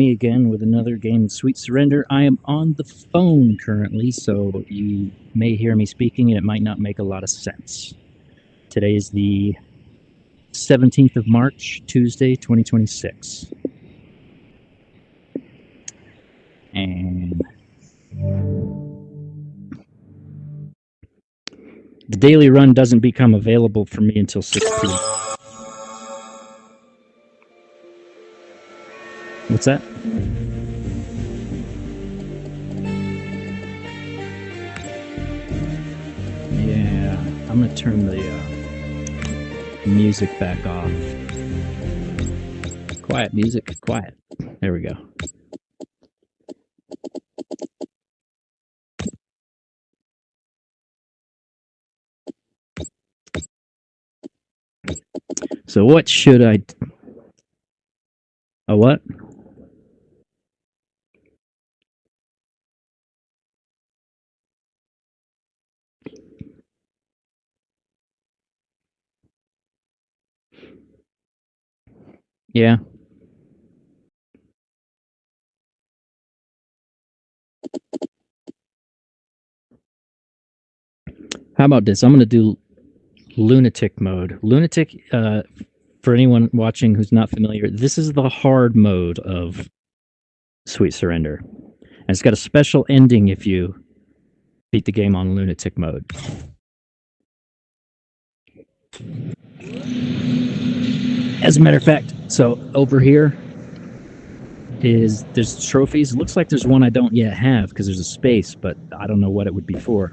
me again with another game of Sweet Surrender. I am on the phone currently, so you may hear me speaking and it might not make a lot of sense. Today is the 17th of March, Tuesday, 2026. And the daily run doesn't become available for me until 6 p.m. What's that? Yeah, I'm going to turn the music back off. Quiet music, quiet. There we go. So what should I... A what? Yeah. How about this? I'm going to do lunatic mode. Lunatic, for anyone watching who's not familiar, this is the hard mode of Sweet Surrender. And it's got a special ending if you beat the game on lunatic mode. As a matter of fact, so over here there's trophies. It looks like there's one I don't yet have because there's a space, but I don't know what it would be for.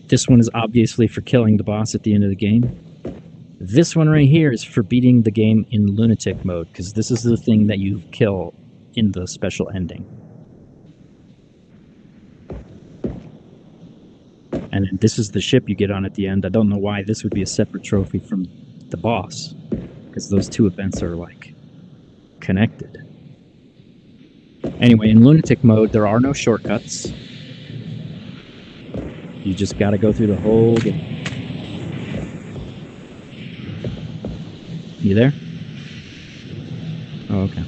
This one is obviously for killing the boss at the end of the game. This one right here is for beating the game in lunatic mode, because this is the thing that you kill in the special ending. And this is the ship you get on at the end. I don't know why this would be a separate trophy from the boss, because those two events are, like, connected. Anyway, in lunatic mode, there are no shortcuts. You just gotta go through the whole game. You there? Oh, okay.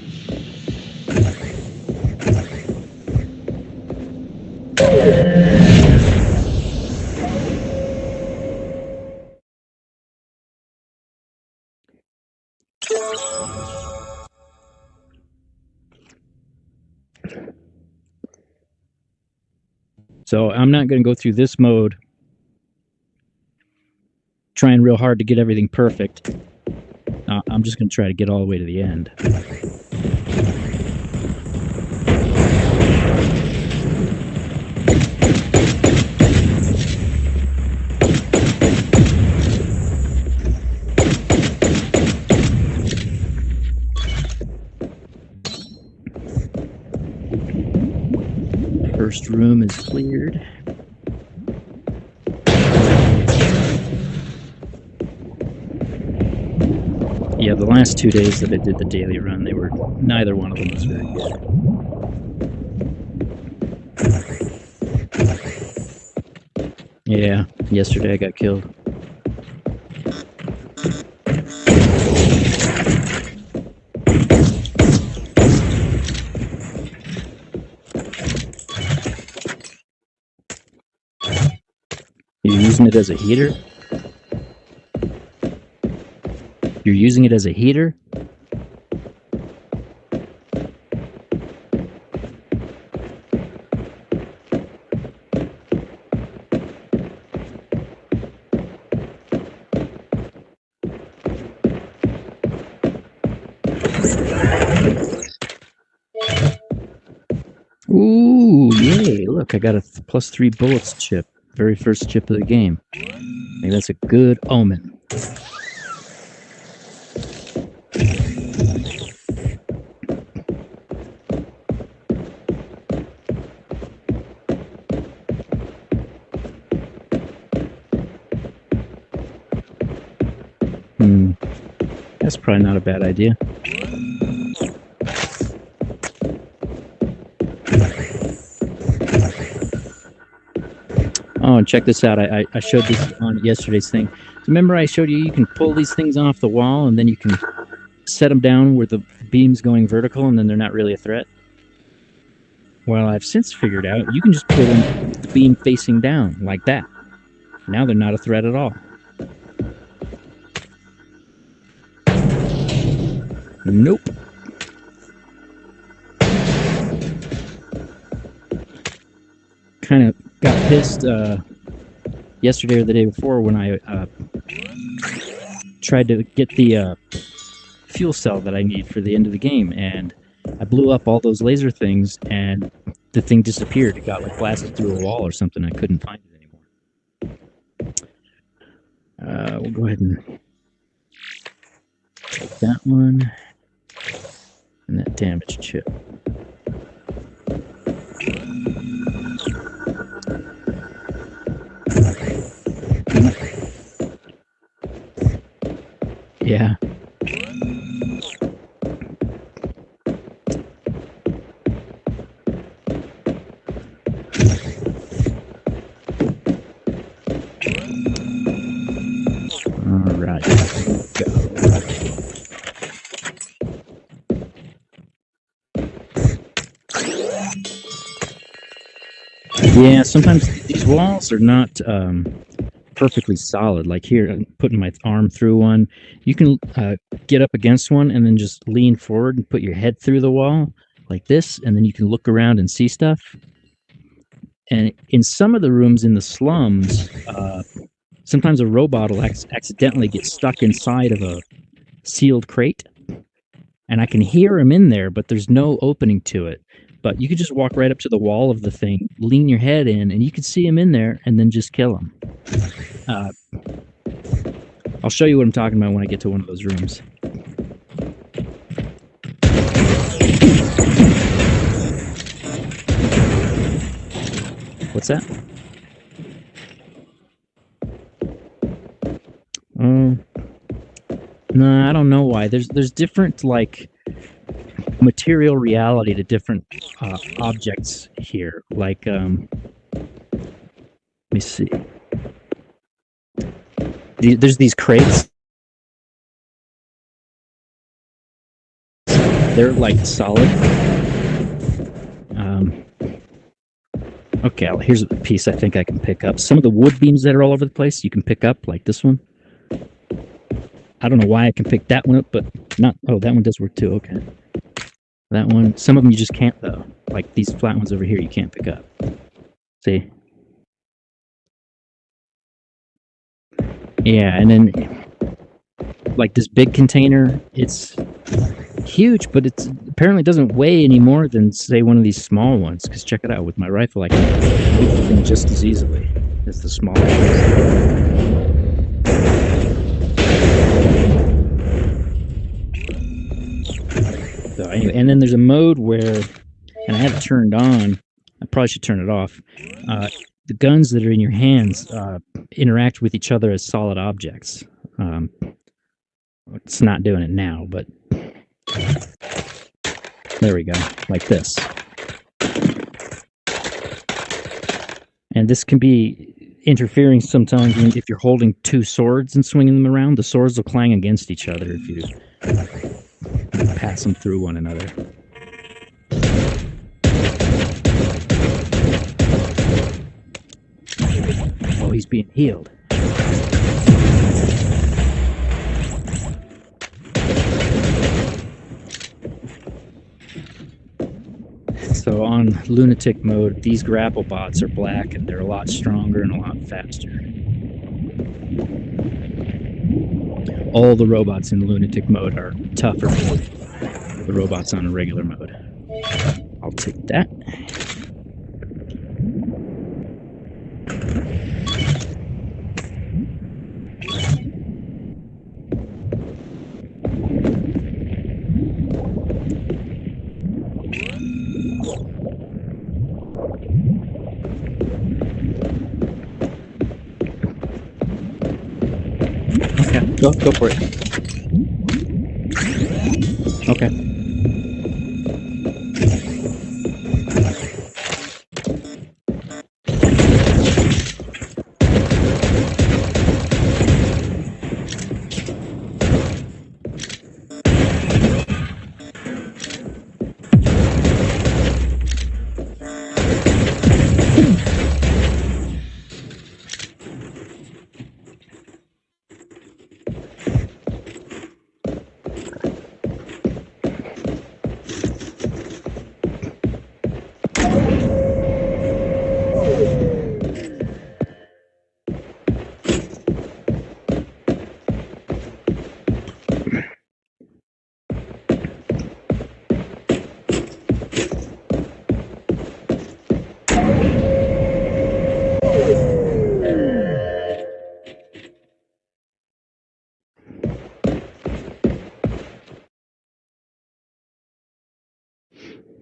So I'm not going to go through this mode trying real hard to get everything perfect. I'm just going to try to get all the way to the end. First room is cleared. Yeah, the last 2 days that I did the daily run, neither one of them was very good. Yeah, yesterday I got killed. You're using it as a heater? You're using it as a heater? Ooh, yay. Look, I got a +3 bullets chip. Very first chip of the game. Maybe that's a good omen. That's probably not a bad idea. Oh, and check this out. I showed this on yesterday's thing. So remember I showed you can pull these things off the wall and then you can set them down where the beams going vertical and then they're not really a threat. Well, I've since figured out you can just put them the beam facing down like that. Now they're not a threat at all. Nope. Kind of got pissed yesterday or the day before when I tried to get the fuel cell that I need for the end of the game, and I blew up all those laser things, and the thing disappeared. It got like blasted through a wall or something. I couldn't find it anymore. We'll go ahead and take that one and that damaged chip. Yeah. All right. Go. Yeah, sometimes these walls are not perfectly solid. Like here, I'm putting my arm through one. You can get up against one and then just lean forward and put your head through the wall like this, and then you can look around and see stuff. And in some of the rooms in the slums, sometimes a robot will accidentally get stuck inside of a sealed crate, and I can hear him in there, but there's no opening to it. But you could just walk right up to the wall of the thing, lean your head in, and you can see him in there, and then just kill him. I'll show you what I'm talking about when I get to one of those rooms. What's that? No, I don't know why. There's different like material reality to different objects here. Like, let me see. There's these crates. They're like solid. Okay, here's a piece I think I can pick up. Some of the wood beams that are all over the place, you can pick up, like this one. I don't know why I can pick that one up, but not. Oh, that one does work too. Okay. That one. Some of them you just can't, though. Like these flat ones over here, you can't pick up. See? Yeah, and then like this big container, it's huge, but it's apparently doesn't weigh any more than, say, one of these small ones. Because check it out, with my rifle, I can move the thing just as easily as the small ones. So anyway, and then there's a mode where, and I have it turned on. I probably should turn it off. The guns that are in your hands interact with each other as solid objects. It's not doing it now, but there we go, like this. And this can be interfering sometimes if you're holding two swords and swinging them around. The swords will clang against each other if you pass them through one another. Oh, he's being healed. So on lunatic mode, these grapple bots are black and they're a lot stronger and a lot faster. All the robots in lunatic mode are tougher than the robots on a regular mode. I'll take that. Go for it. Okay.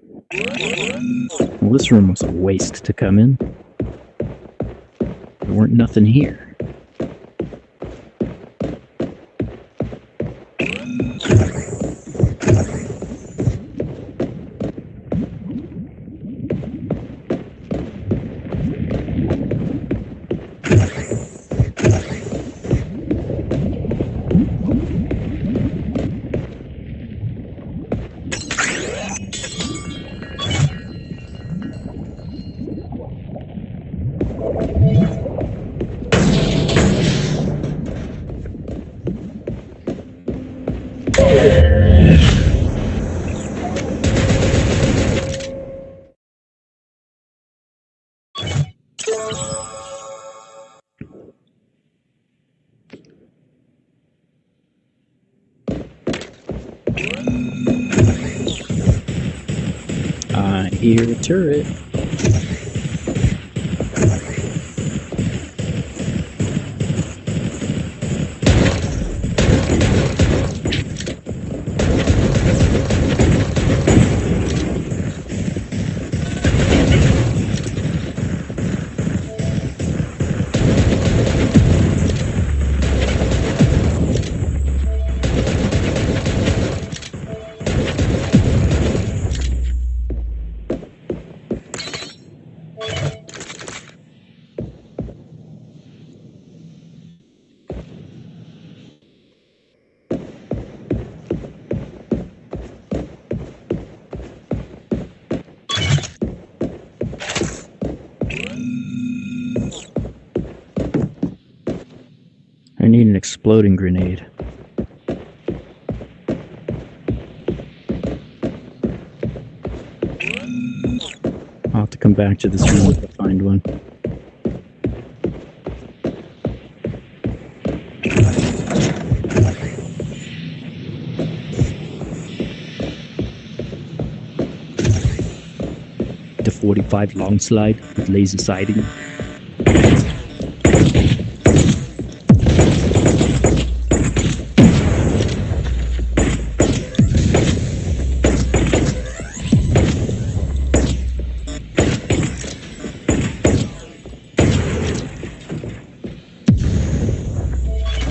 Well, this room was a waste to come in. There weren't nothing here. I hear a turret. I need an exploding grenade. I'll have to come back to this room to find one. The 45 long slide with laser sighting.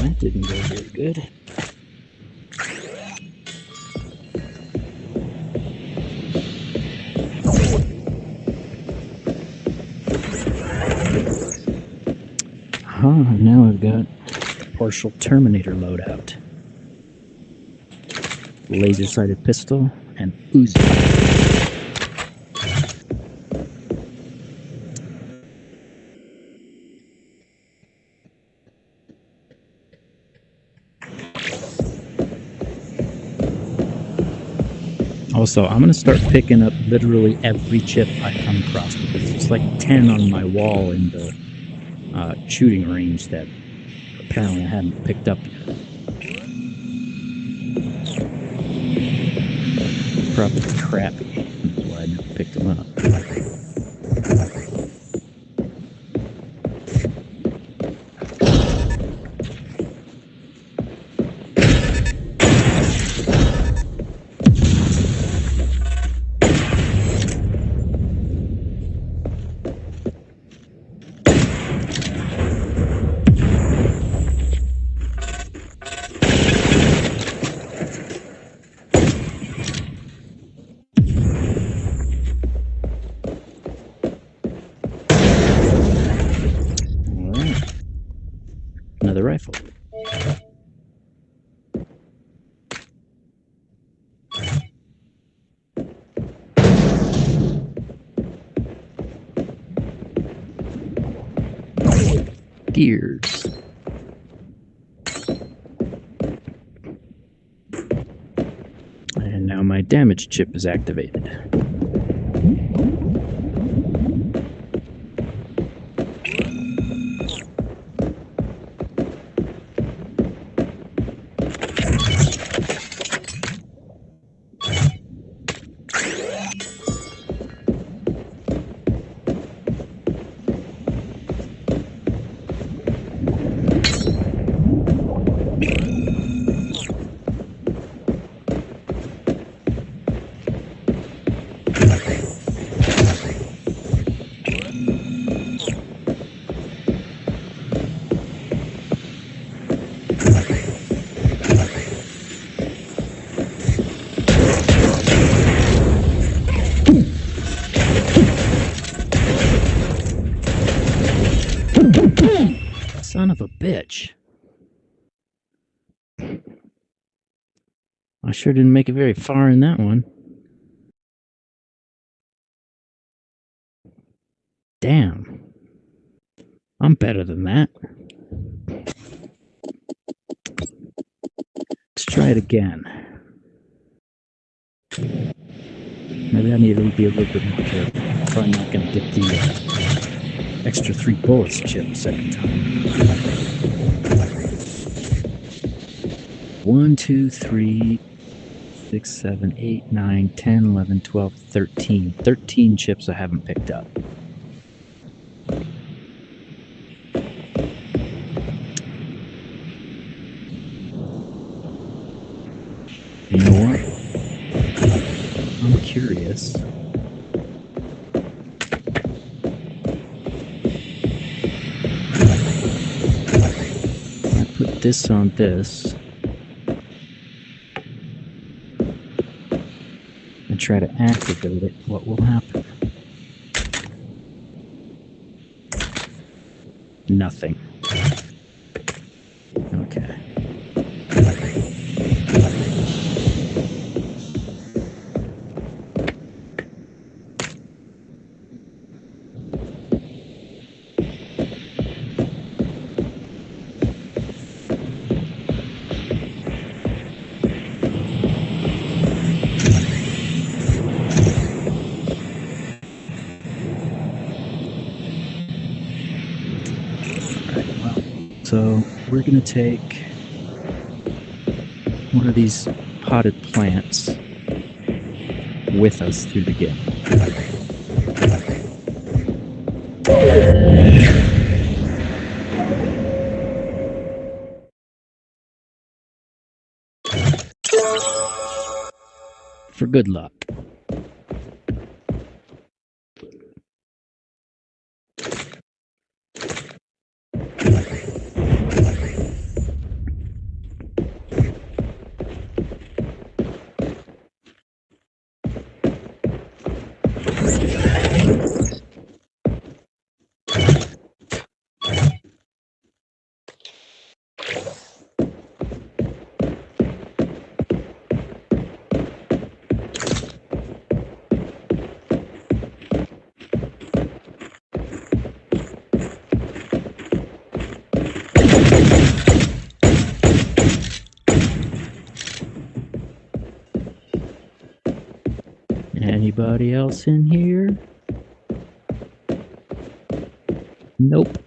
That didn't go very good. Now I've got partial Terminator loadout. Laser-sighted pistol and Uzi. Also, I'm going to start picking up literally every chip I come across because there's like 10 on my wall in the shooting range that apparently I hadn't picked up yet. Probably crappy. That's why I never picked them up. Another rifle. Gears. And now my damage chip is activated. Son of a bitch. I sure didn't make it very far in that one. Damn. I'm better than that. Let's try it again. Maybe I need to be a little bit more careful. I'm probably not going to get the extra 3 bullets chip second time. 1, 2, 3, 6, 7, 8, 9, 10, 11, 12, 13. 13 chips I haven't picked up. You know what? I'm curious. I put this on this and try to activate it. What will happen? Nothing. Okay. So we're going to take one of these potted plants with us through the game. For good luck. Anybody else in here? Nope.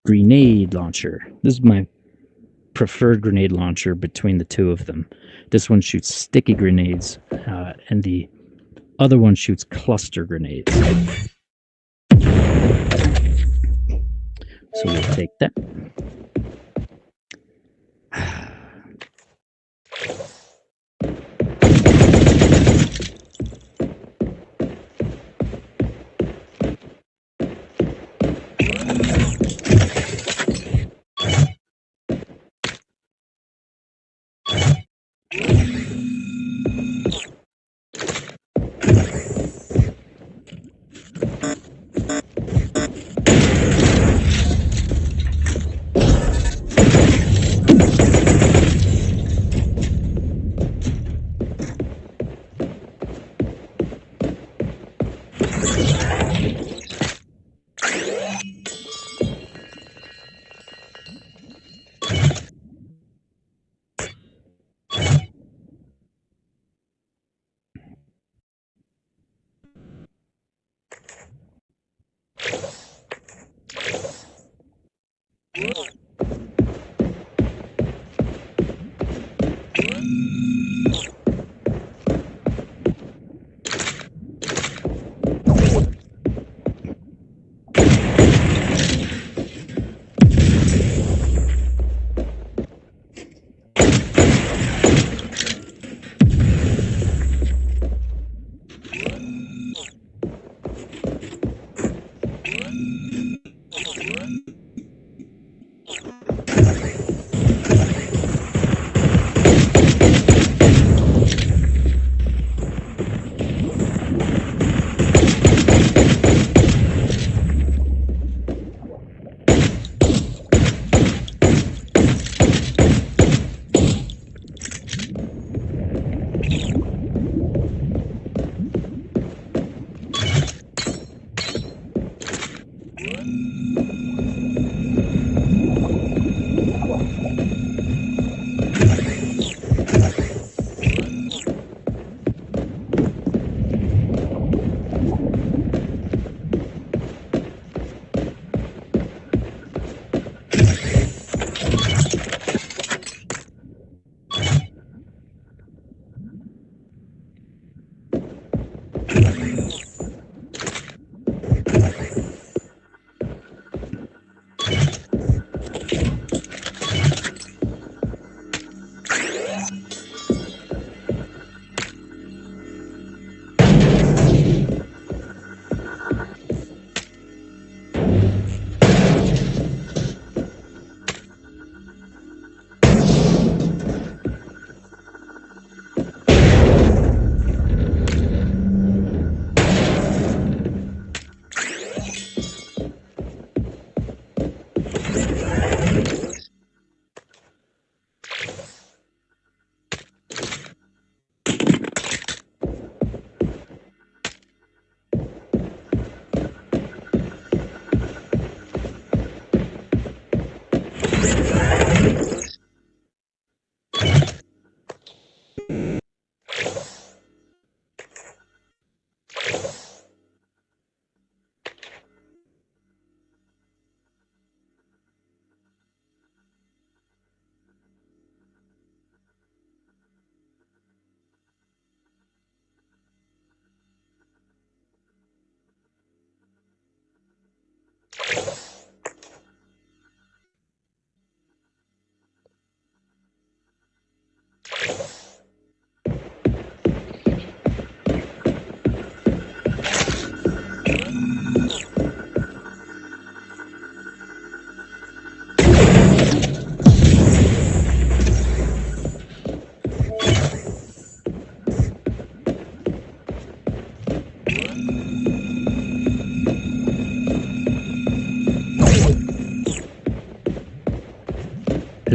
Grenade launcher. This is my preferred grenade launcher between the two of them. This one shoots sticky grenades, and the other one shoots cluster grenades. So we'll take that.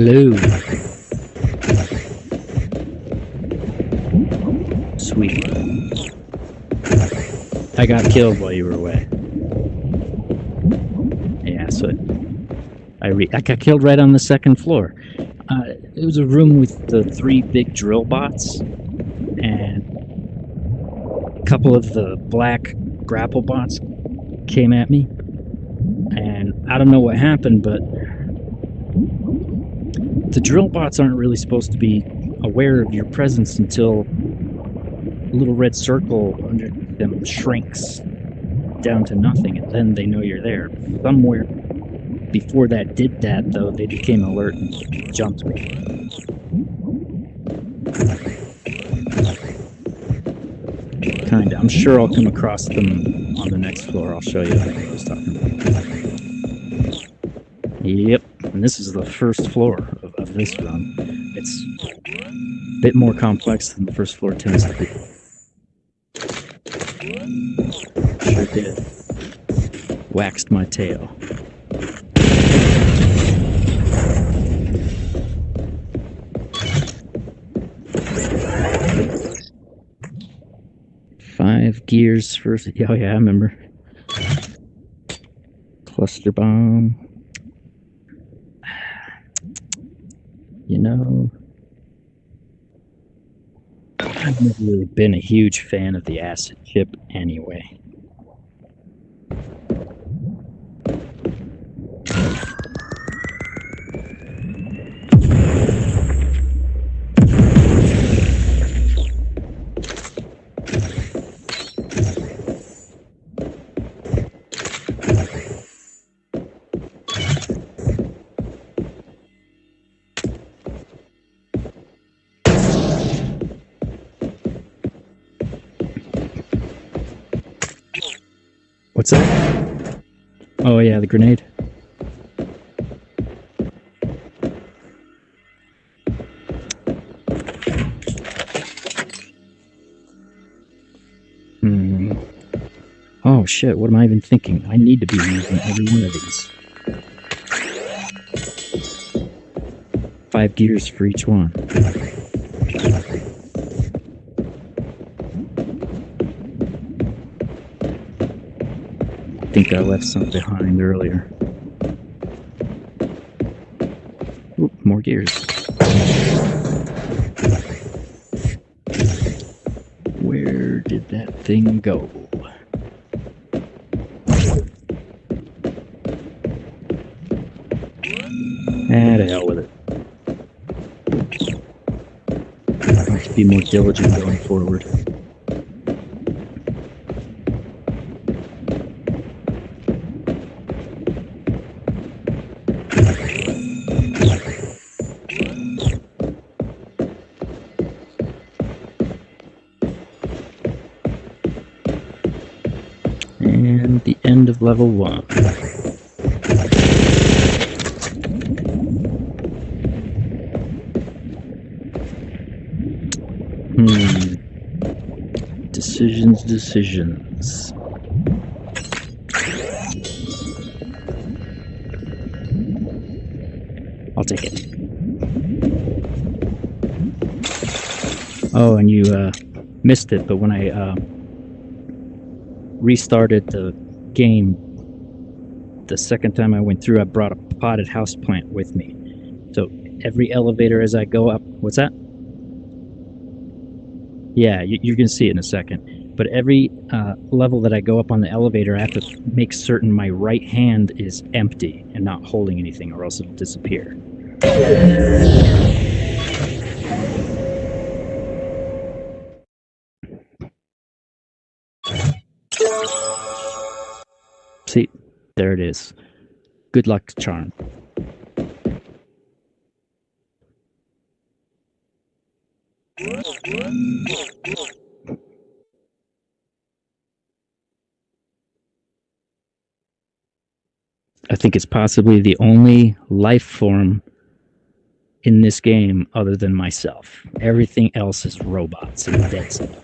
Hello. Sweet. I got killed while you were away. Yeah, so I got killed right on the second floor. It was a room with the 3 big drill bots and a couple of the black grapple bots came at me. And I don't know what happened, but the drill bots aren't really supposed to be aware of your presence until a little red circle under them shrinks down to nothing, and then they know you're there. Somewhere before that did that, though, they became alert and jumped me. Kinda. I'm sure I'll come across them on the next floor. I'll show you what I was talking about. Yep, and this is the first floor of this run. It's a bit more complex than the first floor tends to be. Sure did. Waxed my tail. Five gears first. Oh yeah, I remember. Cluster bomb. You know, I've never really been a huge fan of the acid chip anyway. What's that? Oh yeah, the grenade. Oh shit, what am I even thinking? I need to be using every one of these. 5 gears for each one. I think I left some behind earlier. Oop, more gears. Where did that thing go? Ah, to hell with it. I'll have to be more diligent going forward. And the end of level 1. Decisions. I'll take it. Oh, and you missed it, but when I restarted the game, the second time I went through, I brought a potted houseplant with me. So every elevator as I go up... What's that? Yeah, you're going to see it in a second. But every level that I go up on the elevator, I have to make certain my right hand is empty and not holding anything, or else it'll disappear. See, there it is. Good luck charm. I think it's possibly the only life form in this game other than myself. Everything else is robots and dead stuff.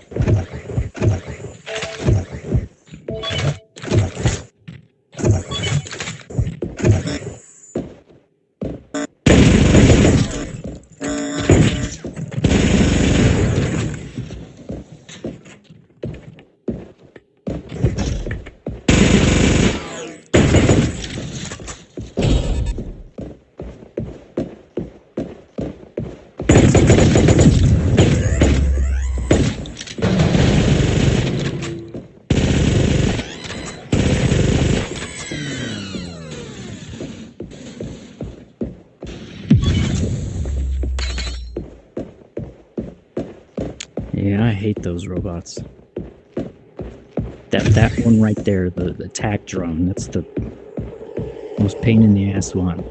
Yeah, I hate those robots. That one right there, the attack drone, that's the most pain in the ass one.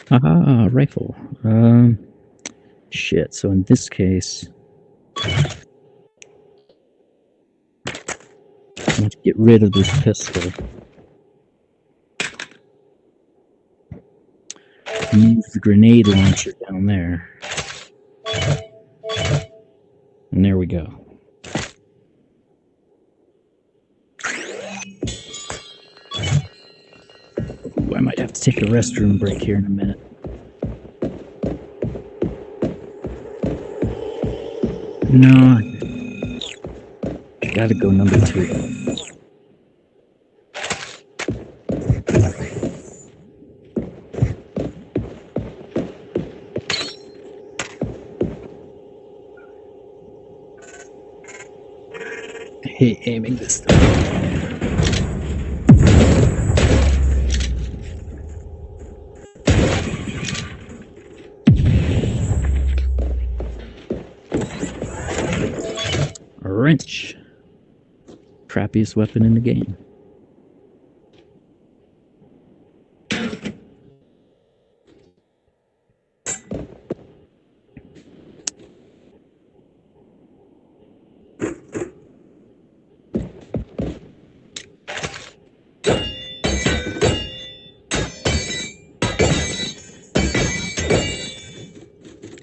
Haha, rifle. Shit, so in this case, I want to get rid of this pistol. Move the grenade launcher down there. And there we go. Ooh, I might have to take a restroom break here in a minute. No, I gotta go number 2. I hate aiming this stuff. A wrench. Crappiest weapon in the game.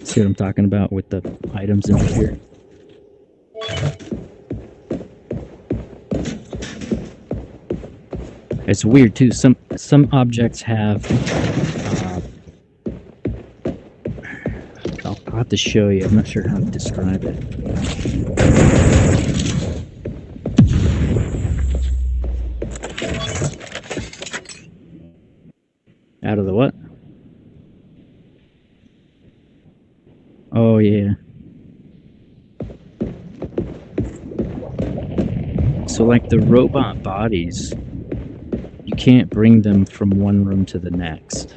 See what I'm talking about with the items in here? It's weird too. Some objects have. I'll have to show you. I'm not sure how to describe it. Out of the what? Oh yeah. So like the robot bodies, you can't bring them from one room to the next.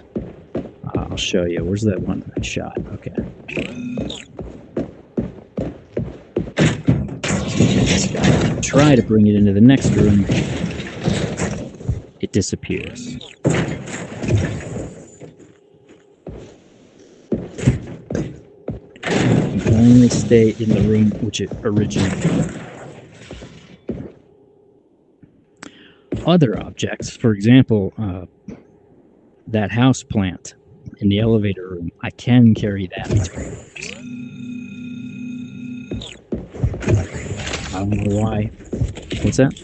I'll show you. Where's that one I shot? Okay. This guy can try to bring it into the next room. It disappears. You can only stay in the room which it originated. Other objects, for example, that house plant in the elevator room, I can carry that between rooms. I don't know why. What's that?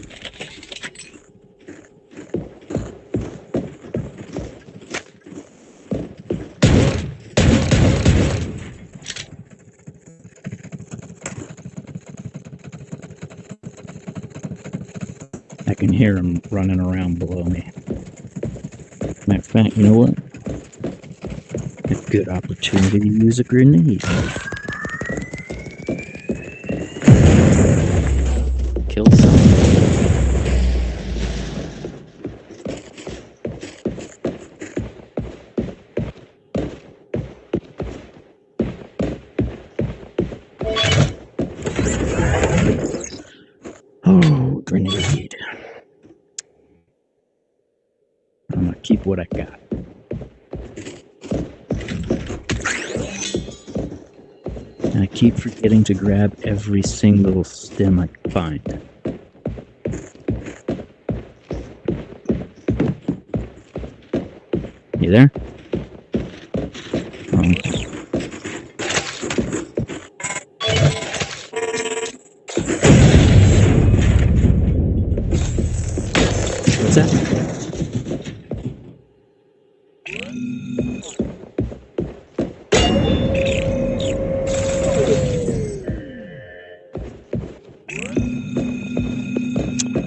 I can hear him running around below me. Matter of fact, you know what? A good opportunity to use a grenade. Kill someone. Oh, grenade. I'm gonna keep what I got. And I keep forgetting to grab every single stem I can find. You there? What's that?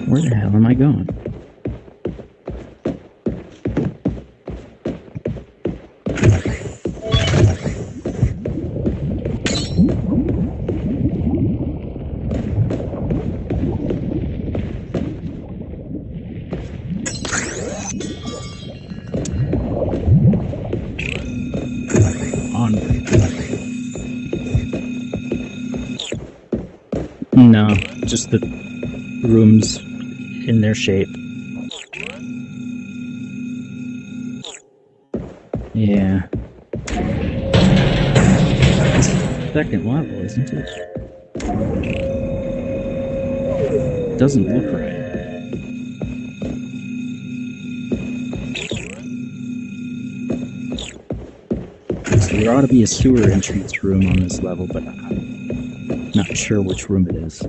Where the hell am I going? No, just the rooms in their shape. Yeah. Second level, isn't it? Doesn't look right. So there ought to be a sewer entrance room on this level, but I'm not sure which room it is.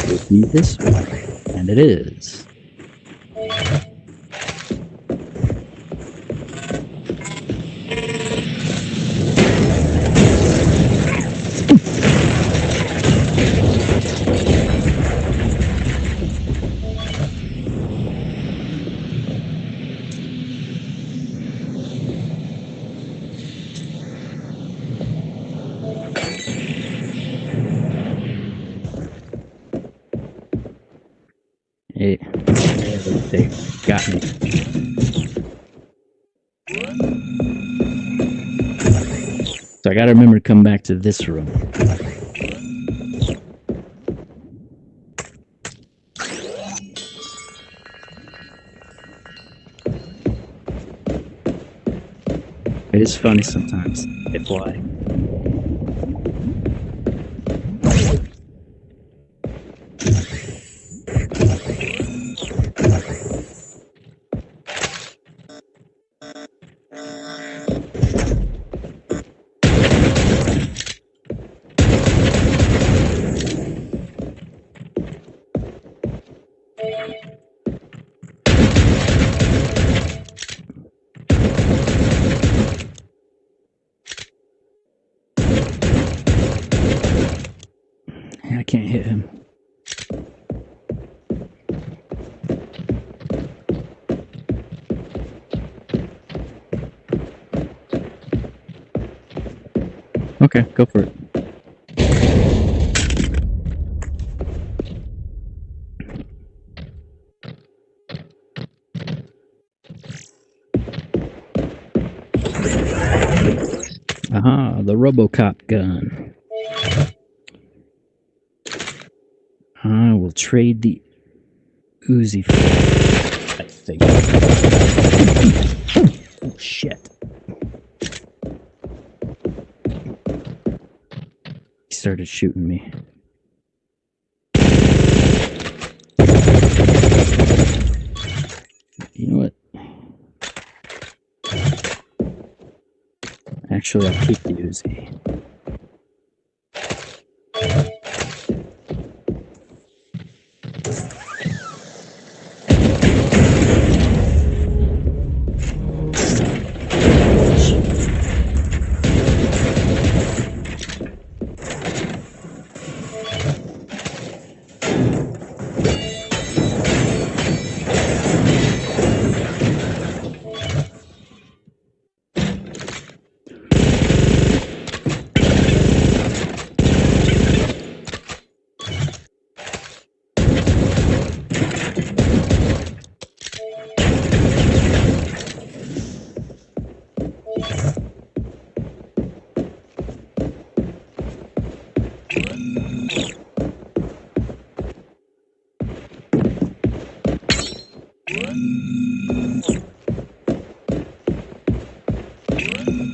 Could be this one, and it is. Hey, they got me. So I gotta remember to come back to this room. It is funny sometimes. They fly. I can't hit him. Okay, go for it. Aha, the RoboCop gun. I will trade the Uzi for it, I think. Oh, shit. He started shooting me. You know what? Actually, I'll keep the Uzi.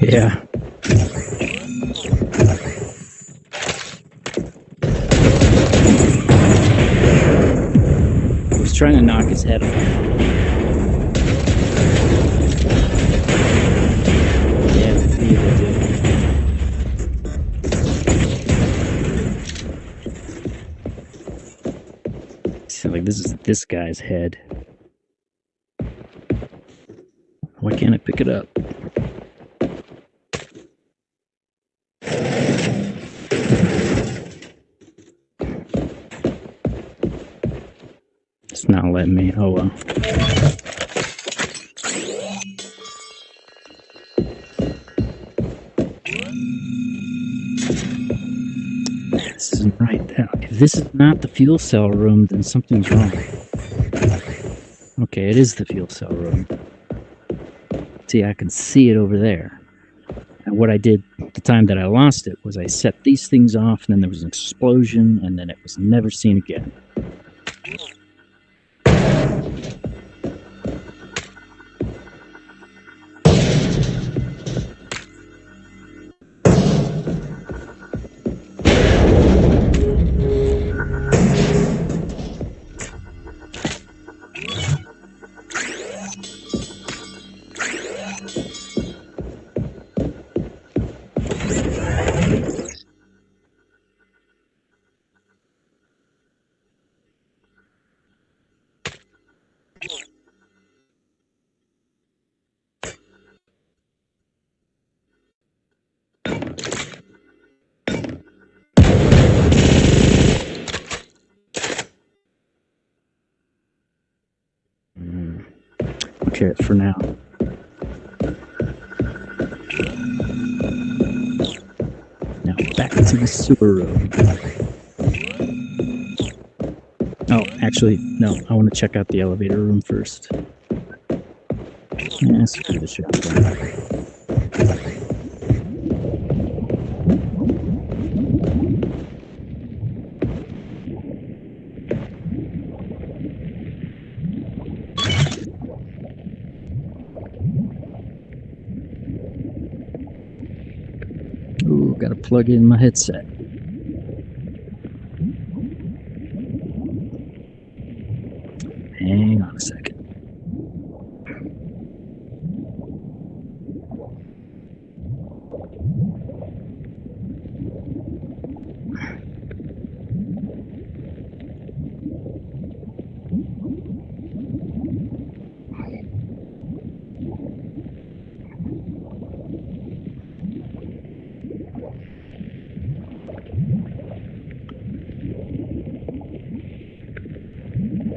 Yeah. I was trying to knock his head off. Yeah, he did. So, like, this is this guy's head. Why can't I pick it up? It's not letting me. Oh well. This isn't right. If this is not the fuel cell room, then something's wrong. Okay, it is the fuel cell room. See, I can see it over there. And what I did the time that I lost it was I set these things off, and then there was an explosion, and then it was never seen again. Okay, for now. Now back to the sewer room. Oh, actually, no. I want to check out the elevator room first. Yeah, screw the shotgun. Ooh, gotta plug in my headset. Hang on a second.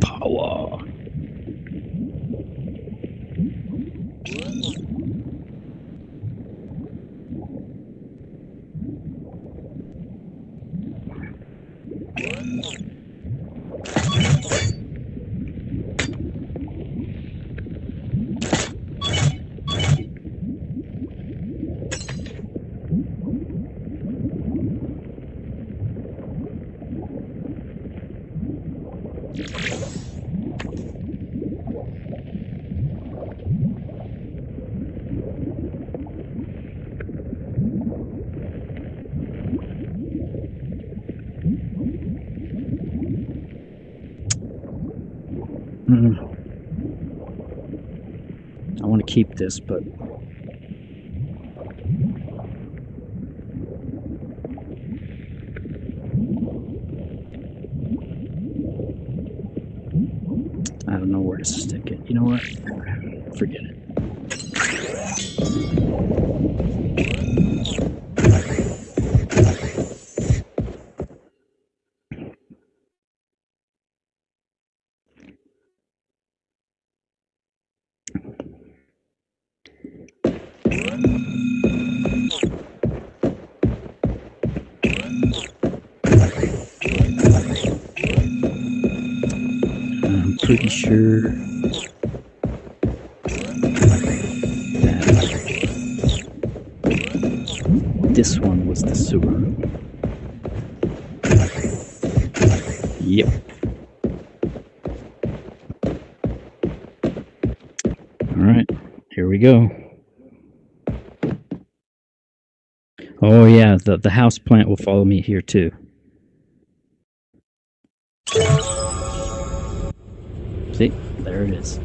Power. I want to keep this, but I don't know where to stick it. You know what? Forget it. I'm pretty sure that this one was the sewer room. Yep. All right, here we go. Oh yeah, the house plant will follow me here too. See, there it is.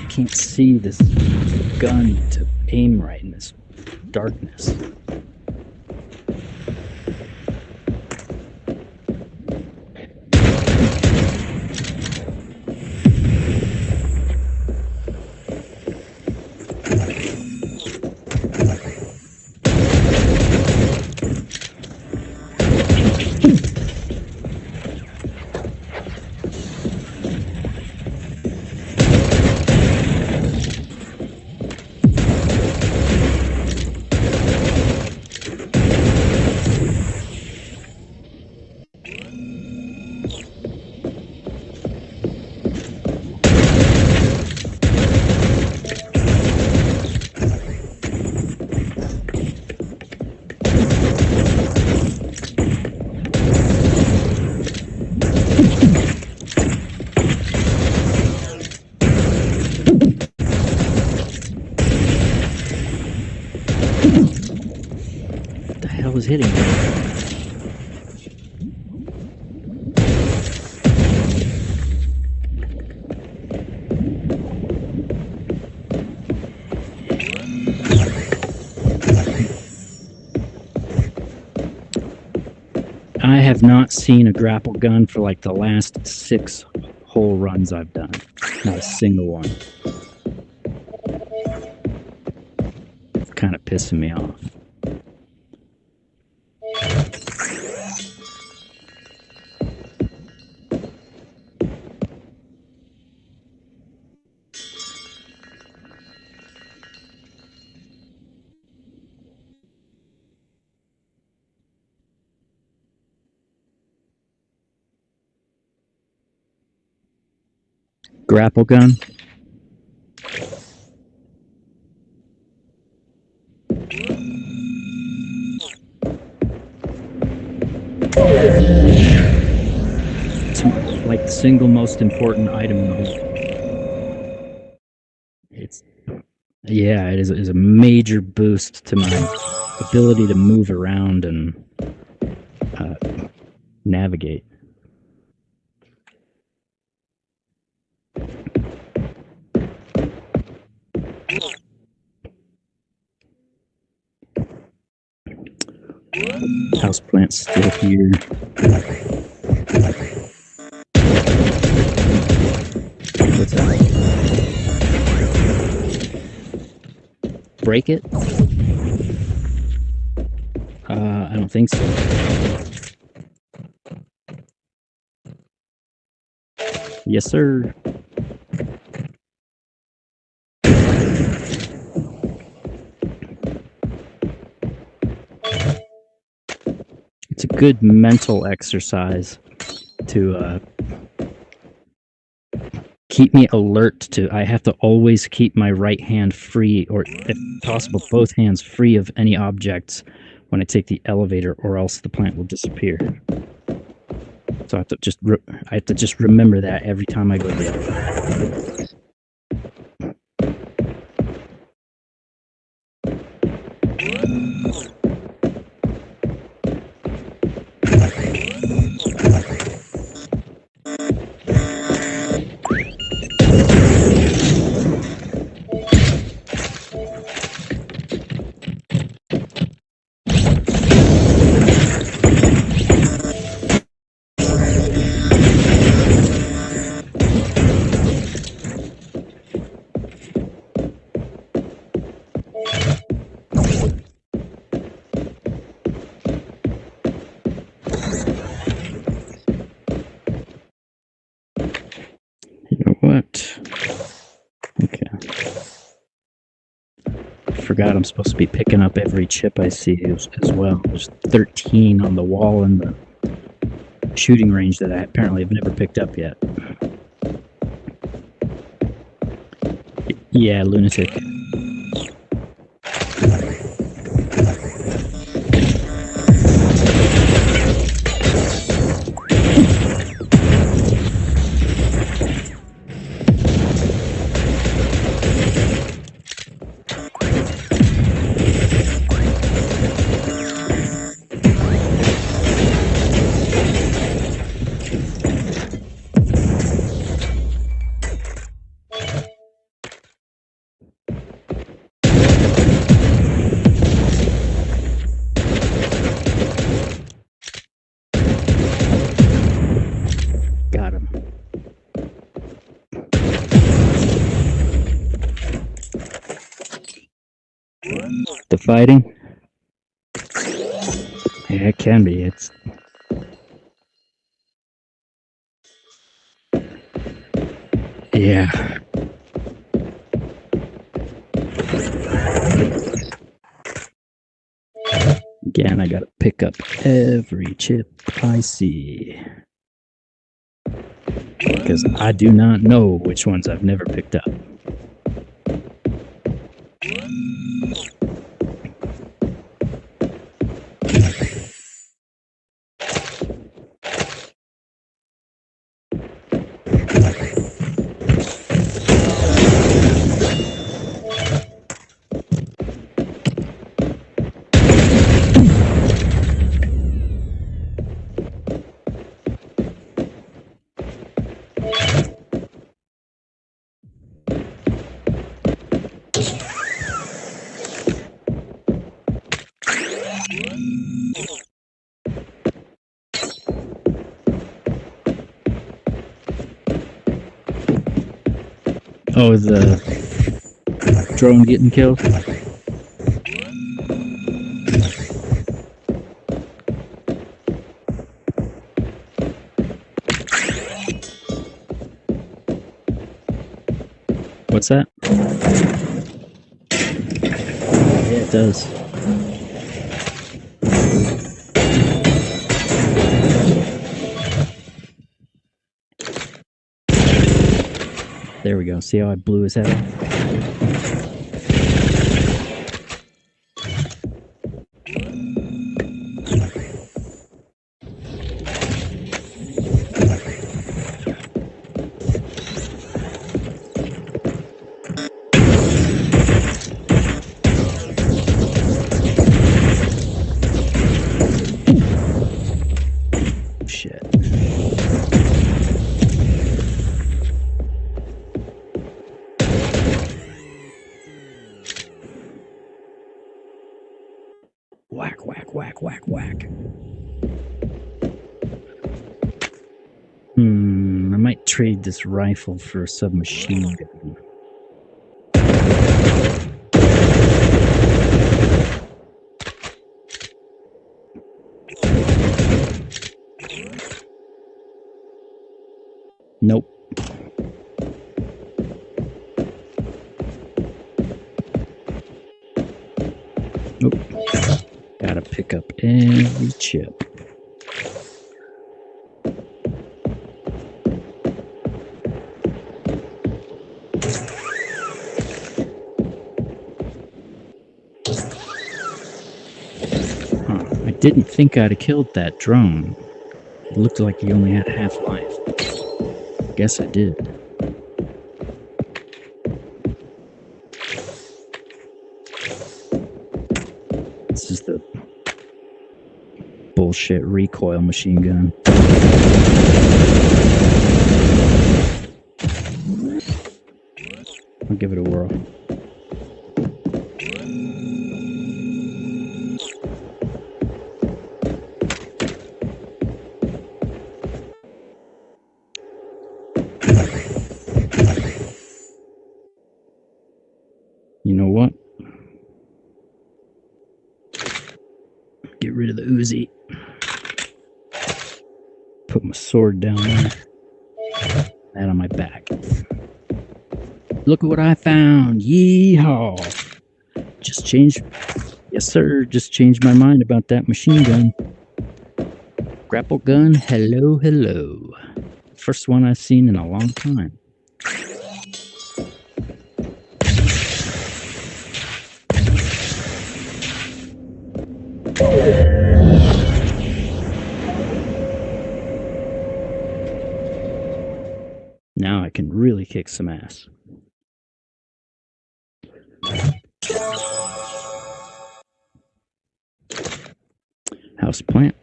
Can't see this gun to aim right in this darkness. hitting me. I have not seen a grapple gun for like the last 6 whole runs I've done. Not a single one. It's kind of pissing me off. Grapple gun. It's like the single most important item. It is a major boost to my ability to move around and navigate. Houseplant's still here. What's that? Break it? I don't think so. Yes, sir. It's a good mental exercise to keep me alert to. I have to always keep my right hand free, or if possible, both hands free of any objects when I take the elevator, or else the plant will disappear. So I have to just remember that every time I go to the elevator. Forgot I'm supposed to be picking up every chip I see as well. There's 13 on the wall in the shooting range that I apparently have never picked up yet. Yeah, lunatic. The fighting? Yeah, it can be. It's yeah. Again, I gotta pick up every chip I see, because I do not know which ones I've never picked up. Oh, the drone getting killed? What's that? Yeah, it does. There we go. See how I blew his head off? Shit. Whack, whack, whack, whack, whack. I might trade this rifle for a submachine gun. Nope. Nope. Gotta pick up every chip. I didn't think I'd have killed that drone. It looked like he only had half-life. Guess I did. This is the bullshit recoil machine gun. I'll give it a whirl. You know what? Get rid of the Uzi. Put my sword down there. That on my back. Look at what I found. Yeehaw. Just changed. Yes, sir. Just changed my mind about that machine gun. Grapple gun. Hello, hello. First one I've seen in a long time. Now I can really kick some ass. House plant.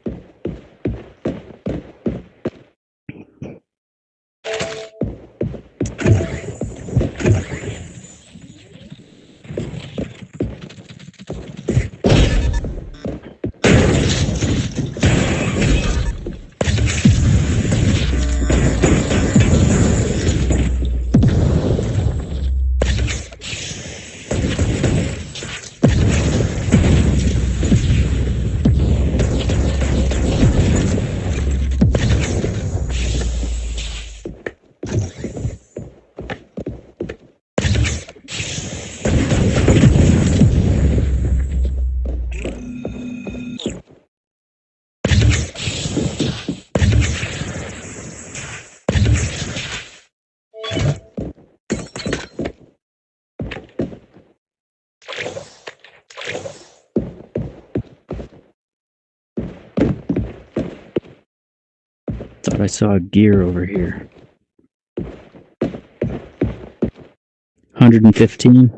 Thought I saw a gear over here. 115.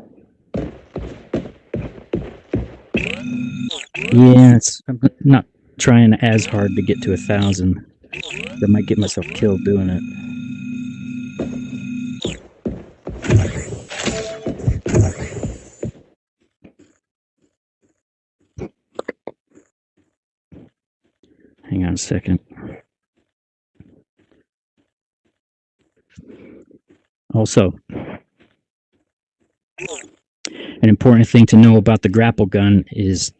Yeah, I'm not trying as hard to get to 1,000. I might get myself killed doing it. Hang on a second. Also, An important thing to know about the grapple gun is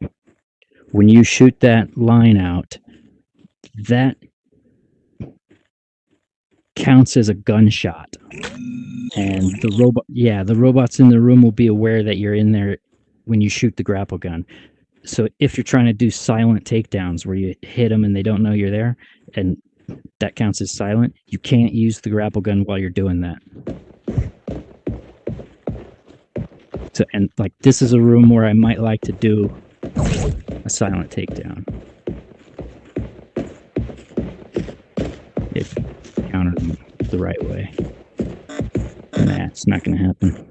when you shoot that line out, that counts as a gunshot. And the robots in the room will be aware that you're in there when you shoot the grapple gun. So if you're trying to do silent takedowns where you hit them and they don't know you're there, and that counts as silent, you can't use the grapple gun while you're doing that. So, and like this is a room where I might like to do a silent takedown. If you counter them the right way. Nah, it's not going to happen.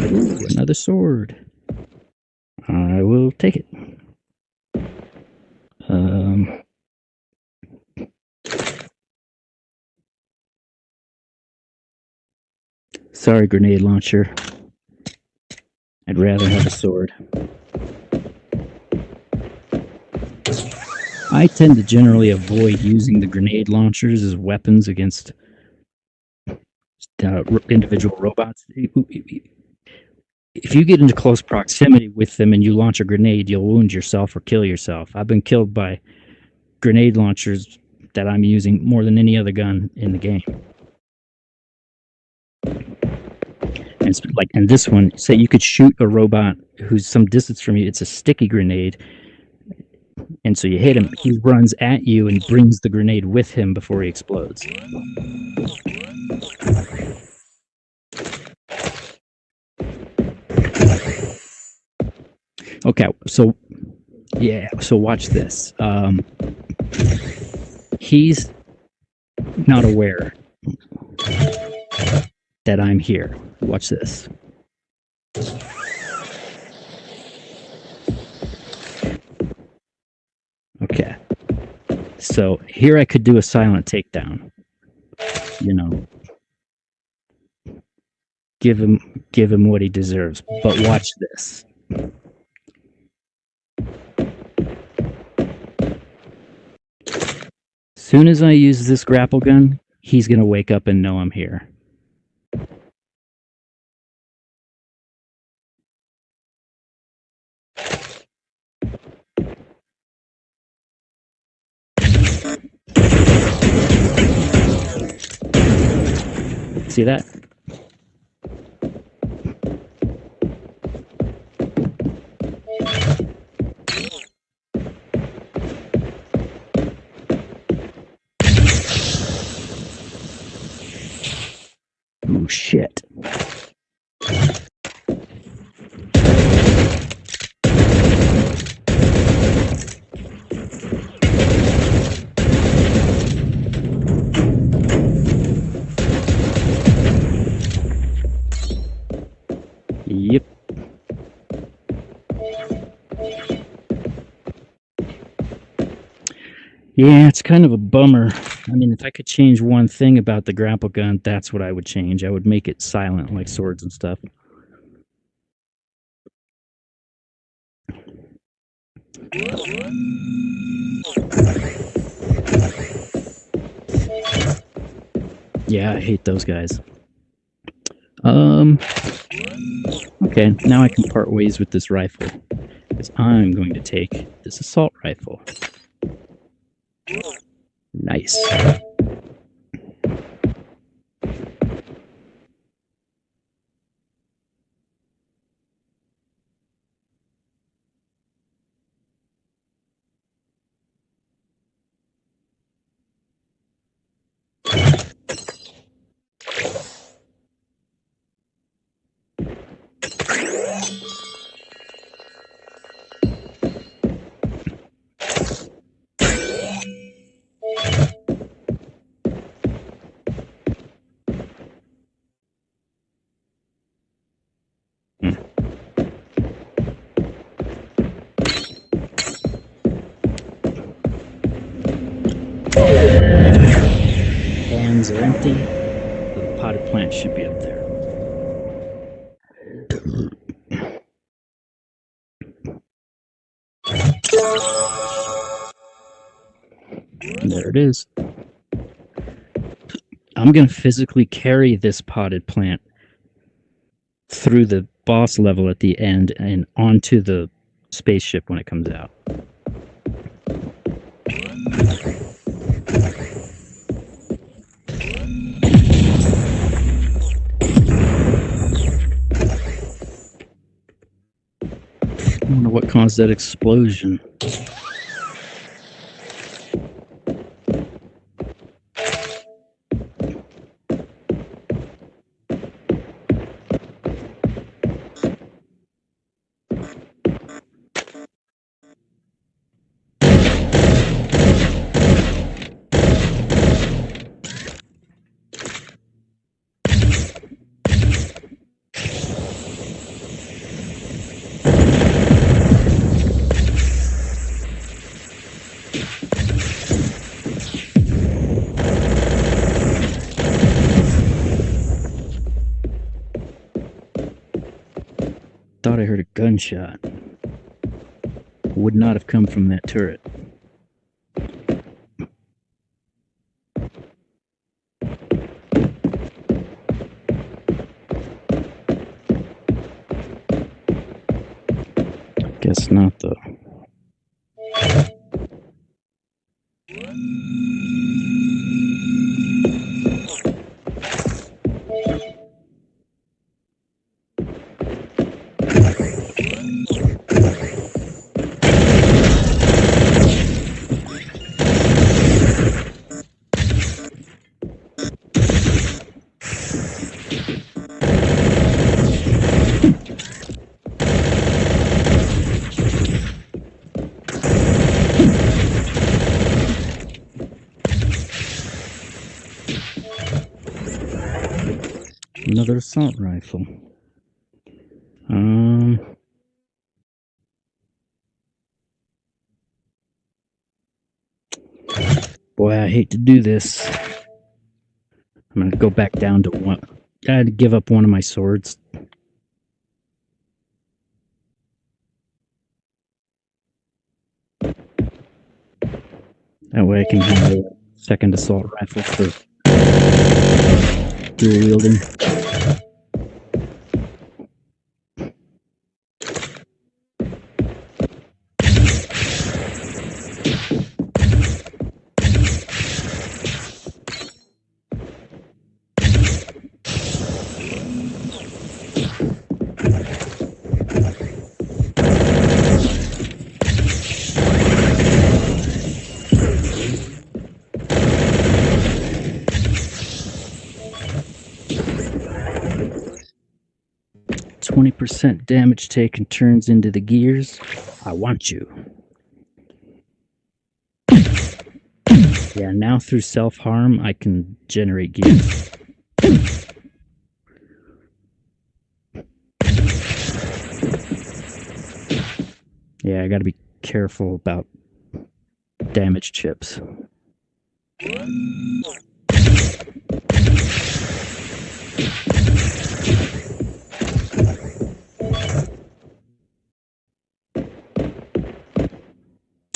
Ooh, another sword. I will take it. Sorry, grenade launcher. I'd rather have a sword. I tend to generally avoid using the grenade launchers as weapons against individual robots. If you get into close proximity with them and you launch a grenade, you'll wound yourself or kill yourself. I've been killed by grenade launchers that I'm using more than any other gun in the game. And it's like, and this one, say you could shoot a robot who's some distance from you. It's a sticky grenade, and so you hit him. He runs at you and brings the grenade with him before he explodes. Okay, so yeah, so watch this. He's not aware that I'm here. Watch this. Okay. So here I could do a silent takedown. You know, give him what he deserves. But watch this. Soon as I use this grapple gun, he's gonna wake up and know I'm here. See that? Oh shit. Yep. Yeah, it's kind of a bummer. I mean, if I could change one thing about the grapple gun, that's what I would change. I would make it silent like swords and stuff. Yeah, I hate those guys. Okay, now I can part ways with this rifle. Because I'm going to take this assault rifle. Nice. cans are empty. The potted plant should be up there. There it is. I'm going to physically carry this potted plant through the boss level at the end and onto the spaceship when it comes out. I wonder what caused that explosion. Thought I heard a gunshot. Would not have come from that turret. Guess not, though. Another assault rifle. Boy, I hate to do this. I'm gonna go back down to one. I had to give up one of my swords. That way I can have a second assault rifle for dual wielding. %, damage taken turns into the gears. I want you. Yeah, now through self-harm, I can generate gears. Yeah, I gotta be careful about damage chips.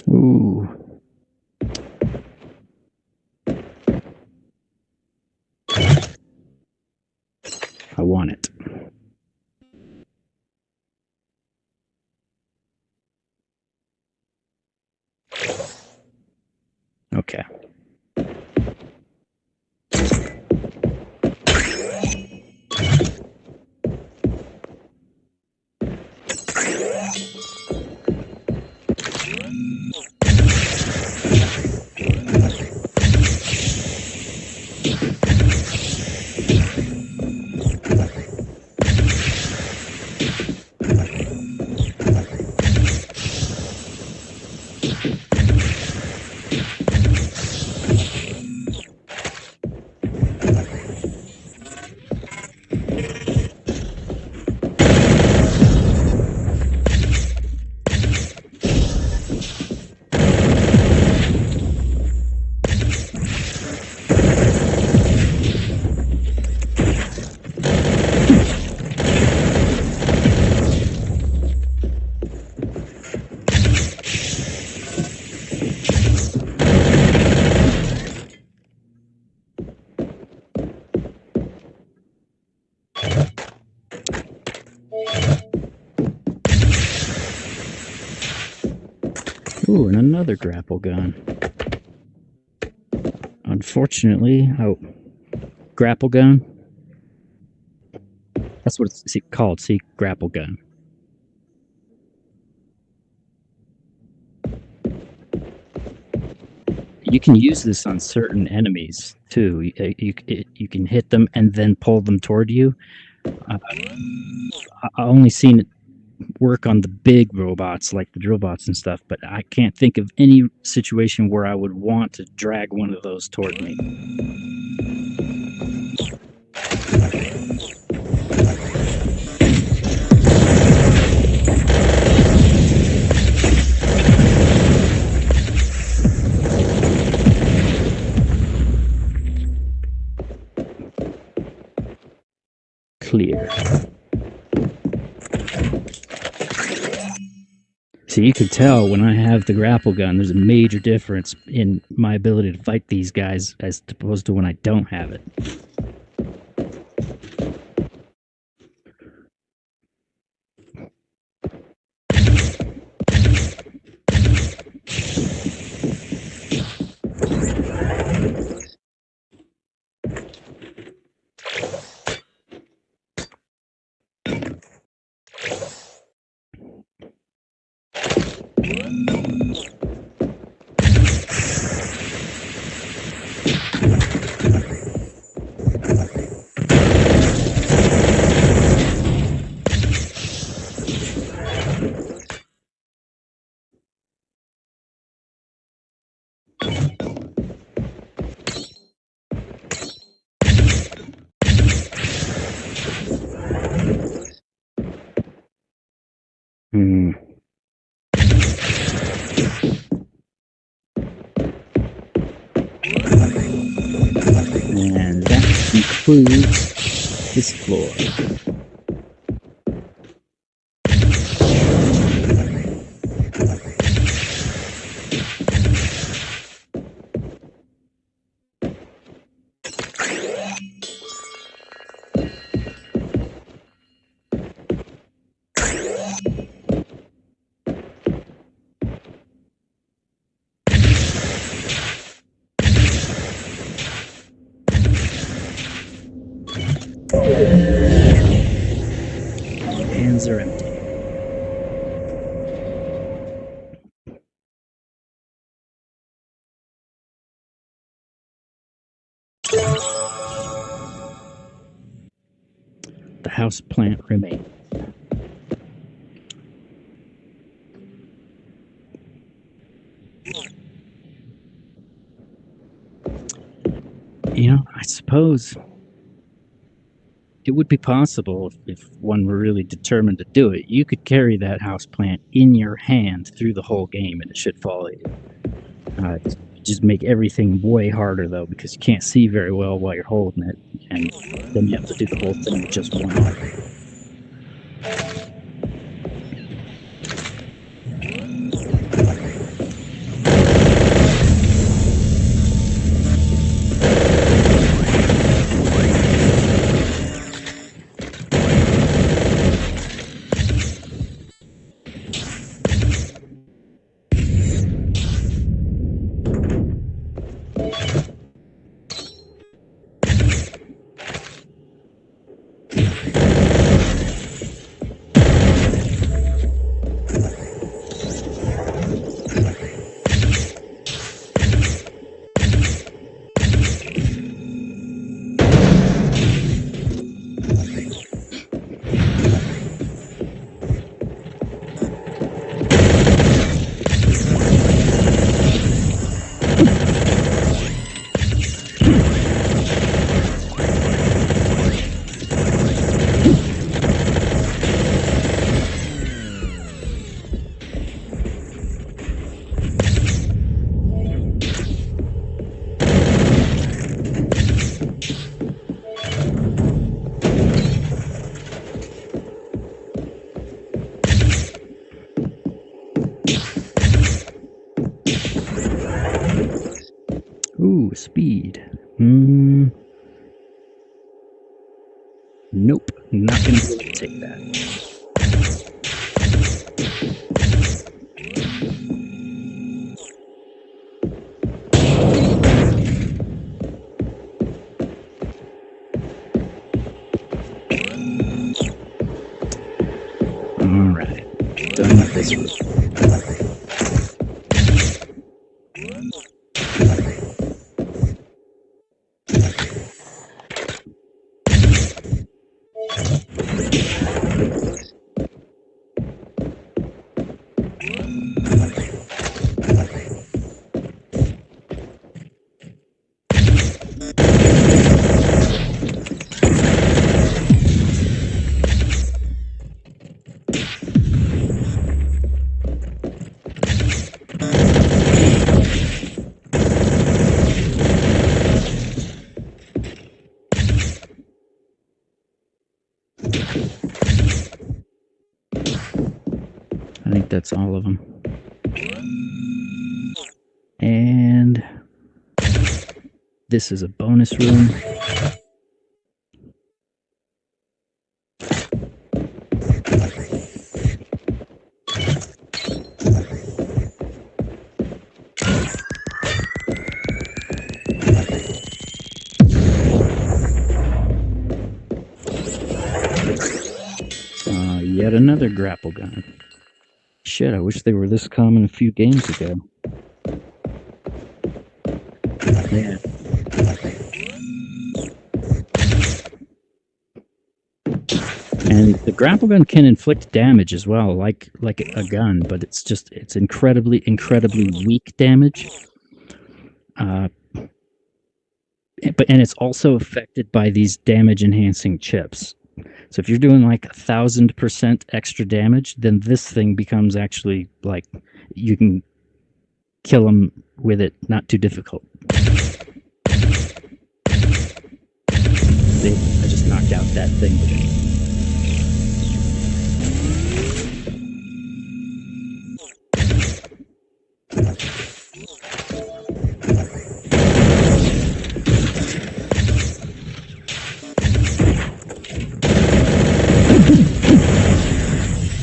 Ooh. I want it. Okay. Ooh, and another grapple gun. Unfortunately, grapple gun. That's what it's called. See, grapple gun. You can use this on certain enemies too. You can hit them and then pull them toward you. I only seen it work on the big robots like the drill bots and stuff, but I can't think of any situation where I would want to drag one of those toward me. Clear. So you can tell when I have the grapple gun, there's a major difference in my ability to fight these guys as opposed to when I don't have it. And that concludes this floor. Hands are empty. The house plant remains. You know, I suppose it would be possible if one were really determined to do it. You could carry that house plant in your hand through the whole game, and it should follow you. Just make everything way harder though, because you can't see very well while you're holding it, and then you have to do the whole thing with just one arm. Ooh, speed. Nope, not gonna be able to take that. this one. I think that's all of them. And this is a bonus room. Yet another grapple gun. Shit, I wish they were this common a few games ago. Yeah. And the grapple gun can inflict damage as well, like a gun, but it's incredibly weak damage. And it's also affected by these damage enhancing chips. So if you're doing like 1,000% extra damage, then this thing becomes actually like you can kill them with it, not too difficult. See, I just knocked out that thing with it.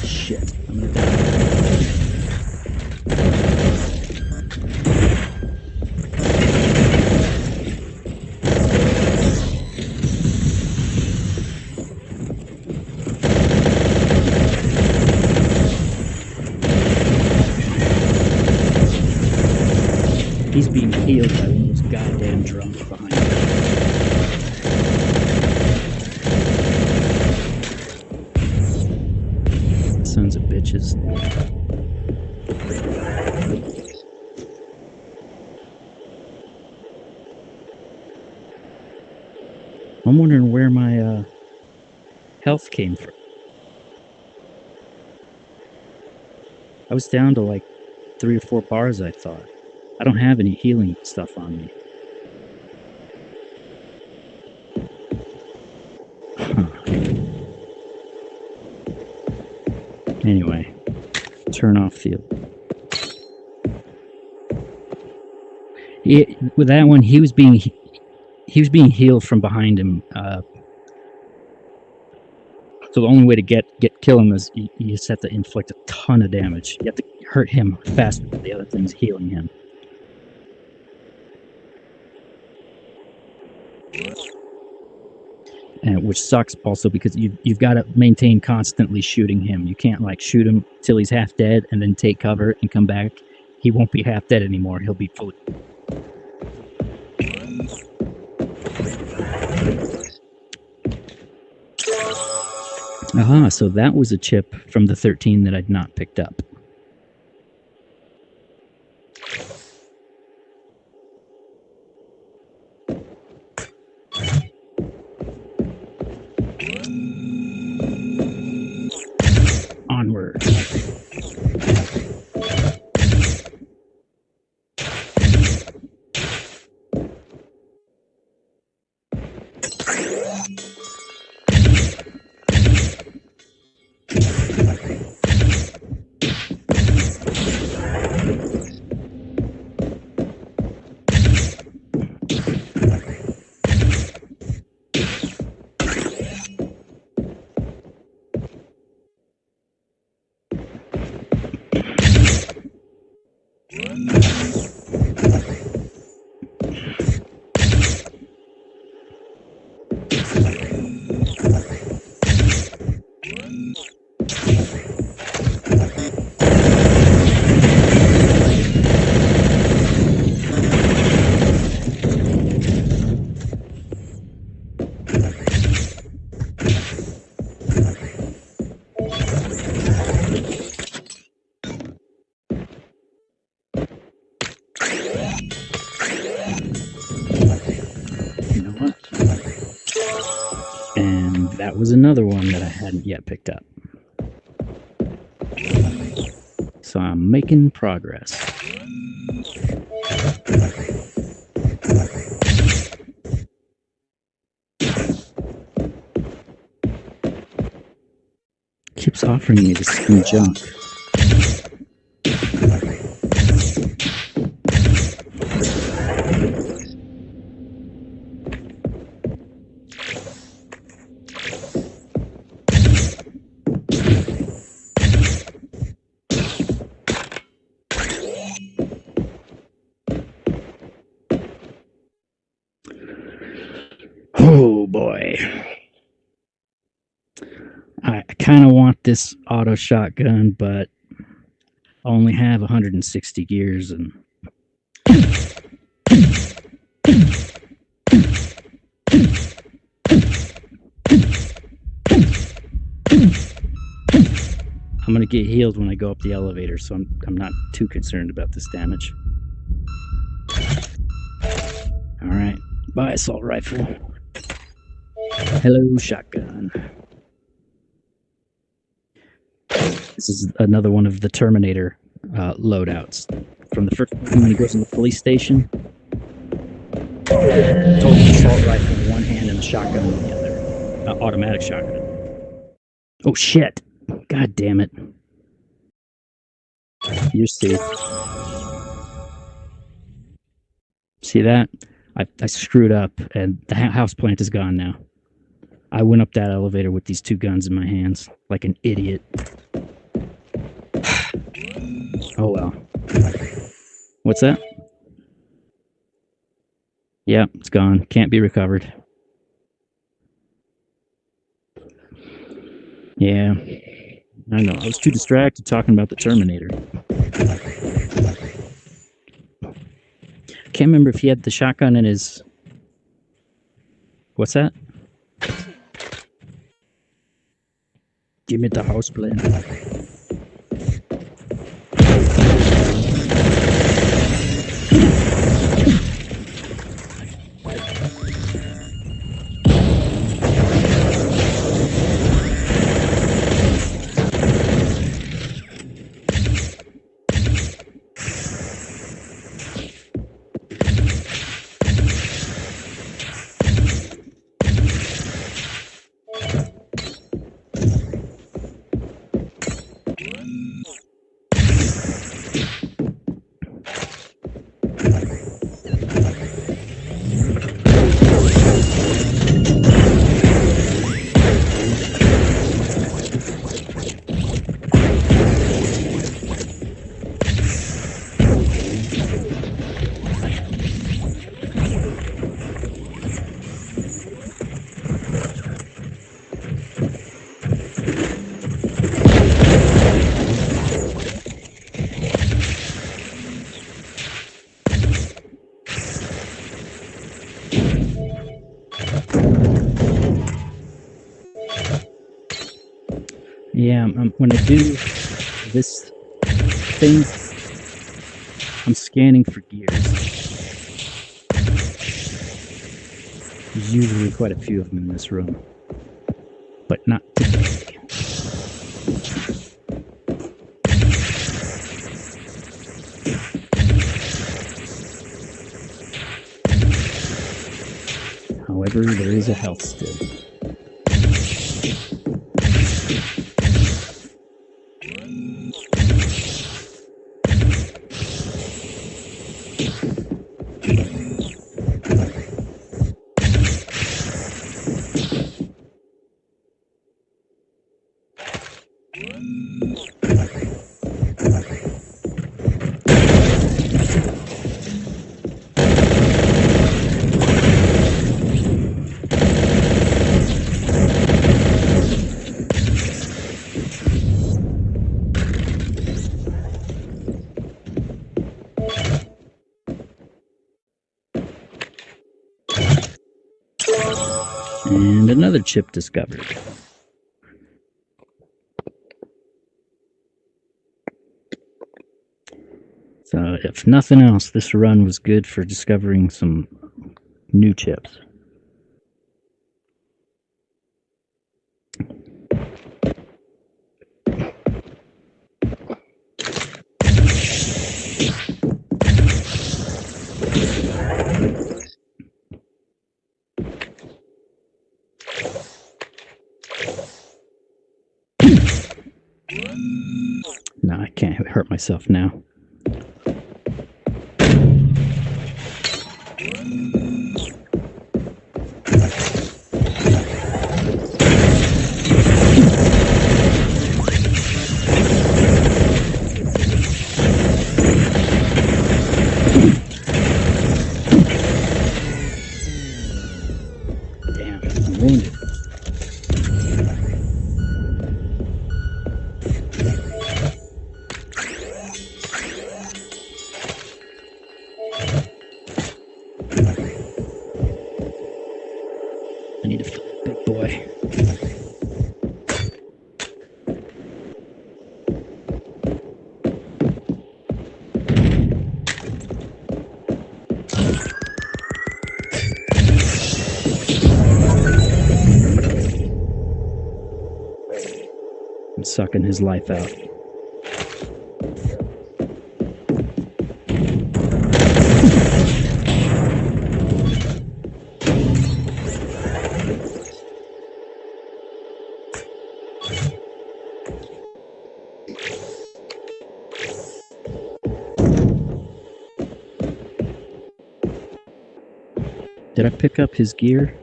Shit, I'm gonna die. He's being healed by one of those goddamn drums behind him. Sons of bitches. I'm wondering where my health came from. I was down to like 3 or 4 bars, I thought. I don't have any healing stuff on me. Huh. Anyway, turn off field. With that one, he was being healed from behind him. So the only way to kill him is you just have to inflict a ton of damage. You have to hurt him faster than the other thing's healing him. And which sucks also because you've got to maintain constantly shooting him. You can't like shoot him till he's half dead and then take cover and come back. He won't be half dead anymore. He'll be fully. Aha, so that was a chip from the 13 that I'd not picked up. Onward. That was another one that I hadn't yet picked up. So I'm making progress. Keeps offering me the same junk. Oh boy. I kind of want this auto shotgun, but I only have 160 gears and I'm going to get healed when I go up the elevator, so I'm not too concerned about this damage. All right. Bye, assault rifle. Hello, shotgun. This is another one of the Terminator loadouts. From the first one when he goes in the police station. Total assault rifle in one hand and a shotgun in the other. Automatic shotgun. Oh, shit. God damn it. You're safe. See that? I screwed up, and the house plant is gone now. I went up that elevator with these two guns in my hands, like an idiot. Oh well. What's that? Yeah, it's gone. Can't be recovered. Yeah. I know. I was too distracted talking about the Terminator. Can't remember if he had the shotgun in his... What's that? Give me the house plan. Yeah, when I do this thing, I'm scanning for gears. There's usually quite a few of them in this room, but not today. However, there is a health still. And another chip discovered. So, if nothing else, this run was good for discovering some new chips. I can't hurt myself now. Damn, I'm wounded. I need a big boy. I'm sucking his life out. Did I pick up his gear?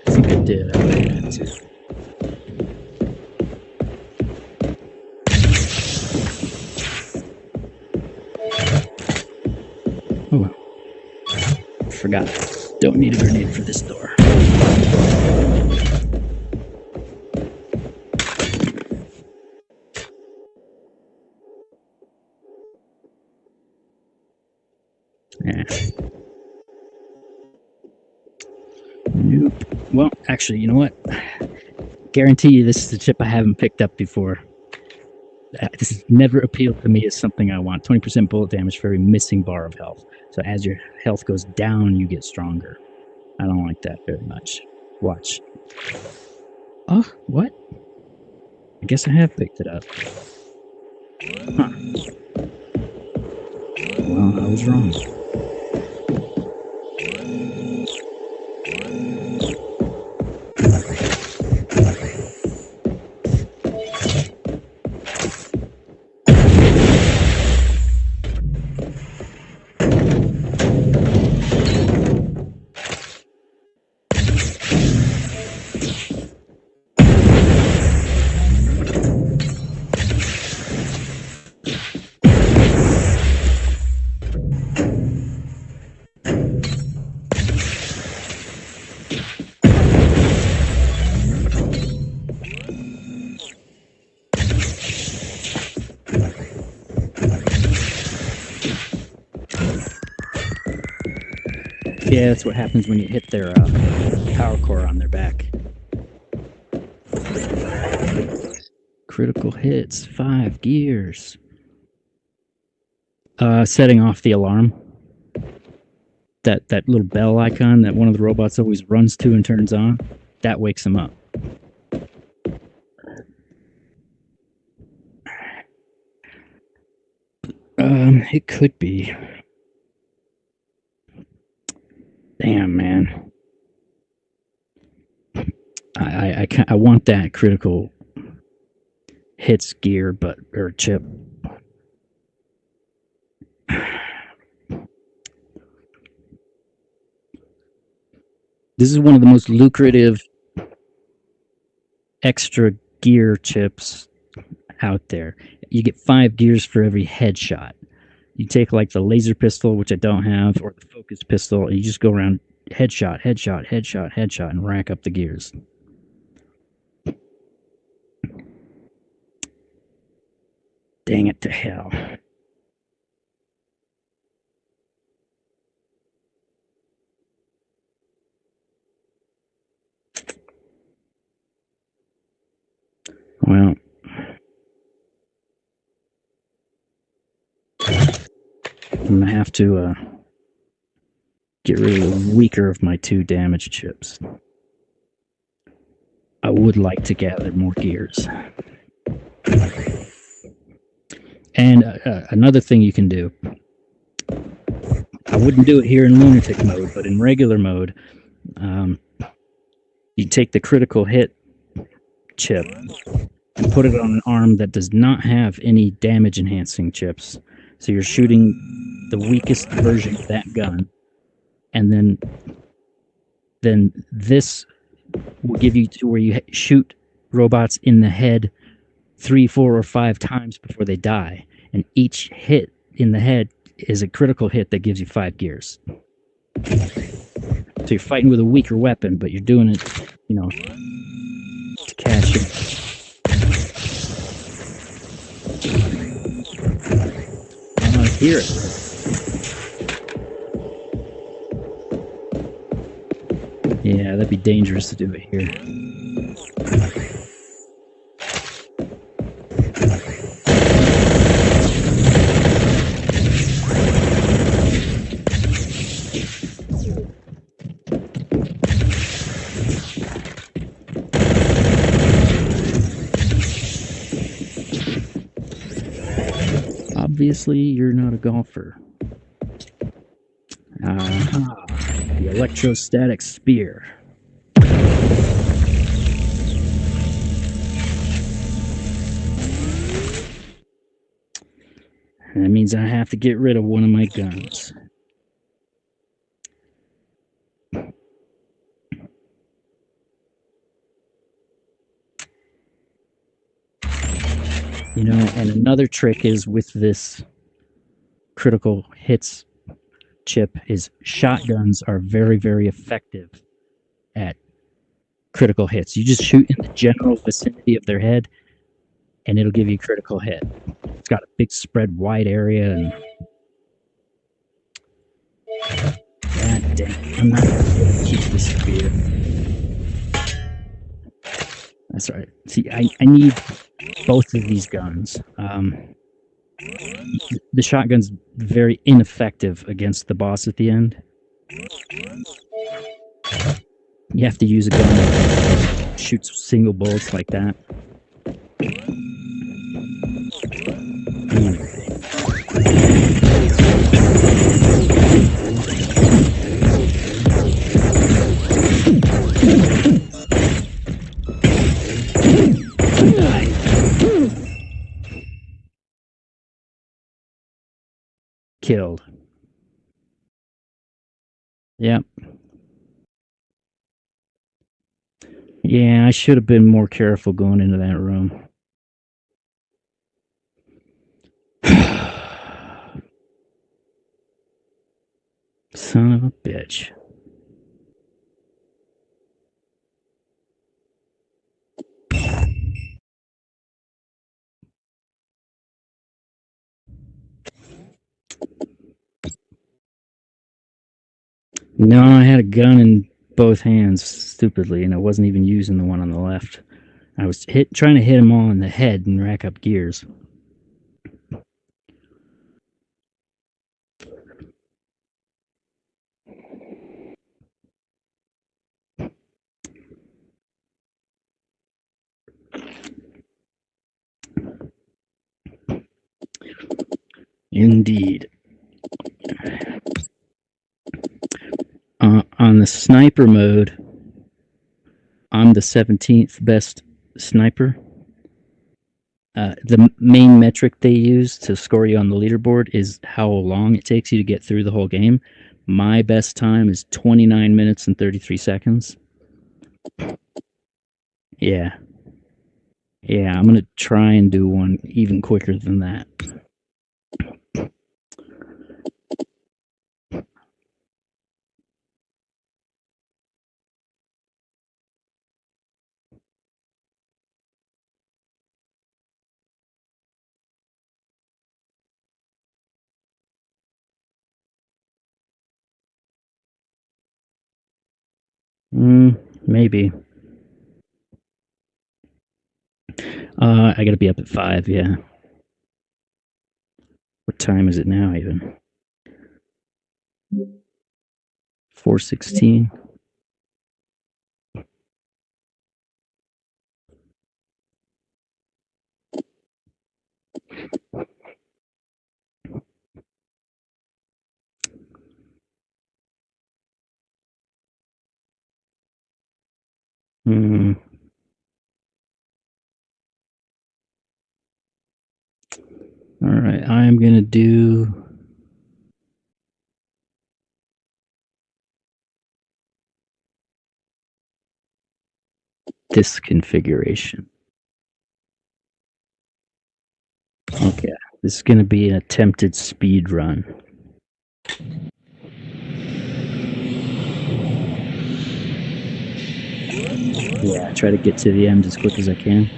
I think I did. I would have had to. Oh well. Forgot. Don't need a grenade for this door. Yeah. Nope. Well, actually, you know what? Guarantee you this is a chip I haven't picked up before. This has never appealed to me as something I want. 20% bullet damage for every missing bar of health. So as your health goes down, you get stronger. I don't like that very much. Watch. Oh, what? I guess I have picked it up. Huh. Well, I was wrong. Yeah, that's what happens when you hit their power core on their back. Critical hits, 5 gears. Setting off the alarm. That little bell icon that one of the robots always runs to and turns on, that wakes him up. It could be. Damn, man. I want that critical hits gear, or chip. This is one of the most lucrative extra gear chips out there. You get 5 gears for every headshot. You take like the laser pistol, which I don't have, or the focus pistol, and you just go around headshot, headshot, headshot, headshot, and rack up the gears. Dang it to hell. Well, I'm gonna have to get rid of the weaker of my 2 damage chips. I would like to gather more gears. And another thing you can do, I wouldn't do it here in lunatic mode, but in regular mode, You take the critical hit chip and put it on an arm that does not have any damage enhancing chips. So you're shooting the weakest version of that gun, and then this will give you to where you shoot robots in the head 3, 4, or 5 times before they die, and each hit in the head is a critical hit that gives you 5 gears. So you're fighting with a weaker weapon, but you're doing it, to cash in. I hear it. Yeah, that'd be dangerous to do it here. Obviously, you're not a golfer. The electrostatic spear. That means I have to get rid of one of my guns. And another trick is with this critical hits chip is shotguns are very, very effective at critical hits. You just shoot in the general vicinity of their head, and it'll give you a critical hit. It's got a big spread wide area, and god damn, I'm not gonna keep this spear. That's right. See, I need both of these guns. The shotgun's very ineffective against the boss at the end. You have to use a gun that shoots single bullets like that. Killed. Yep. Yeah, I should have been more careful going into that room. Son of a bitch. No, I had a gun in both hands, stupidly, and I wasn't even using the one on the left. I was trying to hit them all in the head and rack up gears. Indeed. On the sniper mode, I'm the 17th best sniper. The main metric they use to score you on the leaderboard is how long it takes you to get through the whole game. My best time is 29 minutes and 33 seconds. Yeah. Yeah, I'm going to try and do one even quicker than that. Maybe. I gotta be up at 5, yeah. What time is it now, even? 4:16. Hmm. All right, I am gonna do this configuration. Okay, this is gonna be an attempted speed run. Yeah, try to get to the end as quick as I can.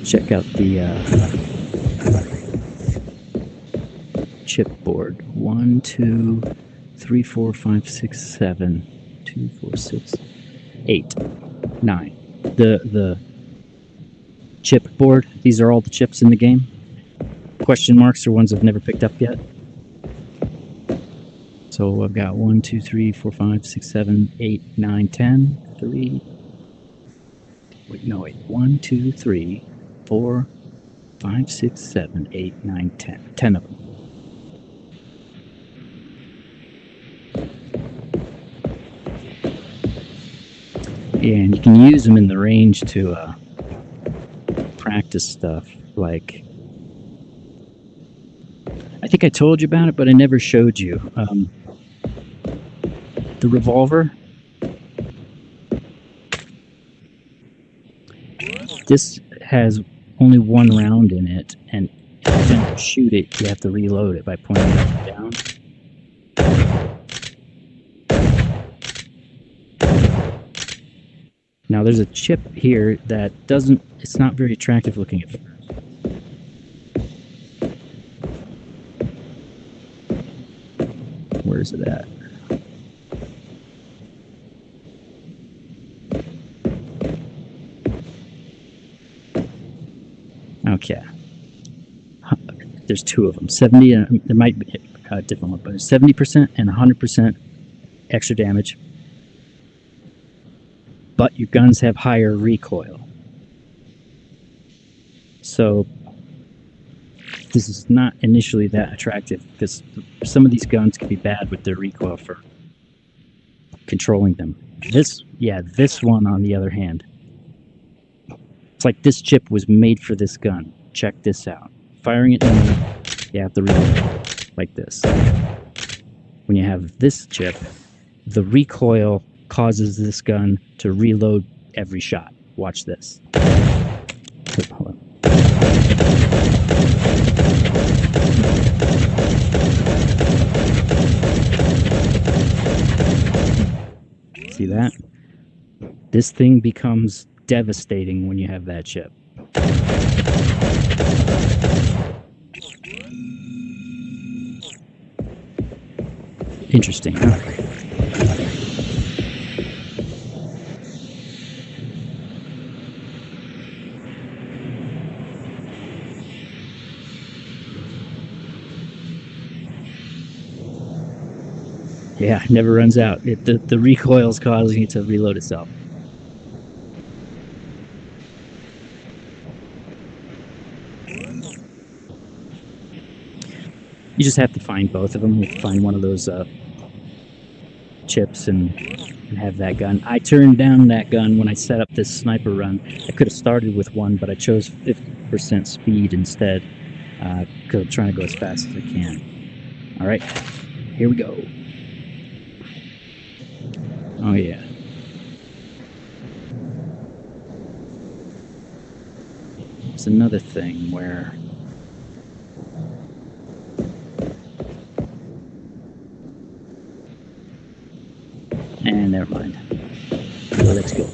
Check out the chipboard. 1, 2, 3, 4, 5, 6, 7, 2, 4, 6, 8, 9. The chipboard. These are all the chips in the game. Question marks are ones I've never picked up yet. So I've got 1, 2, 3, 4, 5, 6, 7, 8, 9, 10. 3. Wait, no, wait. 1, 2, 3, 4, 5, 6, 7, 8, 9, 10. 10 of them. And you can use them in the range to practice stuff. Like, I think I told you about it, but I never showed you. The revolver. This has only one round in it, and to shoot it, you have to reload it by pointing it down. Now there's a chip here that it's not very attractive looking at first. Where's it at? Okay. There's two of them. 70, there might be a different one, but it's 70% and 100% extra damage. But your guns have higher recoil. So this is not initially that attractive because some of these guns can be bad with their recoil for controlling them. This one on the other hand, it's like this chip was made for this gun. Check this out. Firing it in, you have to reload like this. When you have this chip, the recoil causes this gun to reload every shot. Watch this. Hold on. See that? This thing becomes devastating when you have that chip. Interesting, huh? Yeah, it never runs out. The recoil is causing it to reload itself. You just have to find both of them. You find one of those chips and have that gun. I turned down that gun when I set up this sniper run. I could have started with one, but I chose 50% speed instead because I'm trying to go as fast as I can. All right, here we go. Oh yeah. It's another thing where and never mind. So let's go.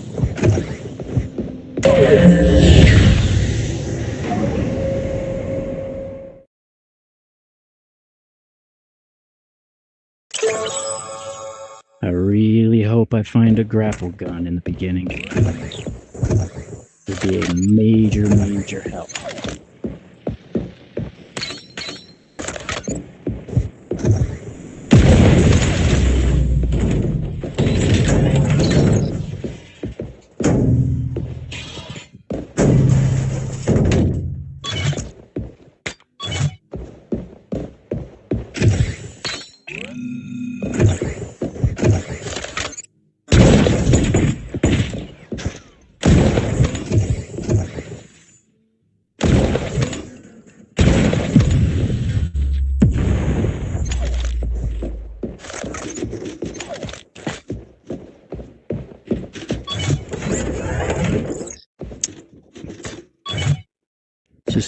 I really hope I find a grapple gun in the beginning. It would be a major, major help.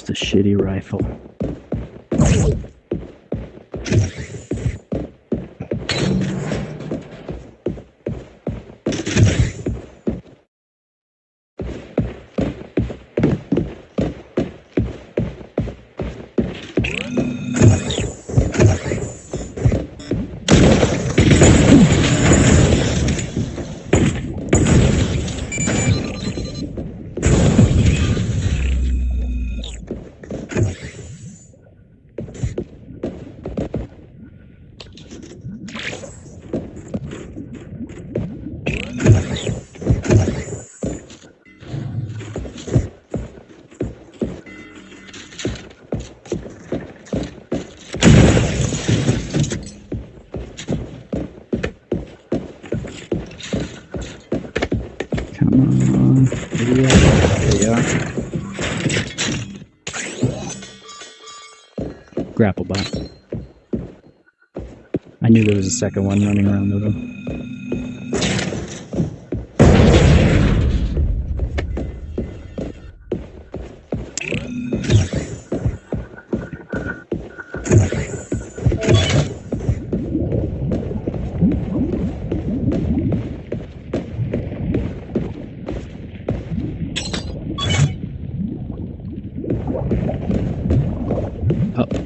just a shitty rifle. Come on. There you are. Grapple bot. I knew there was a second one running around with him.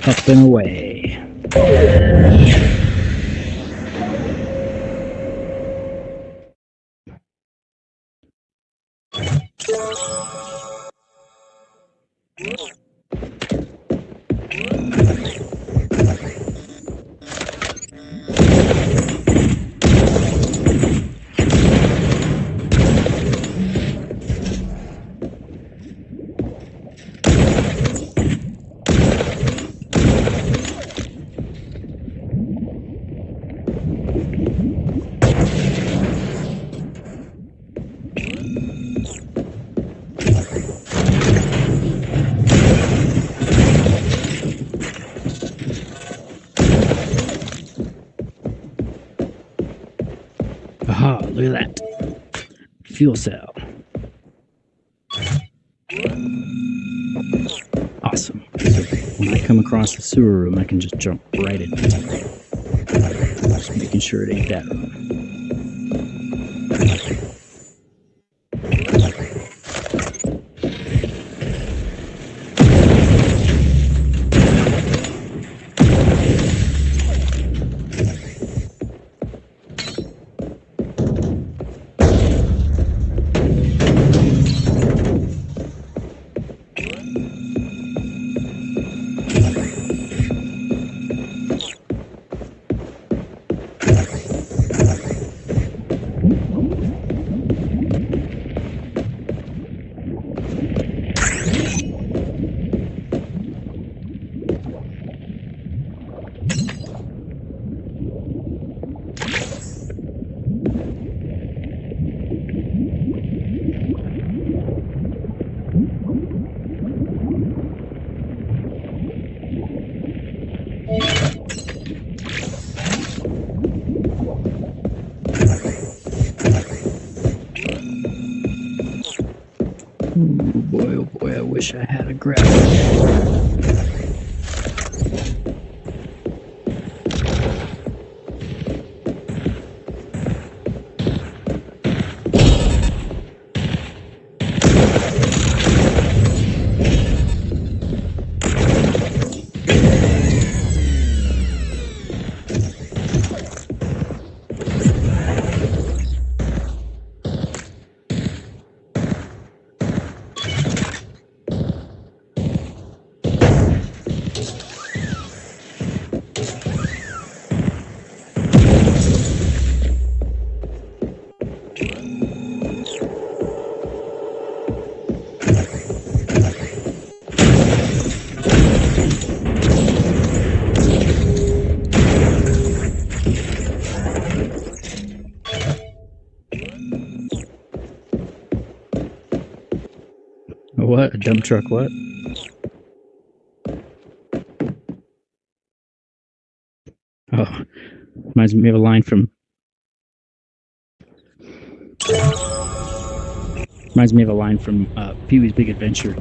Up and away. Aha, look at that. Fuel cell. Awesome. So when I come across the sewer room, I can just jump right in. Just making sure it ain't that room. Oh boy, I wish I had a grab. What? A dump truck what? Oh, reminds me of a line from... Pee-wee's Big Adventure.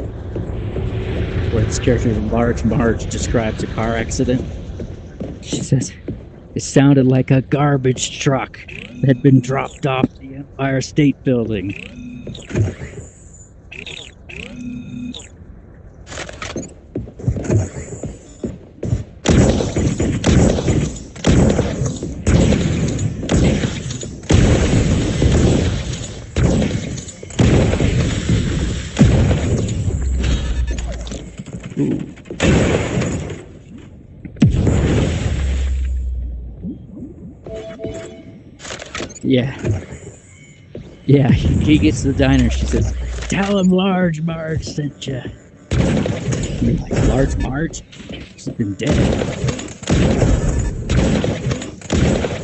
where this character, Large Marge, describes a car accident. She says, "It sounded like a garbage truck that had been dropped off the Empire State Building." Ooh. Yeah, he gets to the diner. She says, "Tell him Large Marge sent you." I mean, like, Large Marge? She's been dead.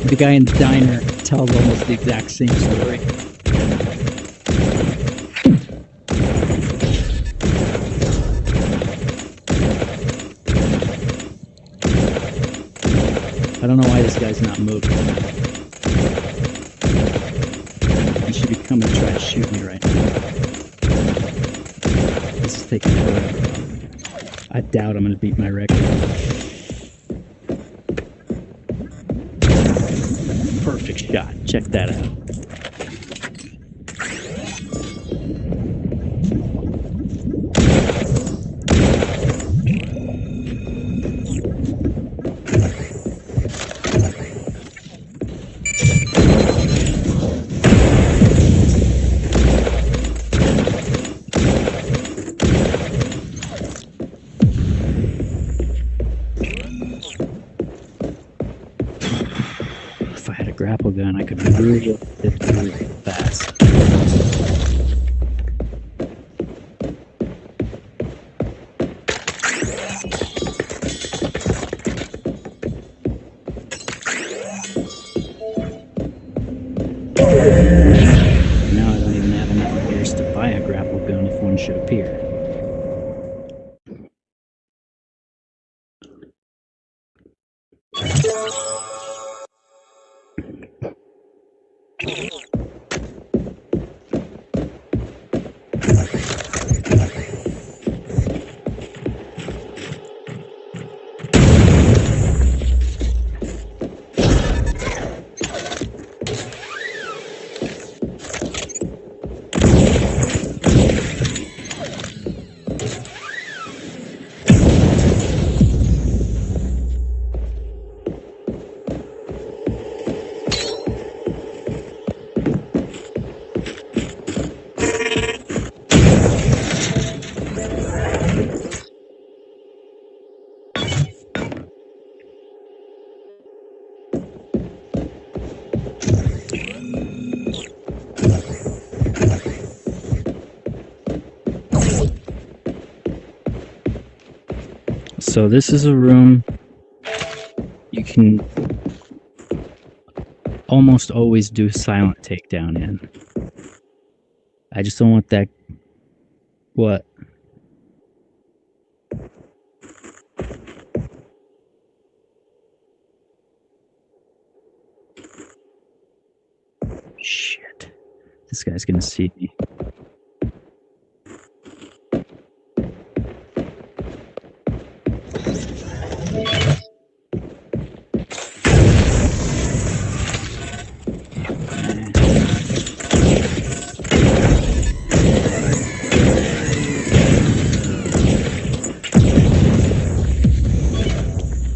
The guy in the diner tells almost the exact same story. I don't know why this guy's not moving. He should be coming to try to shoot me right now. This is taking forever. I doubt I'm going to beat my record. Perfect shot. Check that out. If I had a grapple gun, I could really get through fast. Now I don't even have enough gears to buy a grapple gun if one should appear. So this is a room you can almost always do silent takedown in. I just don't want that. What? Shit. This guy's gonna see me.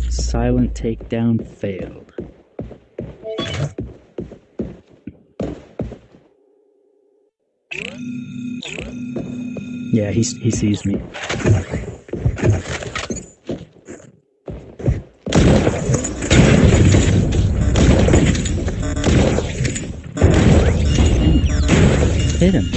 Silent takedown failed. Yeah, he sees me. Hit him.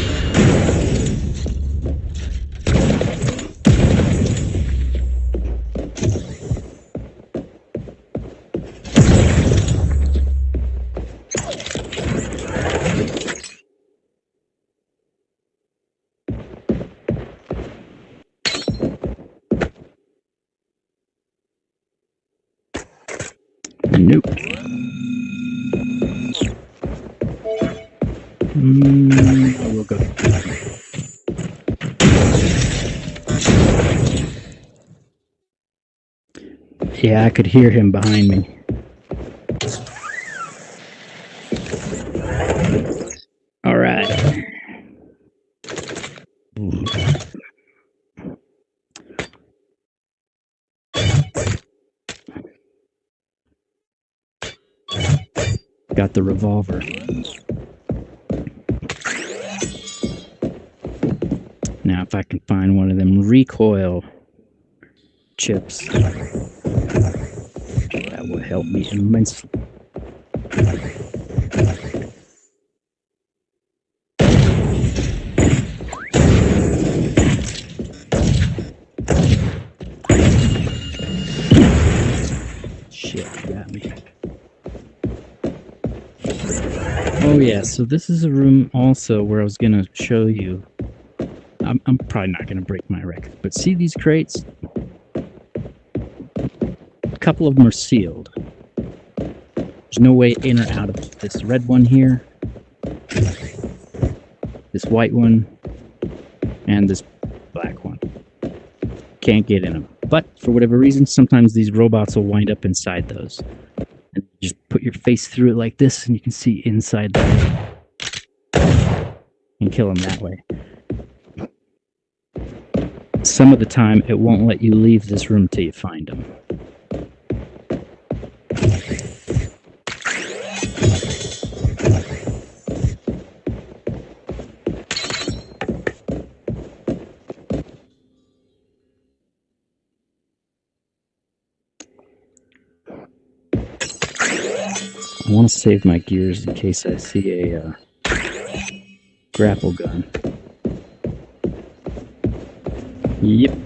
Nope. I will go. Yeah, I could hear him behind me. All right. Got the revolver. Now, if I can find one of them recoil chips, that will help me immensely. Shit, got me. Oh yeah, so this is a room also where I was gonna show you. I'm probably not gonna break my record, but see these crates? A couple of them are sealed. There's no way in or out of this red one here, this white one, and this black one. Can't get in them. But for whatever reason, sometimes these robots will wind up inside those. And just put your face through it like this, and you can see inside there. And kill them that way. Some of the time, it won't let you leave this room till you find them. I want to save my gears in case I see a grapple gun. Yep.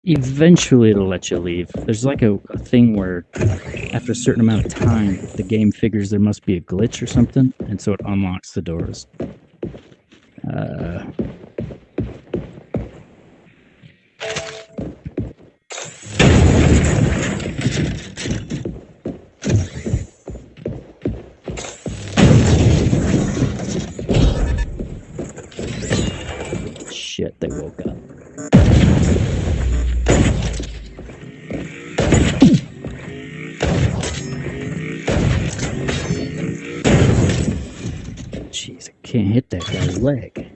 Eventually it'll let you leave. There's like a thing where after a certain amount of time, the game figures there must be a glitch or something, and so it unlocks the doors. Shit, they woke up. Jeez, I can't hit that guy's leg.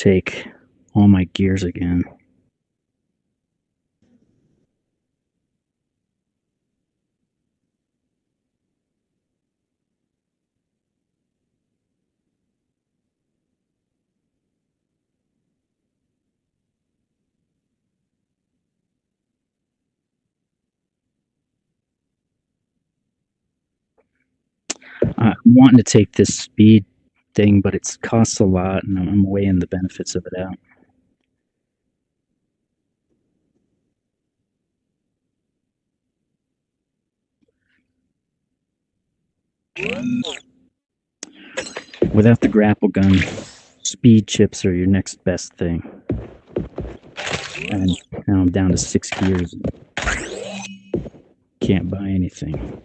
take all my gears again. I'm wanting to take this speed thing, but it costs a lot, and I'm weighing the benefits of it out. Without the grapple gun, speed chips are your next best thing. And now I'm down to 6 gears. Can't buy anything.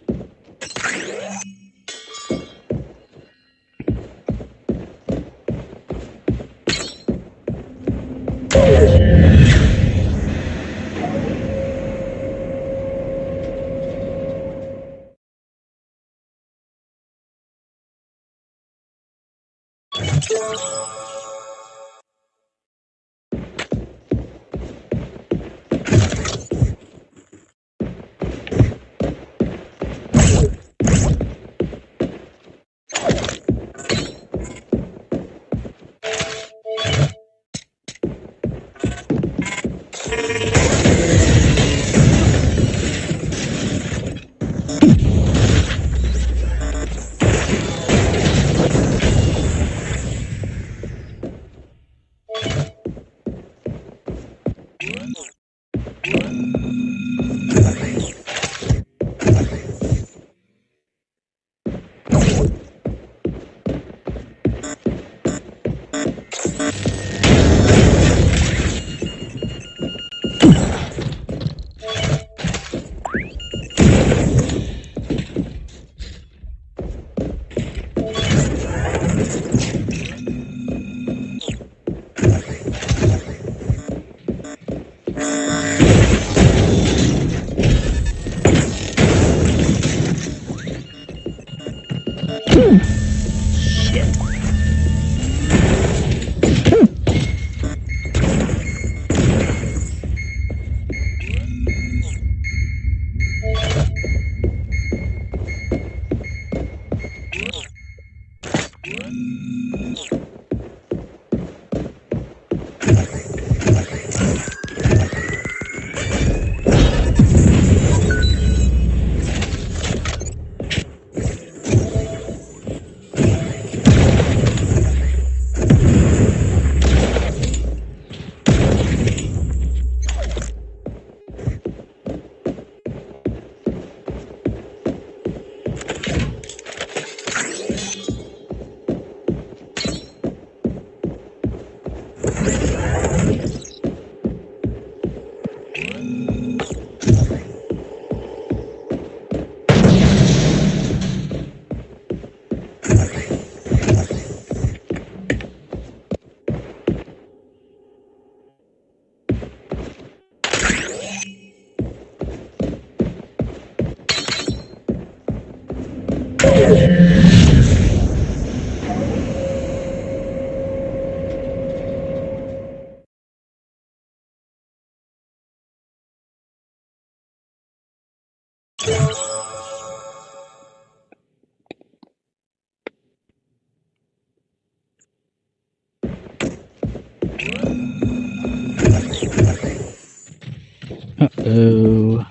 Uh-oh.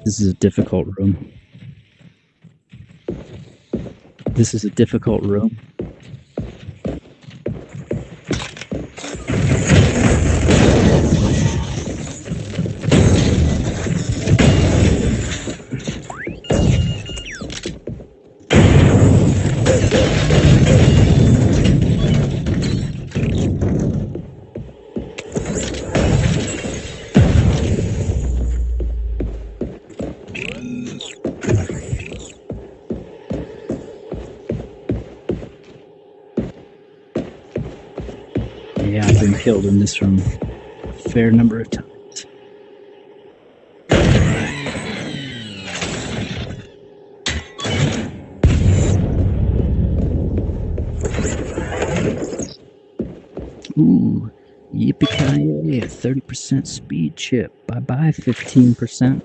This is a difficult room. This is a difficult room. Yeah, I've been killed in this room a fair number of times. Ooh, yippee-ki-yay, a 30% speed chip. Bye-bye, 15%.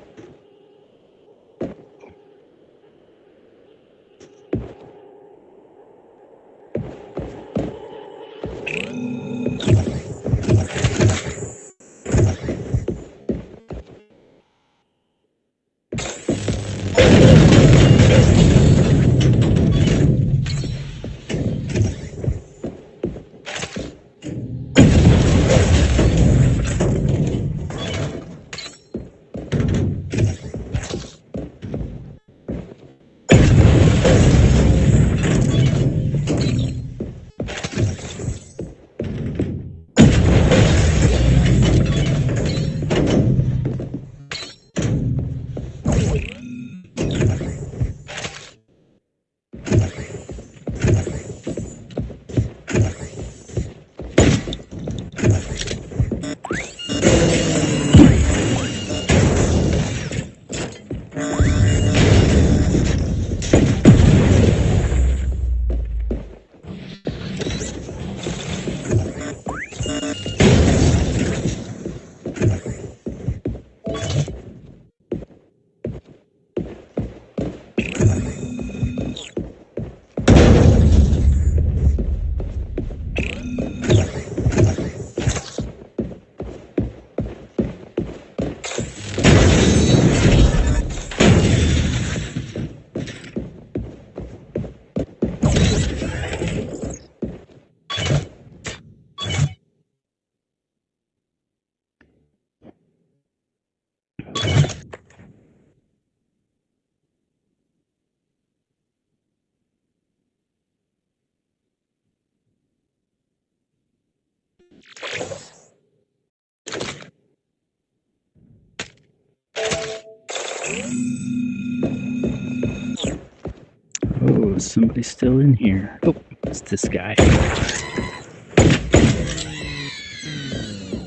Oh, somebody's still in here. Oh, it's this guy.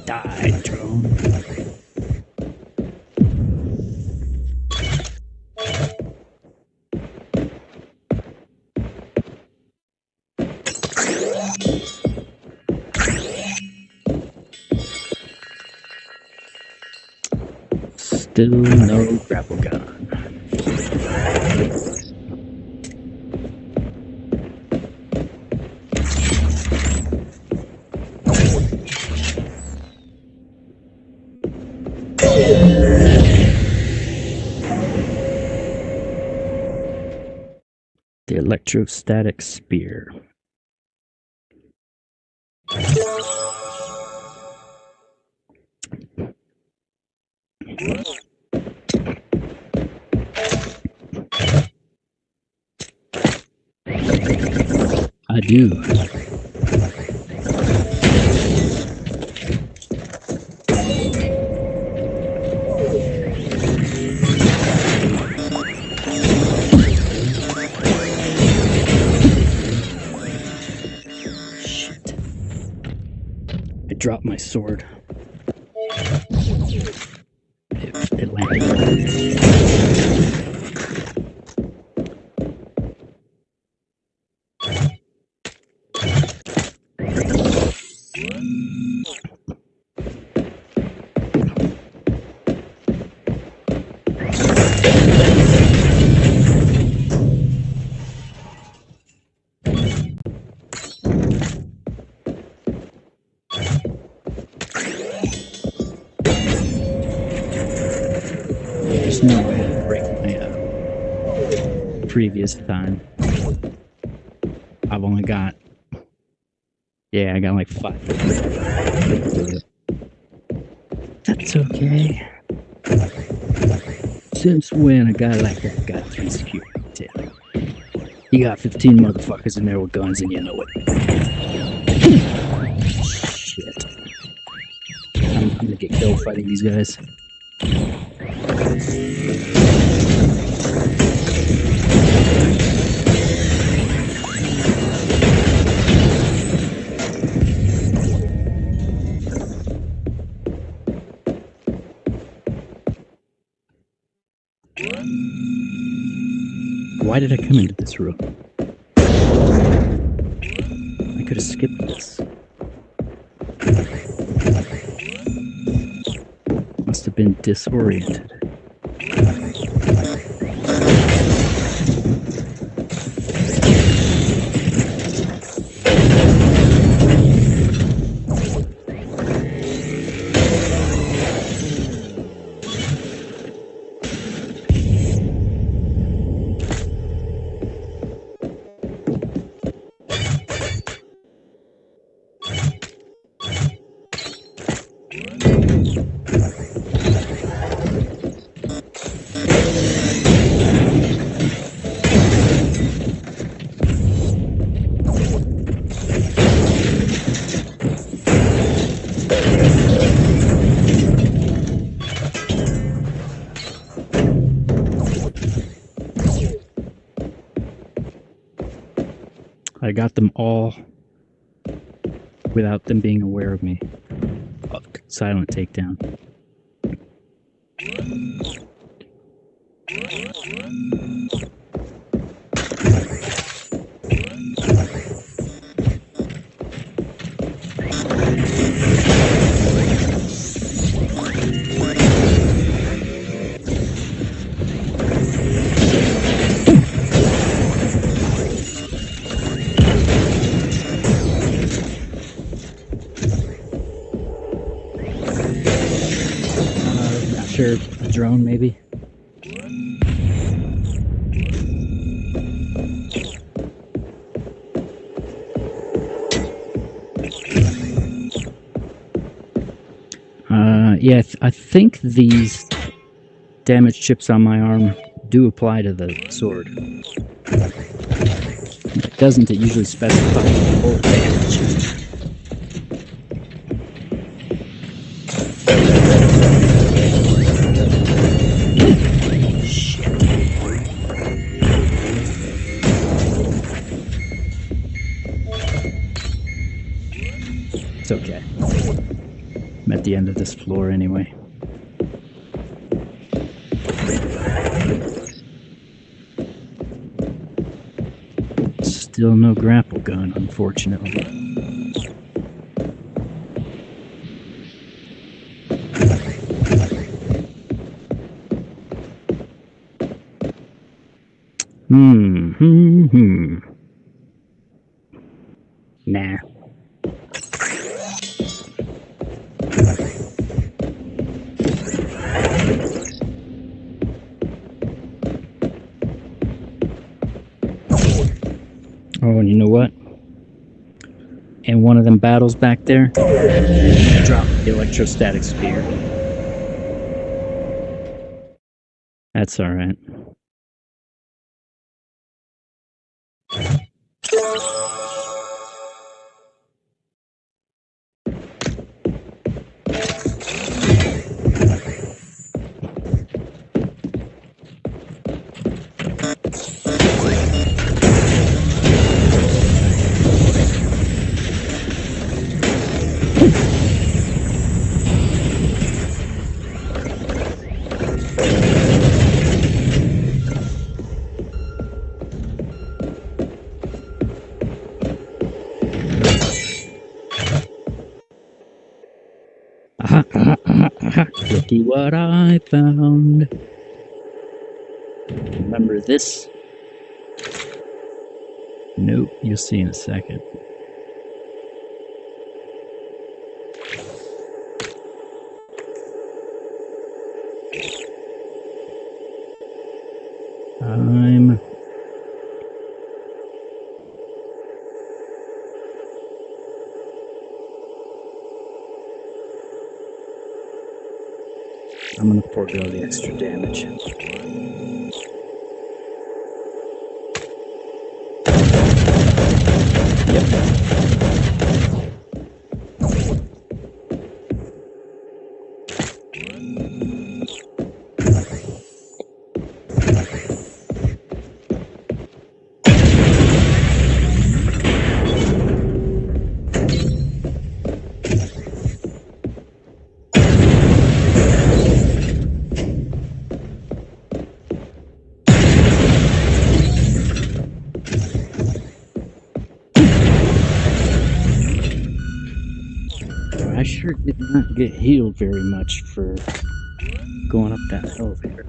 Die, drone. Still no grapple gun. The electrostatic spear. I do. Shit. I dropped my sword. It landed. There's no way to break my previous time. I've only got, yeah, I got like 5. That's okay. Since when a guy like that got 3 security detail? You got 15 motherfuckers in there with guns and you know it. Shit. I'm gonna get killed fighting these guys. Why did I come into this room? I could have skipped this. been disoriented. I got them all without them being aware of me. Silent takedown. Sure, a drone maybe. Yeah, I think these damage chips on my arm do apply to the sword. If it doesn't, it usually specifies full damage. It's okay. I'm at the end of this floor anyway. Still no grapple gun, unfortunately. Nah. Oh, and you know what? In one of them battles back there, drop the electrostatic spear. That's all right. Looky what I found. Remember this? Nope, you'll see in a second. I'm gonna forego the extra damage. I sure did not get healed very much for going up that elevator.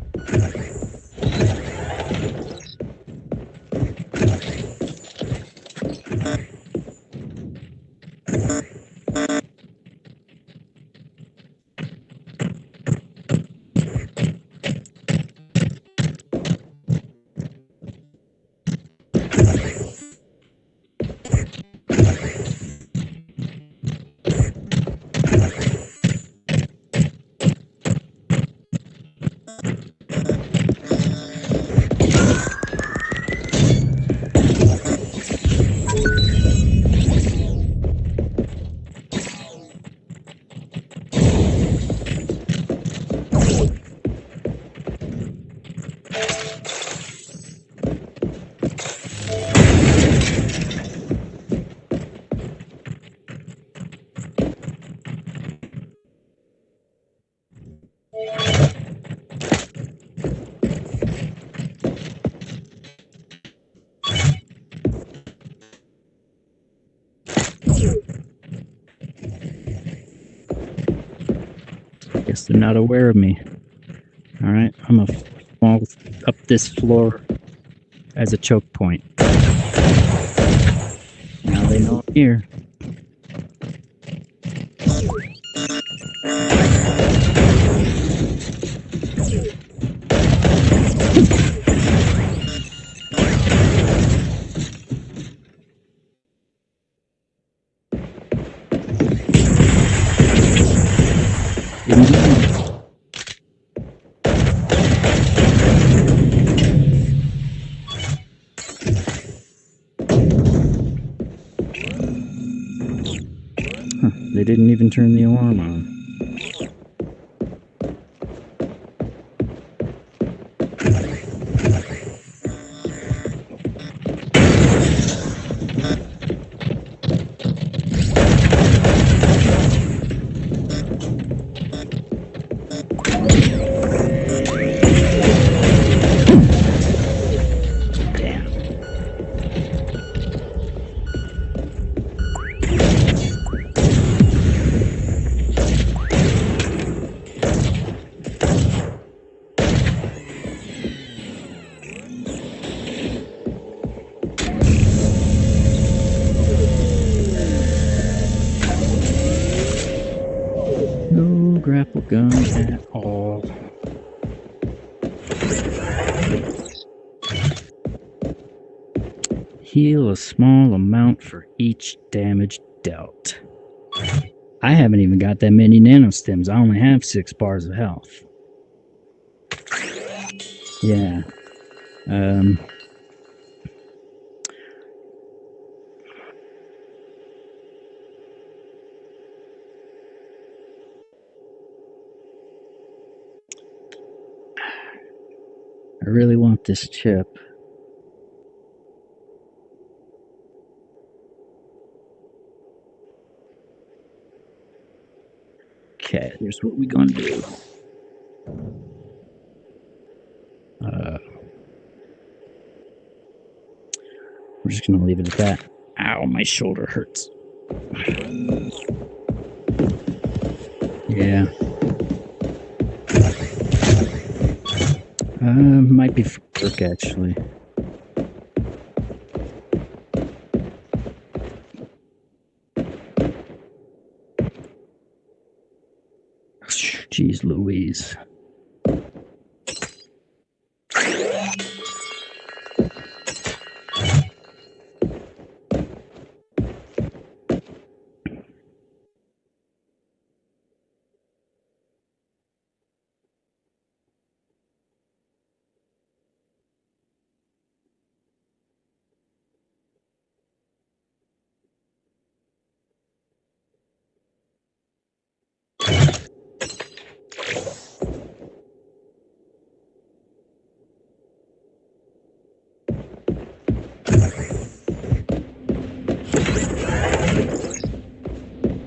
Guess they're not aware of me. All right, I'm gonna fall up this floor as a choke point. Now they know I'm here. They didn't even turn the alarm on. No grapple gun at all. Heal a small amount for each damage dealt. I haven't even got that many nanostims. I only have 6 bars of health. Yeah. I really want this chip. Okay, here's what we're gonna do. We're just gonna leave it at that. Ow, my shoulder hurts. Yeah. Might be for work, actually. Jeez Louise.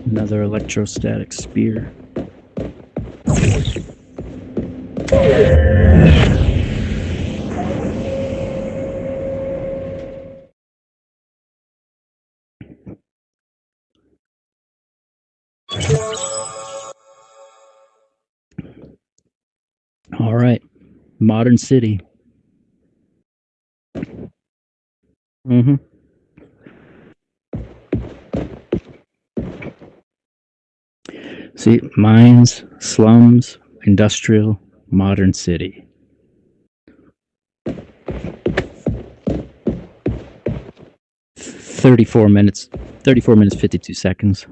Another electrostatic spear. All right. Modern City. Mm-hmm. See, mines, slums, industrial, modern city. 34 minutes. 34 minutes, 52 seconds.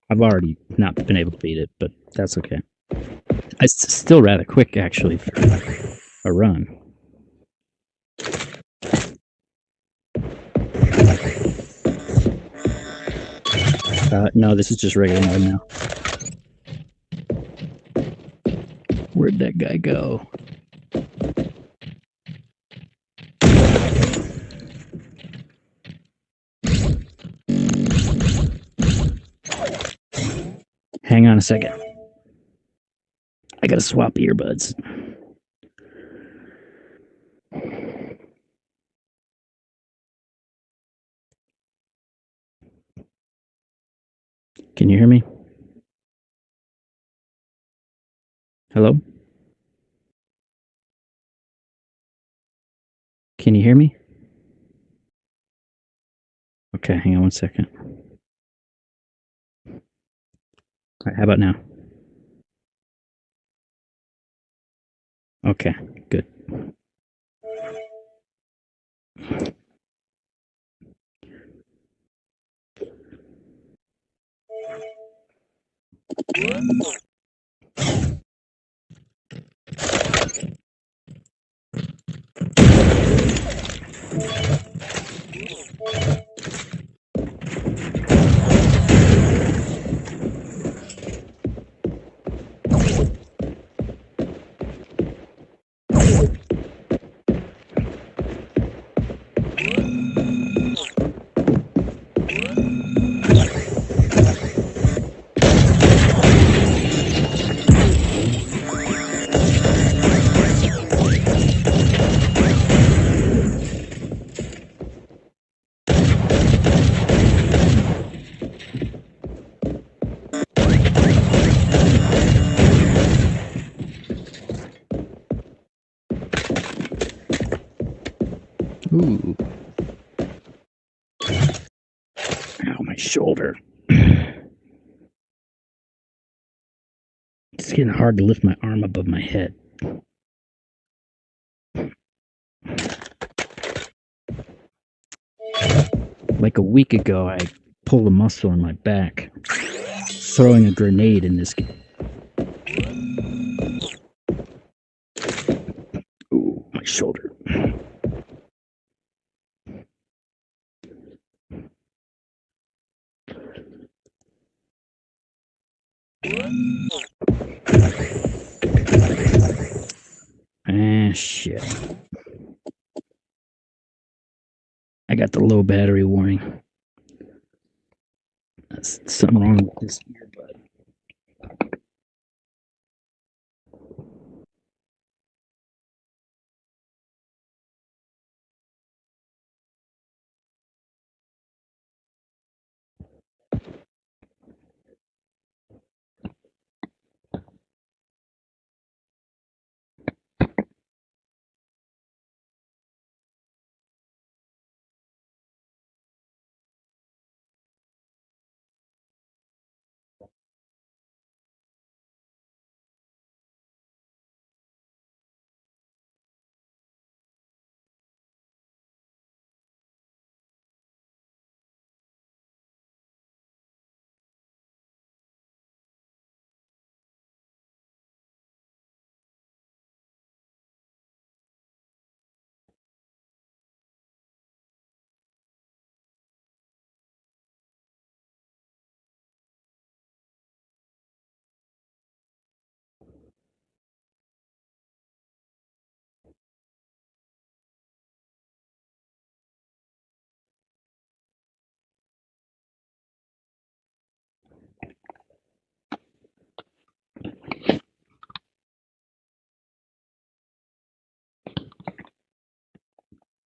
I've already not been able to beat it, but that's okay. It's still rather quick, actually, for a run. No, this is just regular mode now. Where'd that guy go? Hang on a second. I gotta swap earbuds. Can you hear me? Hello? Can you hear me? Okay, hang on one second. All right, how about now? Okay, good. Ooh. Ow, my shoulder. It's getting hard to lift my arm above my head. Like a week ago, I pulled a muscle in my back, throwing a grenade in this game. Ooh, my shoulder. Ah, shit. I got the low battery warning. That's something wrong with this earbud.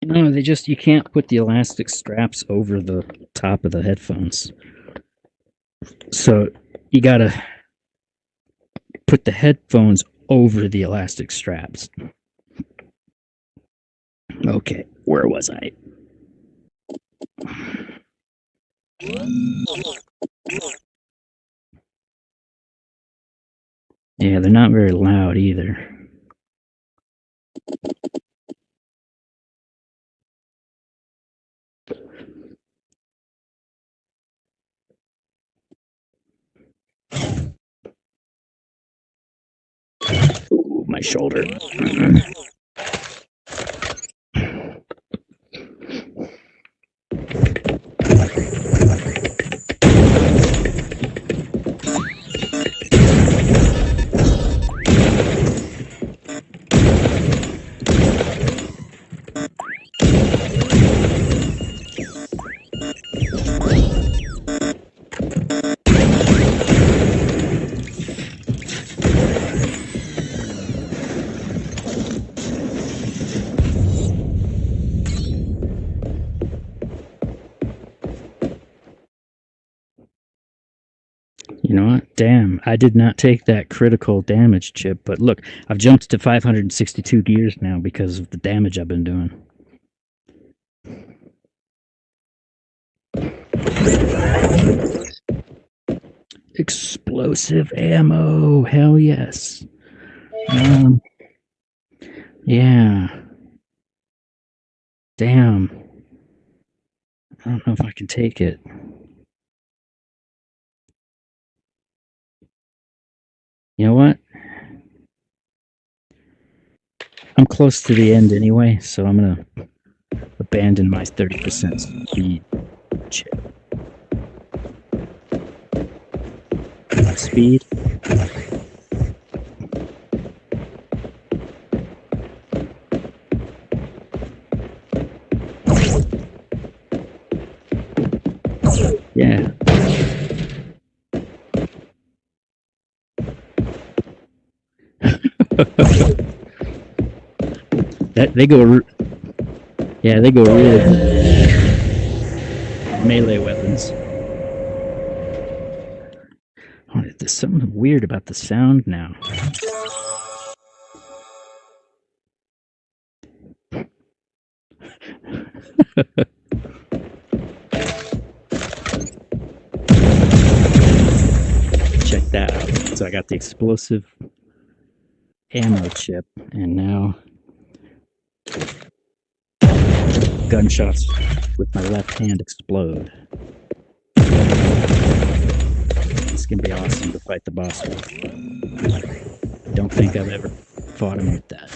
No, you can't put the elastic straps over the top of the headphones. So you gotta put the headphones over the elastic straps. Okay, where was I? Yeah, they're not very loud either. Ooh, my shoulder. You know what? Damn, I did not take that critical damage chip, but look, I've jumped to 562 gears now because of the damage I've been doing. Explosive ammo, hell yes. Yeah. Damn. I don't know if I can take it. You know what? I'm close to the end anyway, so I'm gonna abandon my 30% speed chip. Speed. Yeah. They go. Yeah, they go really melee weapons. Oh, there's something weird about the sound now. Check that out. So I got the explosive ammo chip, and now gunshots with my left hand explode. It's gonna be awesome to fight the boss with. I don't think I've ever fought him with that.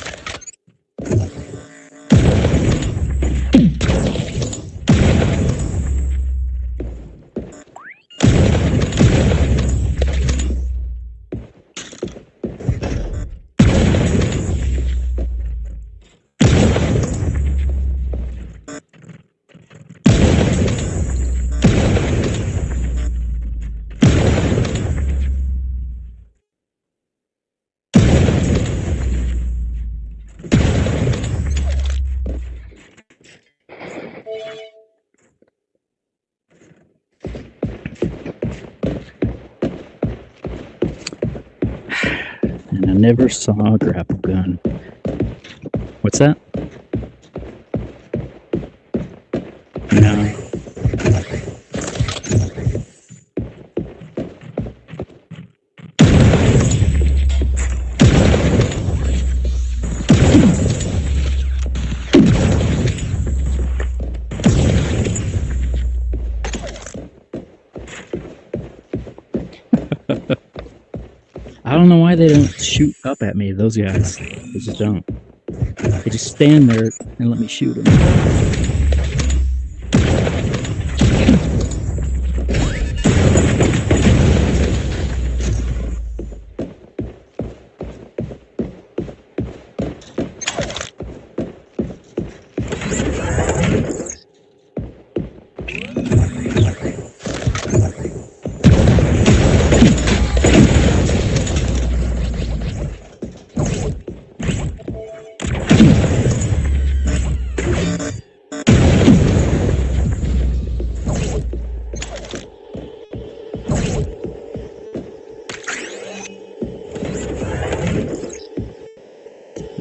And I never saw a grapple gun. What's that? No. I don't know why they don't shoot up at me, those guys. They just don't. They just stand there and let me shoot them.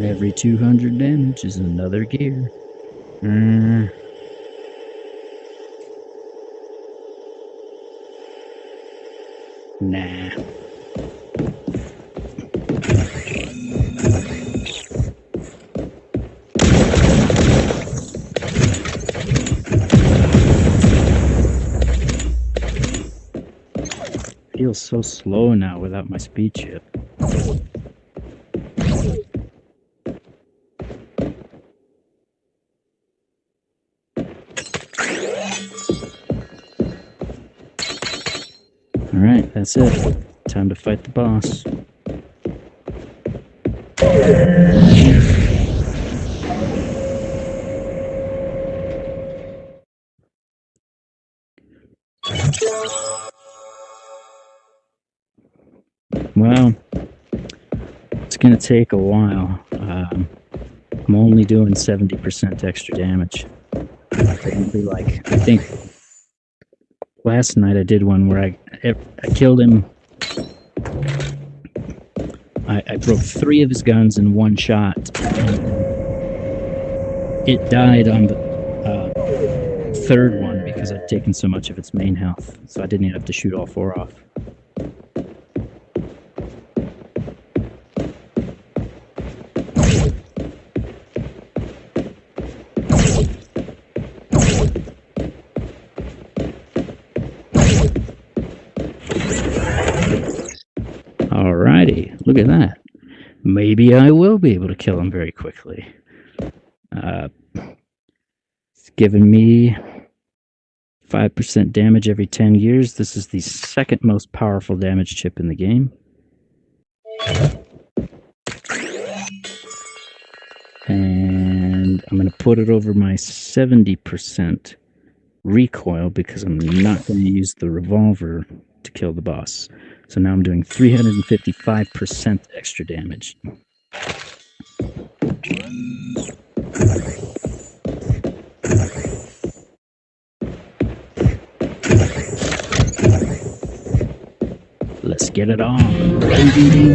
Every 200 damage is another gear. Nah. Feels so slow now without my speed chip. Alright, that's it. Time to fight the boss. Well, it's gonna take a while. I'm only doing 70% extra damage. I think last night I did one where I killed him. I broke 3 of his guns in one shot. It died on the 3rd one because I'd taken so much of its main health, so I didn't even have to shoot all 4 off. Alrighty, look at that. Maybe I will be able to kill him very quickly. It's given me 5% damage every 10 years. This is the 2nd most powerful damage chip in the game. And I'm going to put it over my 70% recoil because I'm not going to use the revolver to kill the boss. So now I'm doing 355% extra damage. Let's get it on, baby.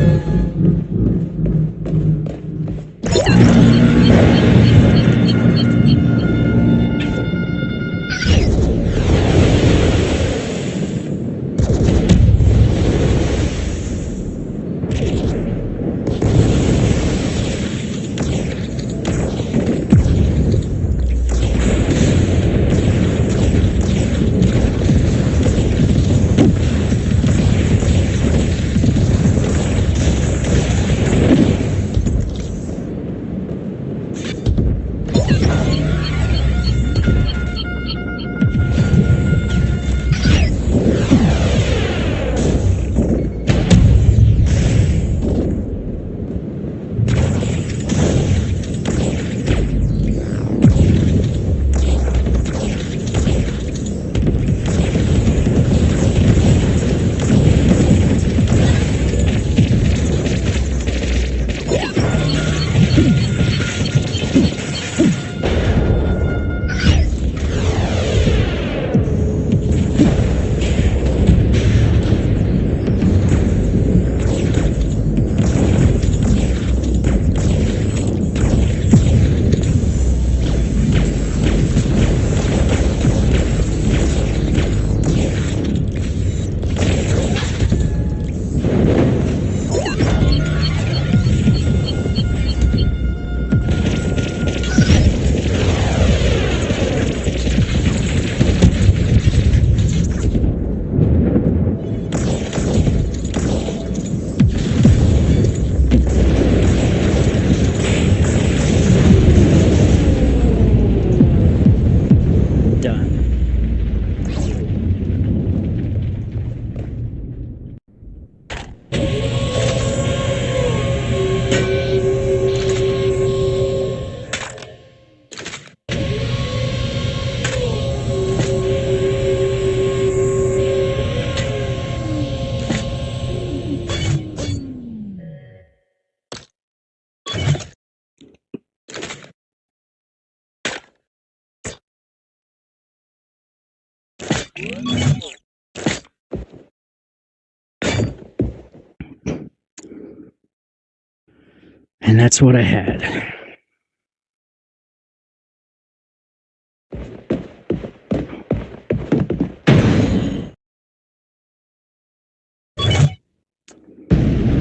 And that's what I had.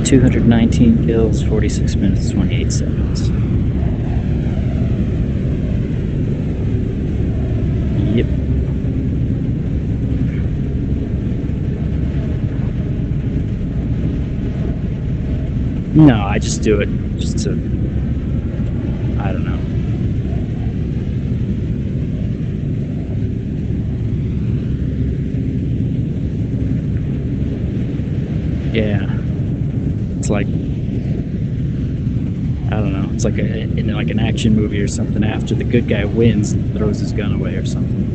$219 kills, 46 minutes, 28 seconds. Yep. No, I just do it just to, I don't know. Yeah. It's like, I don't know. It's like in like an action movie or something. After the good guy wins and throws his gun away or something.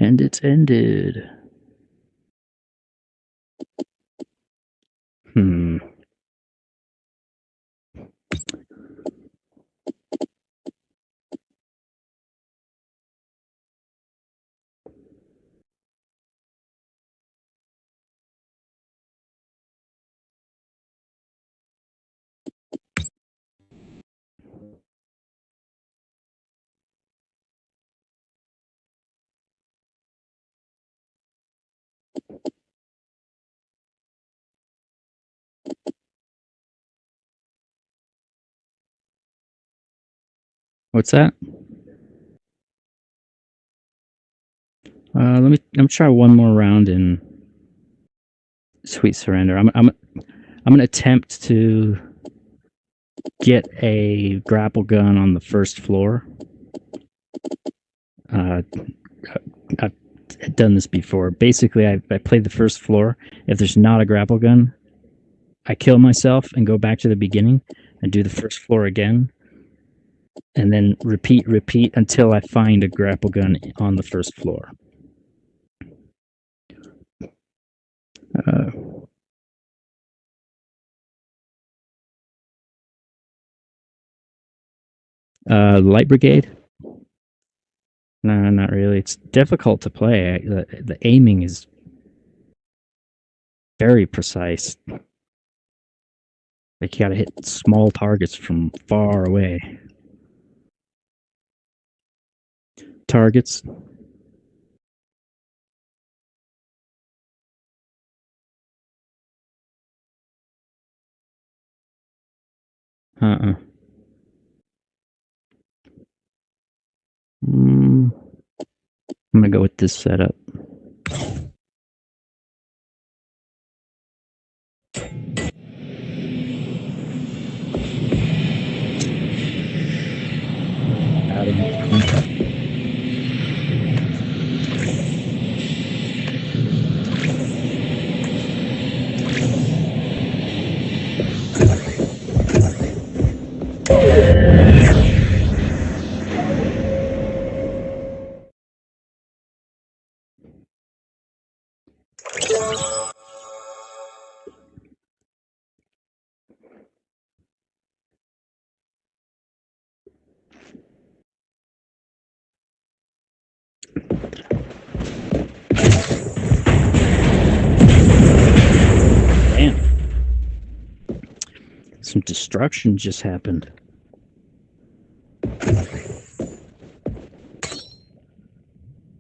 And it's ended. What's that? Let me try one more round in Sweet Surrender. I'm gonna attempt to get a grapple gun on the first floor. I've done this before. Basically, I played the first floor. If there's not a grapple gun, I kill myself and go back to the beginning and do the first floor again, and then repeat until I find a grapple gun on the first floor. Light Brigade? No, not really. It's difficult to play. The aiming is very precise. Like, you gotta hit small targets from far away. Targets. I'm gonna go with this setup. Damn. Some destruction just happened.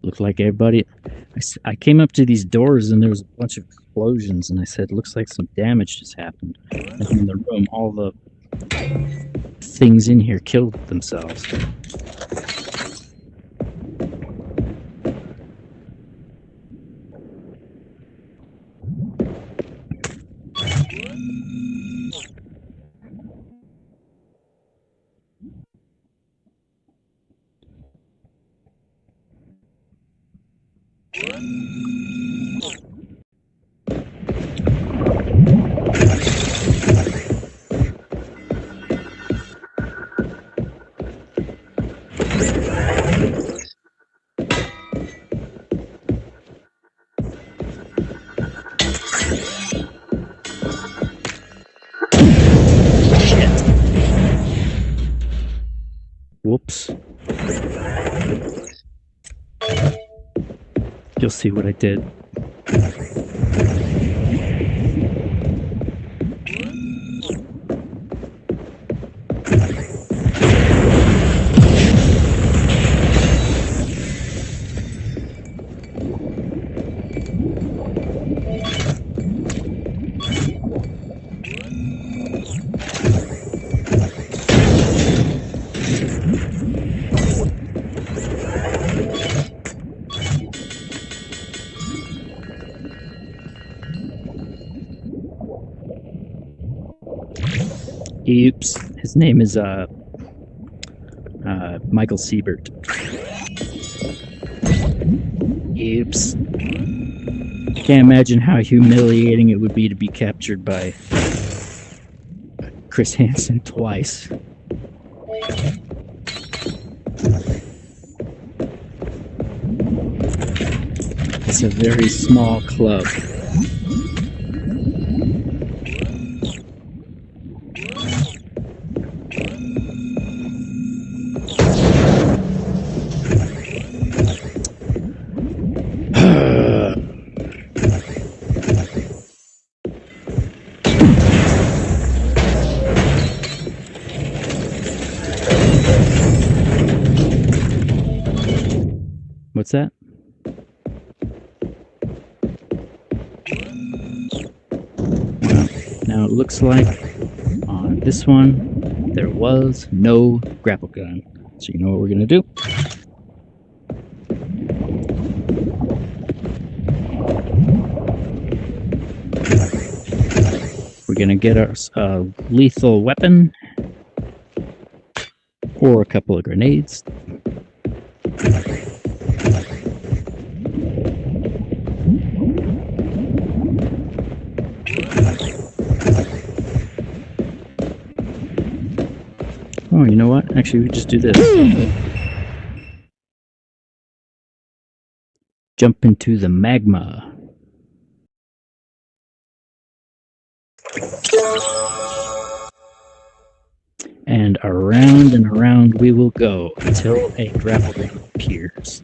Looked like everybody... I came up to these doors and there was a bunch of explosions, and I said, looks like some damage just happened. And in the room, all the things in here killed themselves. you'll see what I did. Oops. His name is Michael Siebert. Oops. Can't imagine how humiliating it would be to be captured by Chris Hansen twice. It's a very small club. What's that? Well, now it looks like on this one there was no grapple gun. So you know what we're gonna do? We're gonna get our lethal weapon or a couple of grenades. Oh, you know what? Actually, we just do this. Jump into the magma. And around we will go until a grapple gun appears.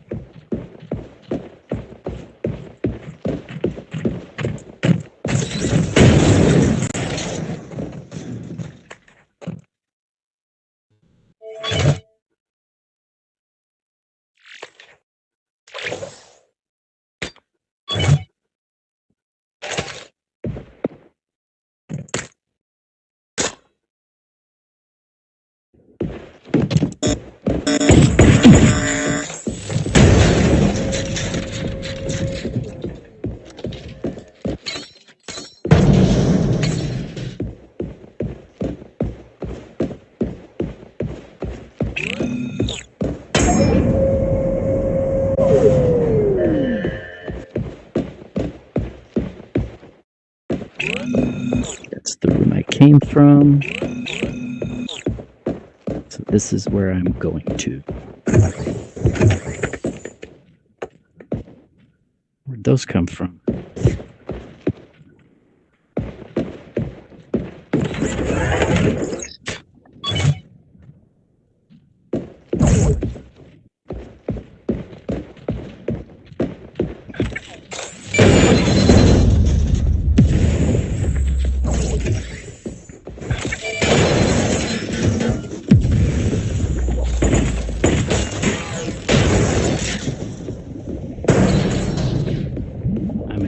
That's the room I came from. So this is where I'm going to. Where'd those come from?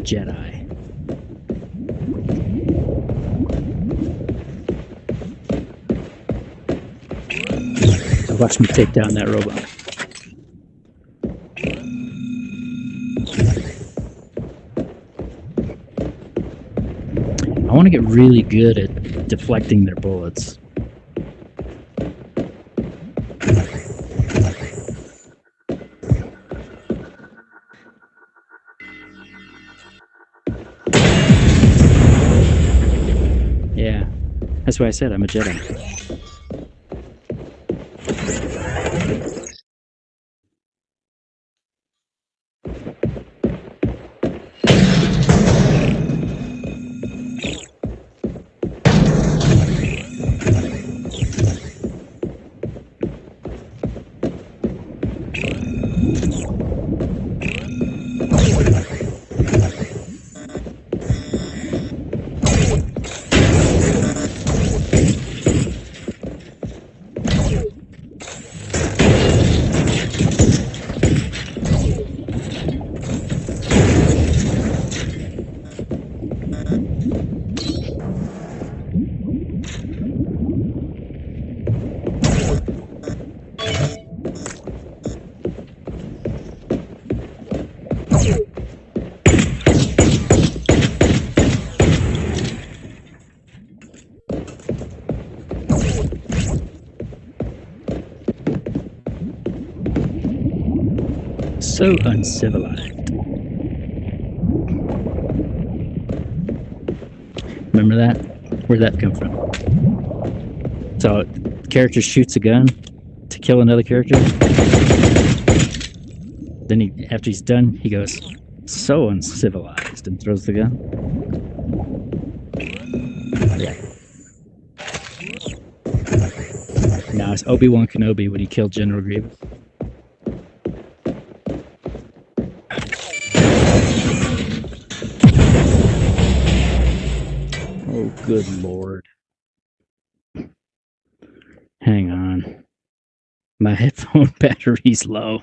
Jedi. So watch me take down that robot. I want to get really good at deflecting their bullets. Yeah, that's why I said I'm a Jedi. So uncivilized. Remember that? Where'd that come from? So, character shoots a gun to kill another character. Then he, after he's done, he goes, "So uncivilized," and throws the gun. Yeah. Now it's Obi-Wan Kenobi when he killed General Grievous. Oh, good lord. Hang on. My headphone battery's low.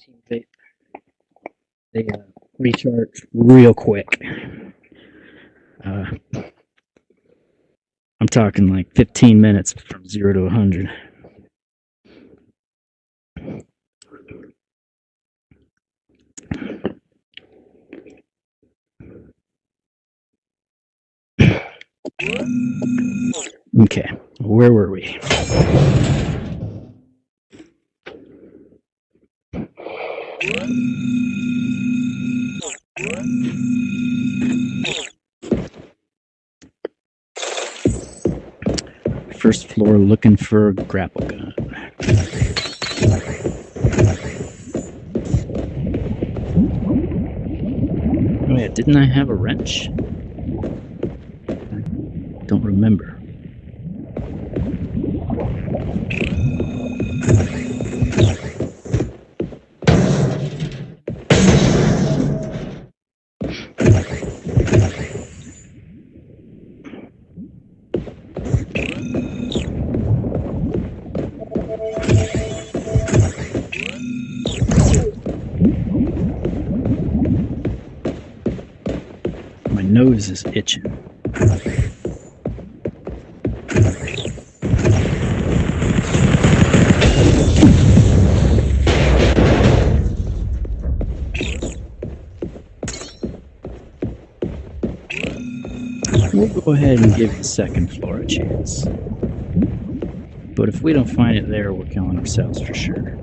Team Vape. They recharge real quick. I'm talking like 15 minutes from 0 to 100. Okay, where were we? First floor looking for a grapple gun. Oh yeah, didn't I have a wrench? I don't remember. My nose is itching. We'll go ahead and give the second floor a chance. But if we don't find it there, we're killing ourselves for sure.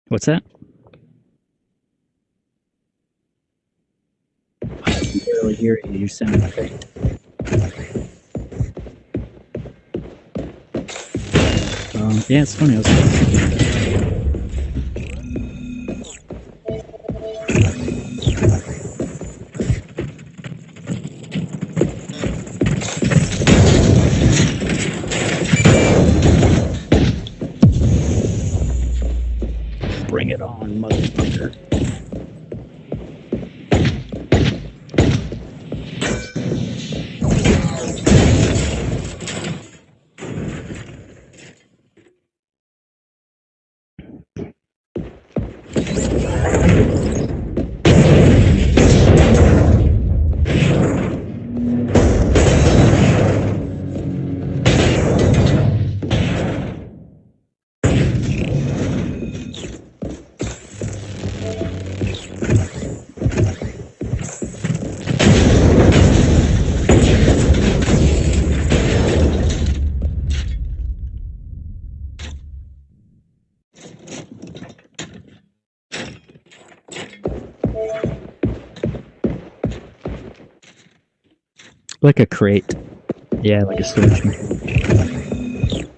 What's that? I can barely hear you. You sound faint. Yeah, it's funny. I was bring it on, motherfucker. Like a crate. Yeah, like a storage container.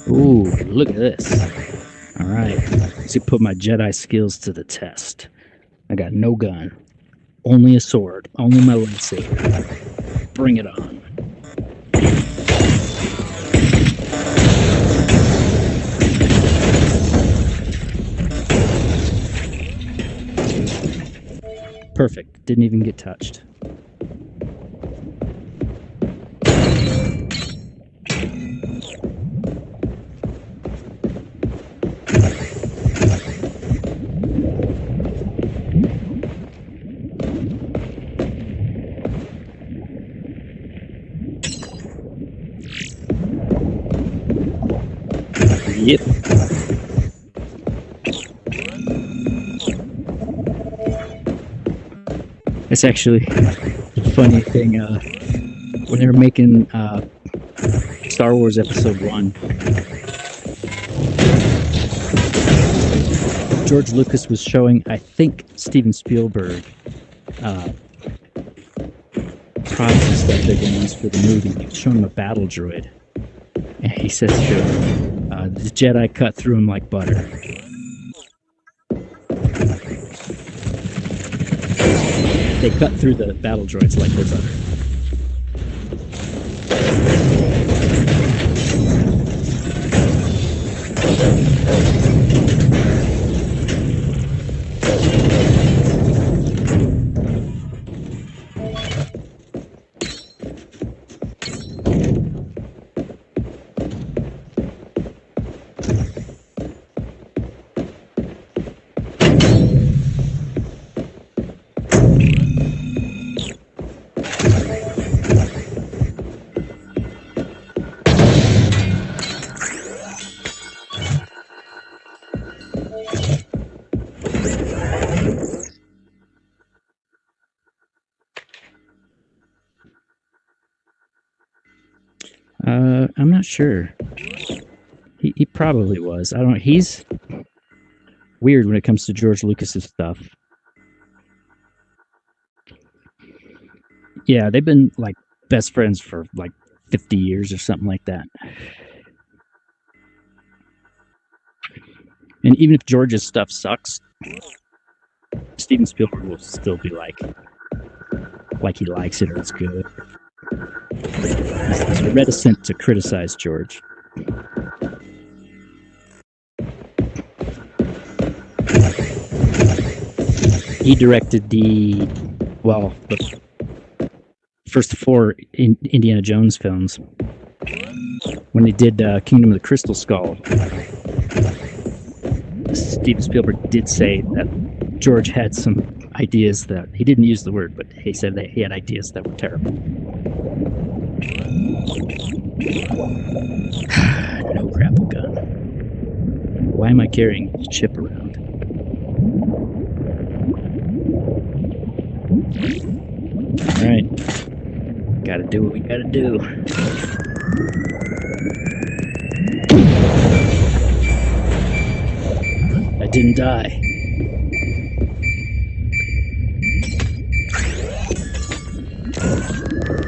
Ooh, look at this. Alright. Let's put my Jedi skills to the test. I got no gun. Only a sword. Only my lightsaber. Bring it on. Perfect. Didn't even get touched. Yep. It's actually a funny thing. When they were making Star Wars Episode 1, George Lucas was showing, I think, Steven Spielberg props and stuff they're going to use for the movie. He was showing him a battle droid. And he says to him, the Jedi cut through him like butter. They cut through the battle droids like they're butter. I'm not sure. He probably was. I don't know. He's weird when it comes to George Lucas's stuff. Yeah, they've been like best friends for like 50 years or something like that. And even if George's stuff sucks, Steven Spielberg will still be like he likes it or it's good. He's reticent to criticize George. He directed the first 4 Indiana Jones films. When they did Kingdom of the Crystal Skull, Steven Spielberg did say that George had some ideas that he didn't use the word, but he said that he had ideas that were terrible. No grapple gun. Why am I carrying this chip around? All right, gotta do what we gotta do. I didn't die.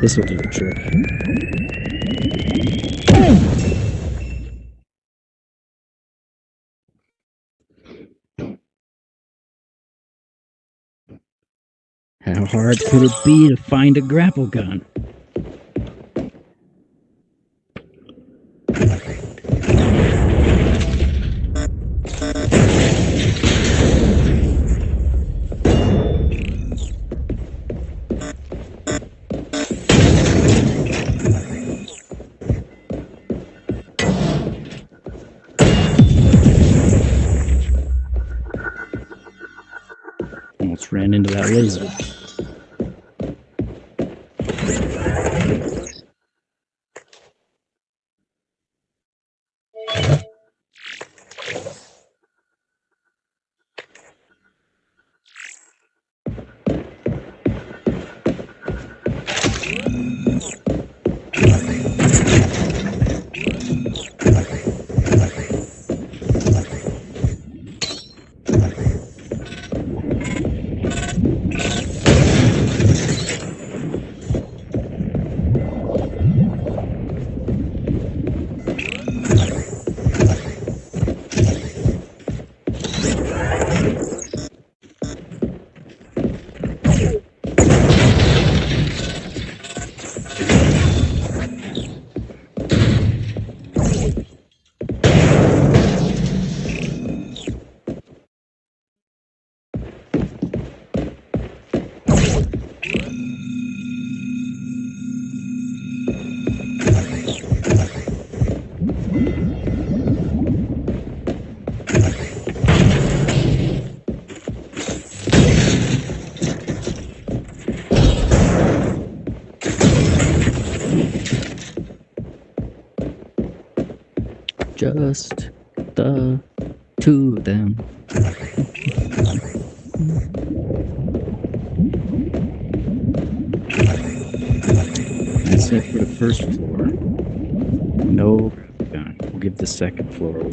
This will do the trick. How hard could it be to find a grapple gun? Almost ran into that laser. Just the 2 of them. That's it for the first floor. No gun. We'll give the second floor away.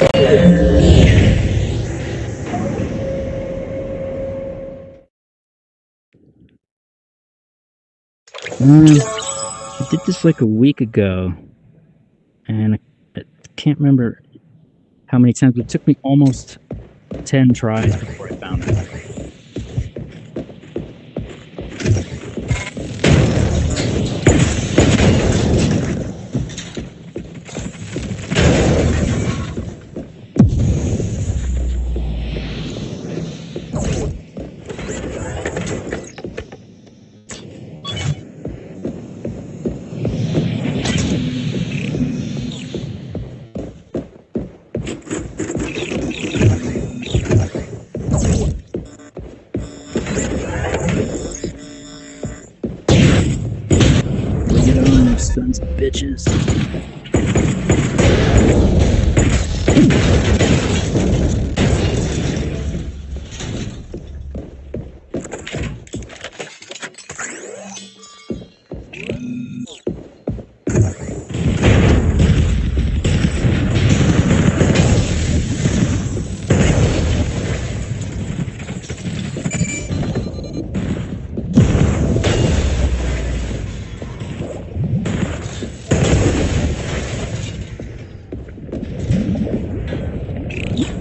I did this like a week ago, and I can't remember how many times, but it took me almost 10 tries before I found it. bitches.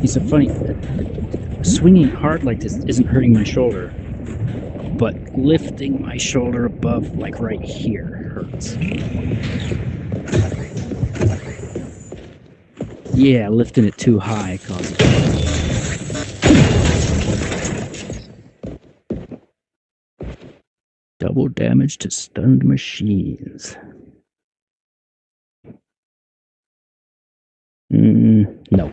It's so funny. Swinging hard like this isn't hurting my shoulder, but lifting my shoulder above, like right here, hurts. Yeah, lifting it too high causes double damage to stunned machines. No.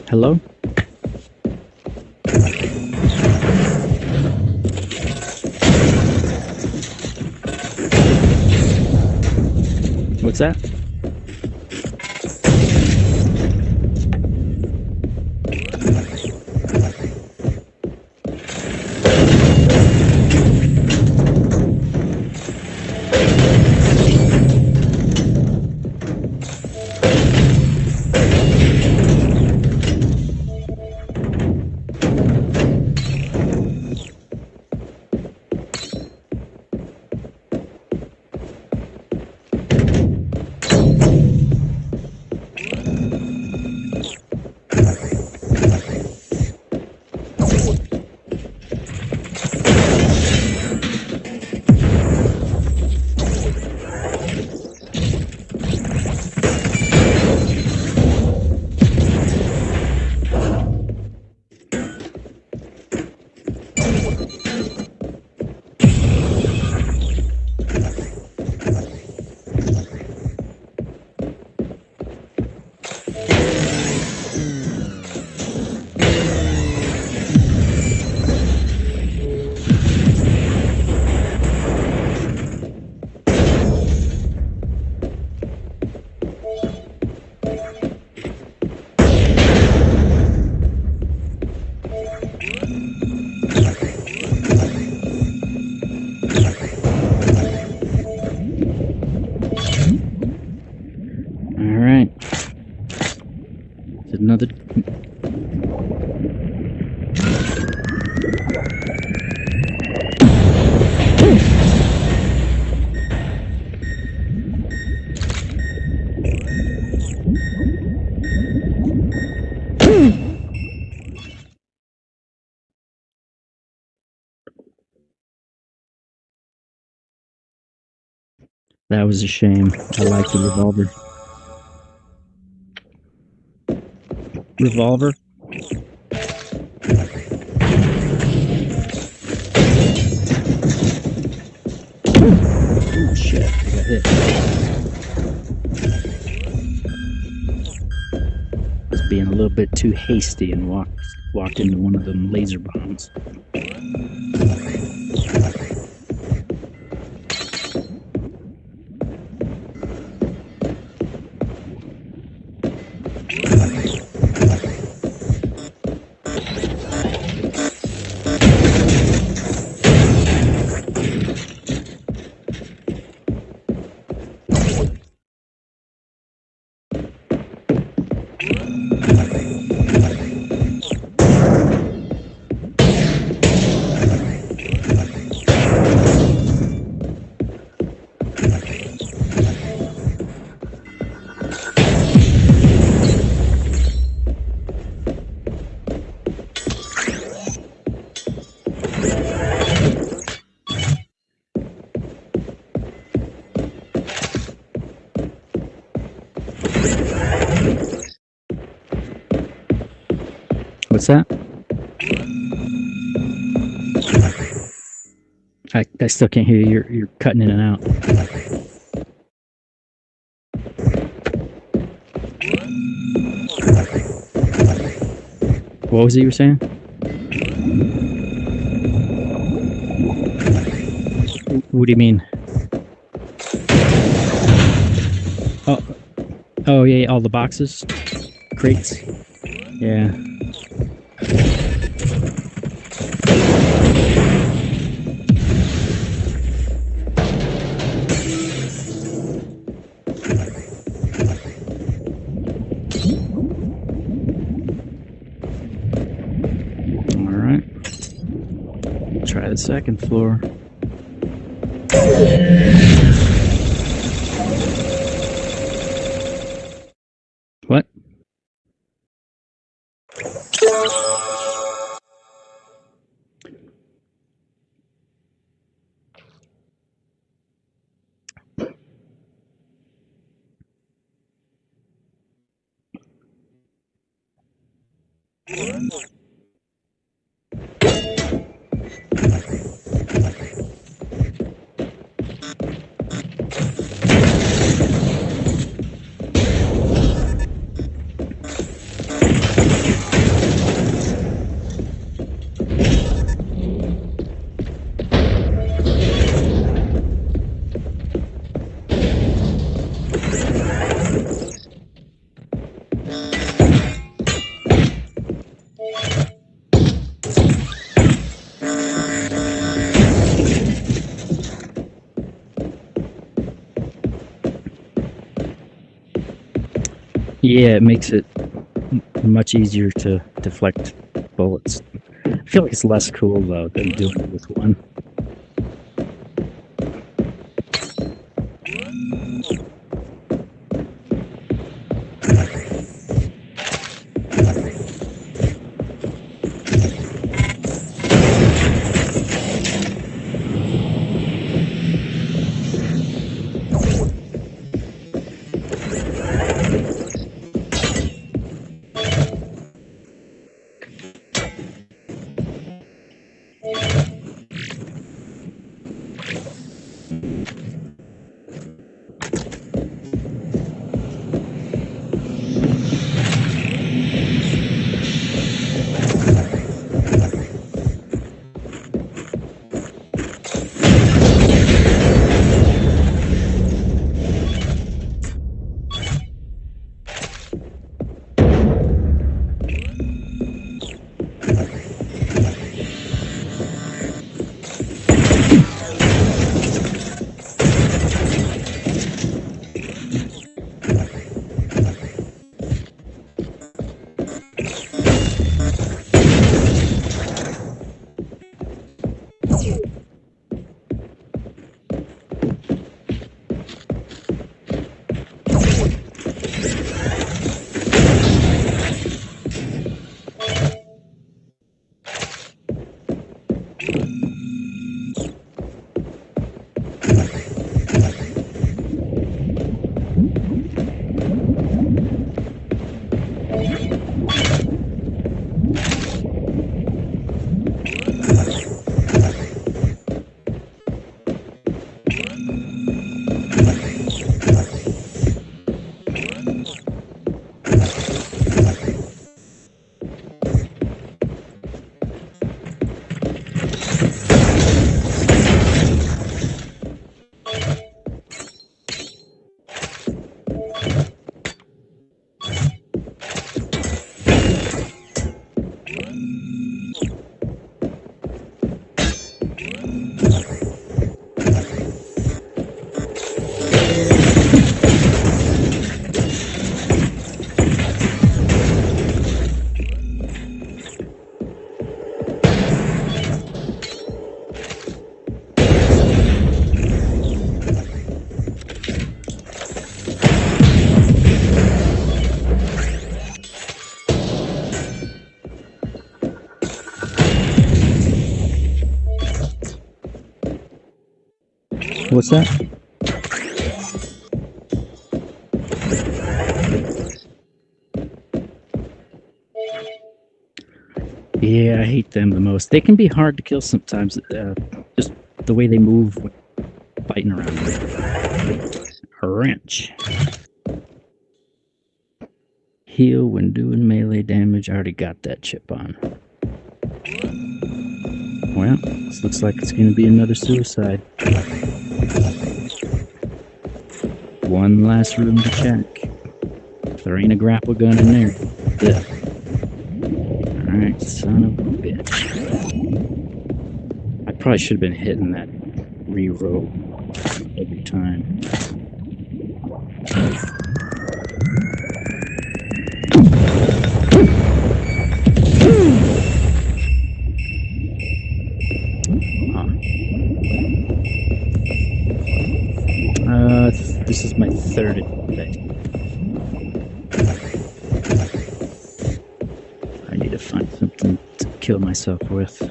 Hello? What's that? Another. That was a shame. I like the revolver. Revolver. Oh shit, I got hit. Was being a little bit too hasty and walked into one of them laser bombs. What's that? I still can't hear you. You're cutting in and out. What was it you were saying? What do you mean? Oh yeah, all the boxes, crates. Yeah. All right. Try the second floor. What? Yeah, it makes it much easier to deflect bullets. I feel like it's less cool though than doing it with one. What's that? Yeah, I hate them the most. They can be hard to kill sometimes. Just the way they move, fighting around. A wrench. Heal when doing melee damage. I already got that chip on. Well, this looks like it's going to be another suicide. One last room to check. If there ain't a grapple gun in there, death. Alright, son of a bitch. I probably should have been hitting that reroll every time. This is my third day. I need to find something to kill myself with.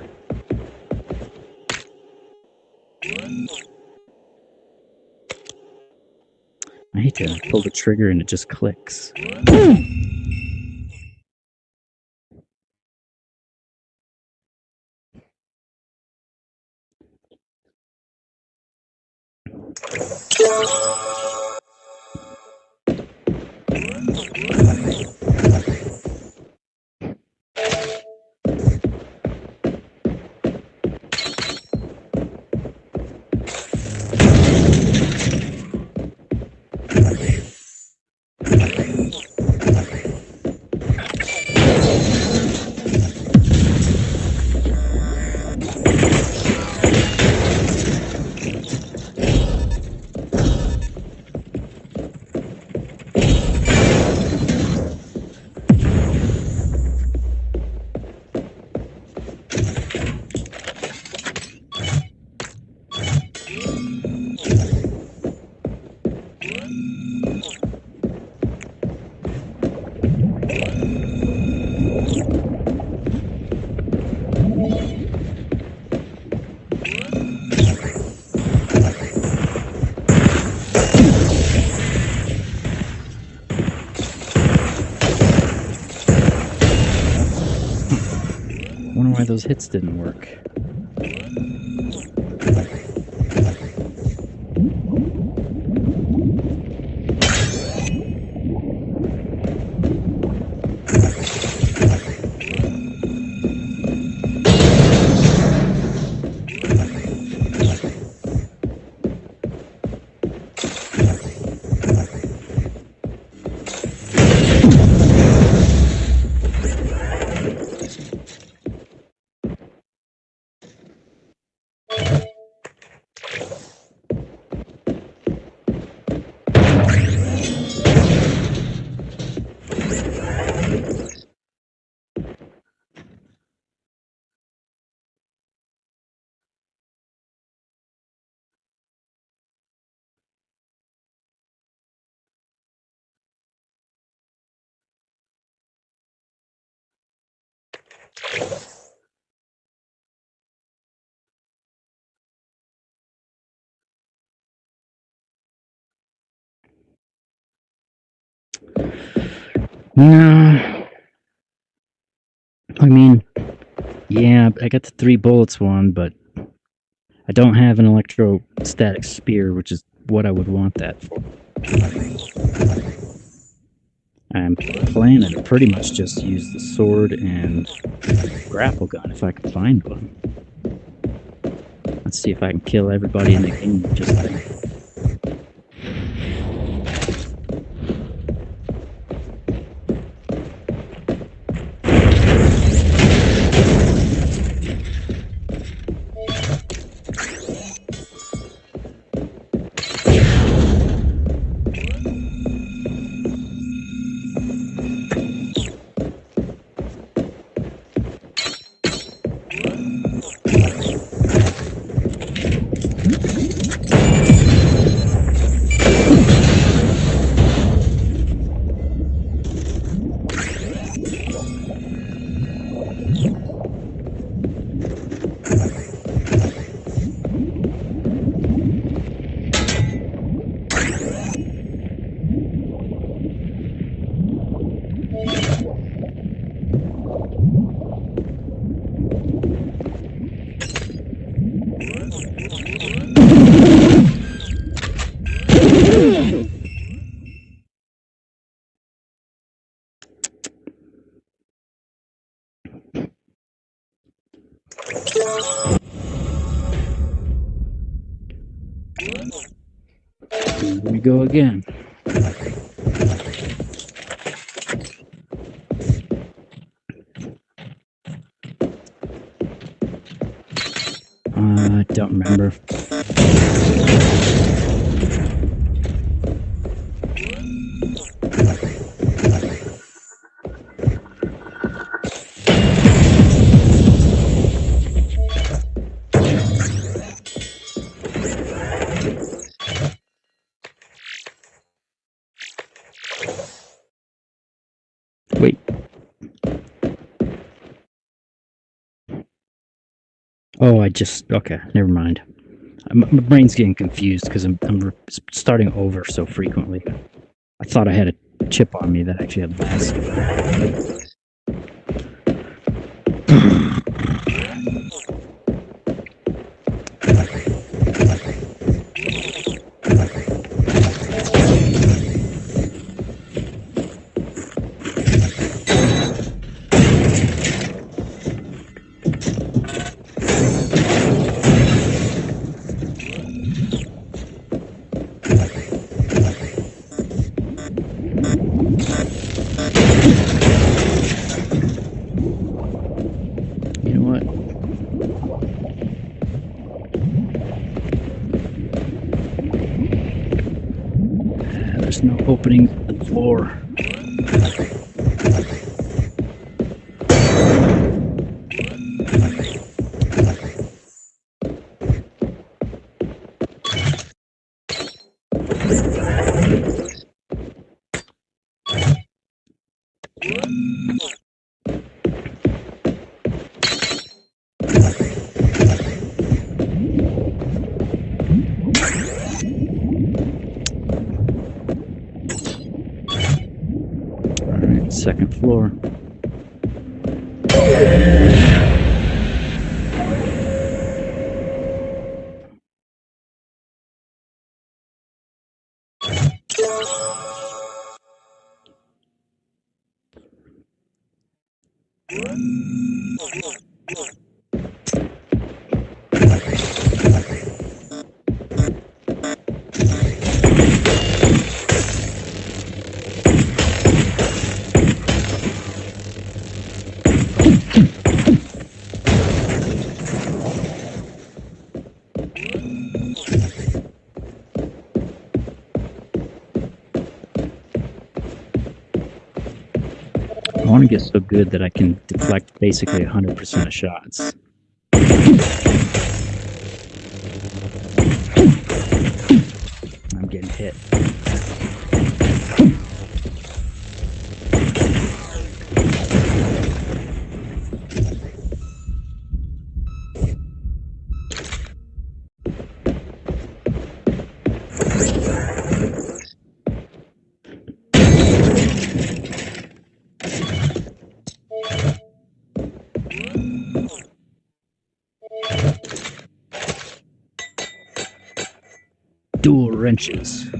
I hate to pull the trigger and it just clicks. Why those hits didn't work. No. I mean, yeah, I got the 3 bullets one, but I don't have an electrostatic spear, which is what I would want that for. I'm planning to pretty much just use the sword and grapple gun if I can find one. Let's see if I can kill everybody in the game with just that. Here we go again. I don't remember. Wait. Oh, okay, never mind. My brain's getting confused because I'm starting over so frequently. I thought I had a chip on me that actually had less. There's no opening in the floor. Second floor. I want to get so good that I can deflect basically 100% of shots. I'm getting hit. Dual wrenches.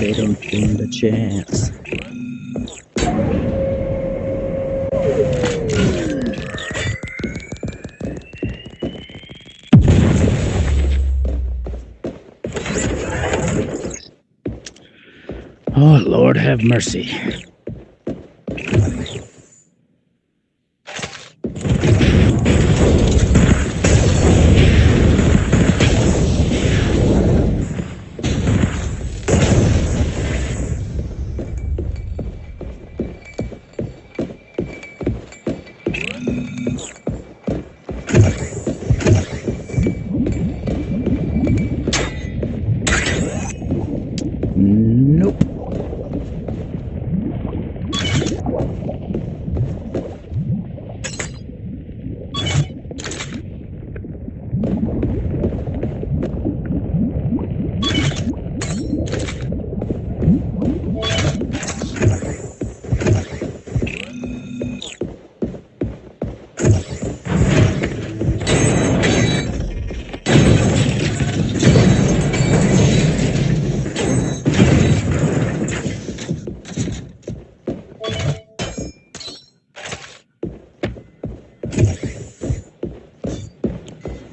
They don't stand a chance. Oh, Lord have mercy. Nope.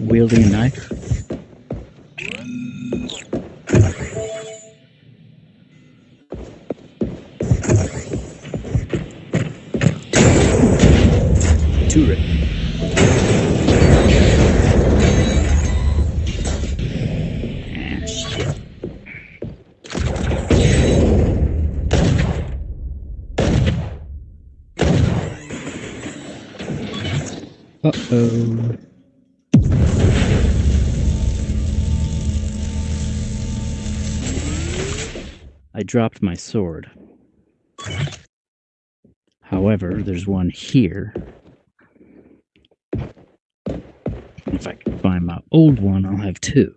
Wielding a knife. Turret. Ah, shit. Uh-oh. I dropped my sword. However, there's one here. If I can find my old one, I'll have two.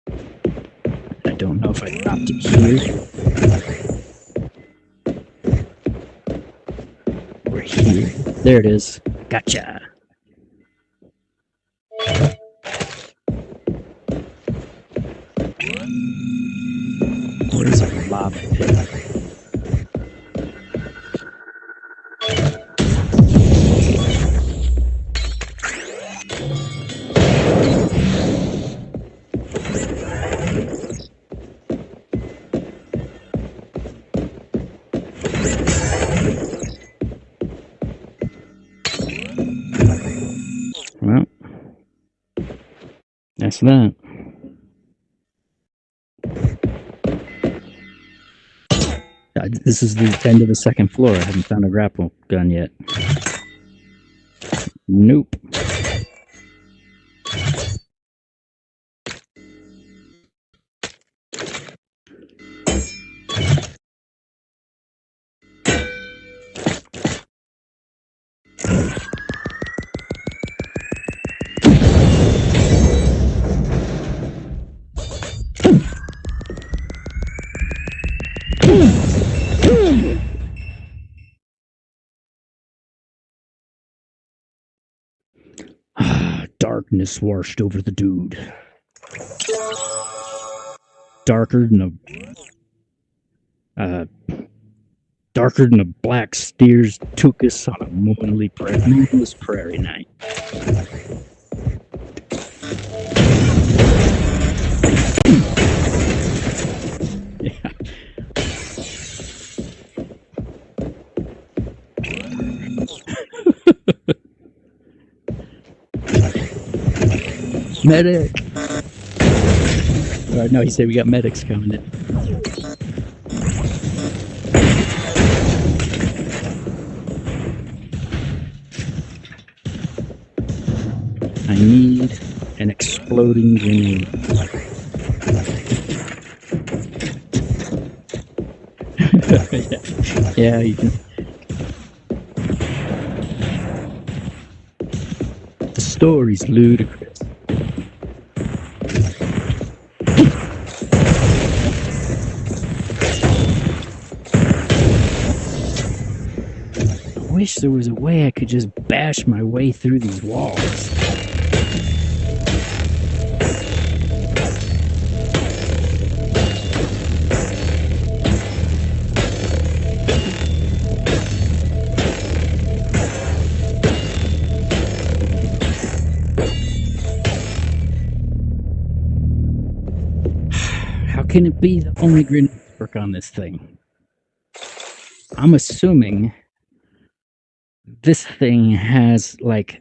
I don't know if I dropped it here. Or here. There it is. Gotcha. What is a lava pit? Well, that's that. This is the end of the second floor. I haven't found a grapple gun yet. Nope. Darkness washed over the dude. Darker than a black steers took us on a moonless prairie night. Yeah. Medic! No, he said we got medics coming in. I need an exploding grenade. Yeah, you can. The story's ludicrous. I wish there was a way I could just bash my way through these walls. How can it be the only grenade work on this thing. I'm assuming this thing has like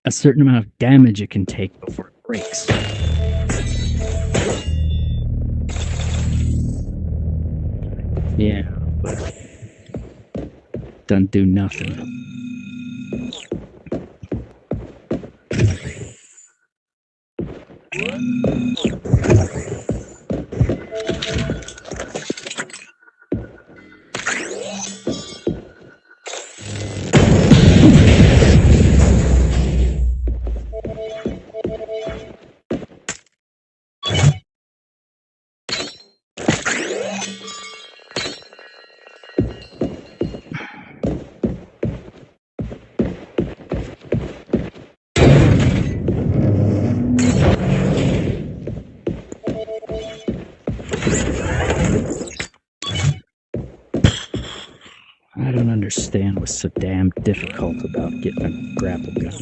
a certain amount of damage it can take before it breaks. Yeah, but doesn't do nothing. I don't understand what's so damn difficult about getting a grapple gun.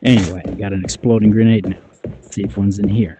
Anyway, I got an exploding grenade now. Let's see if one's in here.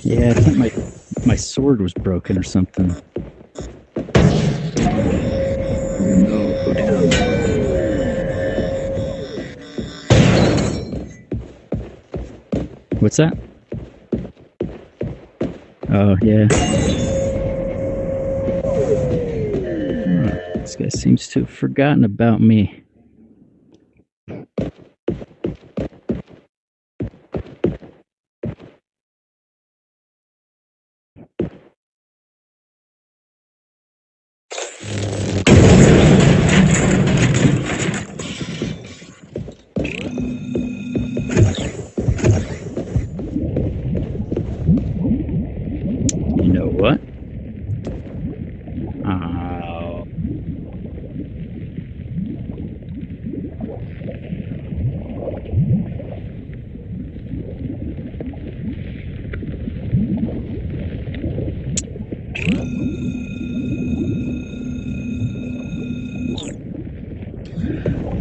Yeah, I think my sword was broken or something. No, go down. What's that? Oh, yeah. This guy seems to have forgotten about me. You know what?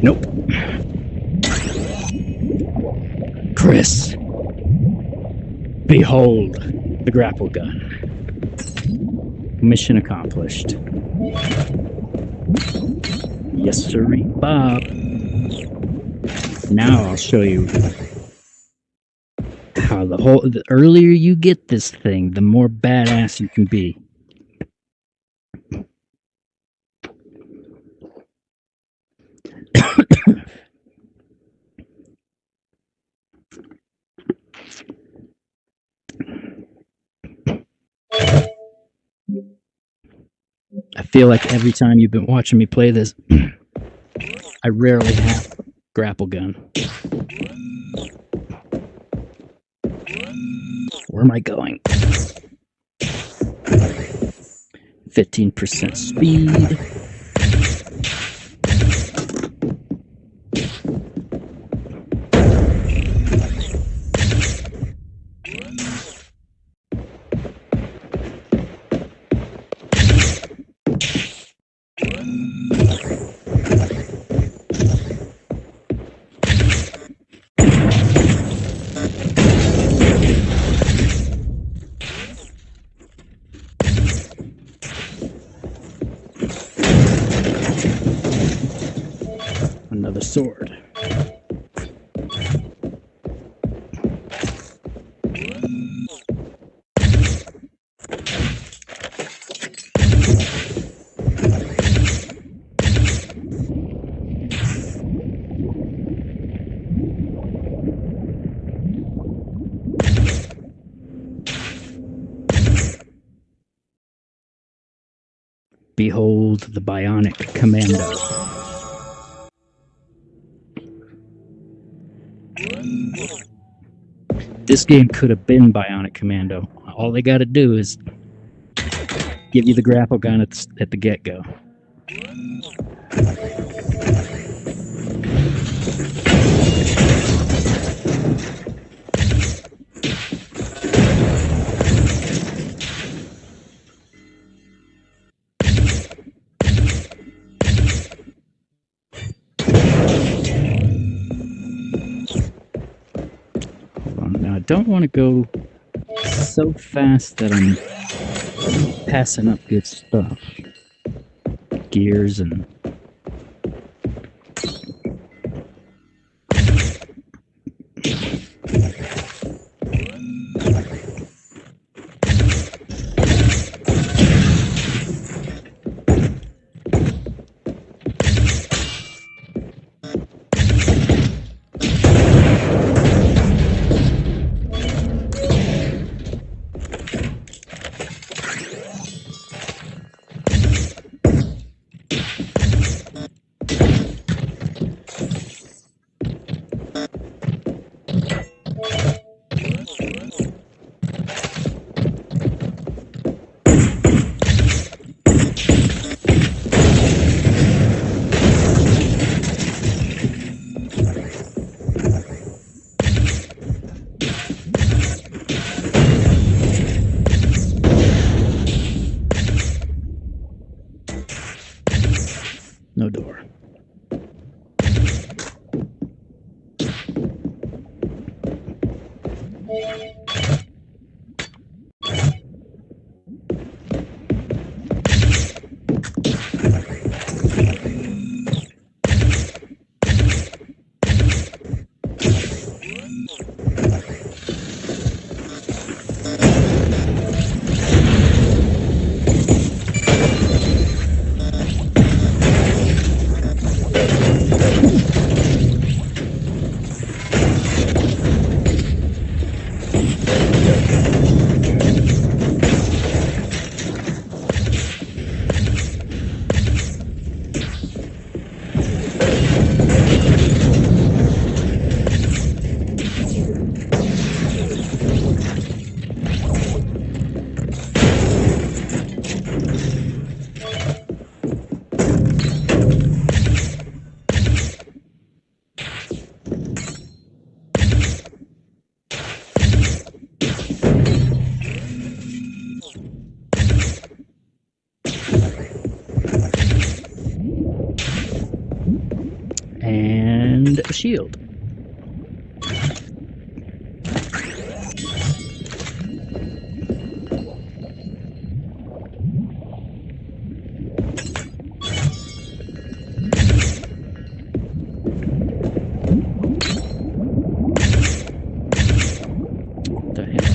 Nope. Chris, behold the grapple gun. Mission accomplished. Yes, sirree, Bob. Now I'll show you how the earlier you get this thing, the more badass you can be. I feel like every time you've been watching me play this, I rarely have a grapple gun. Where am I going? 15% speed. another sword. Behold the Bionic Commando. This game could have been Bionic Commando. All they got to do is give you the grapple gun at the get-go. Now, I don't want to go so fast that I'm passing up good stuff. Gears and... No door. And a shield. The heck?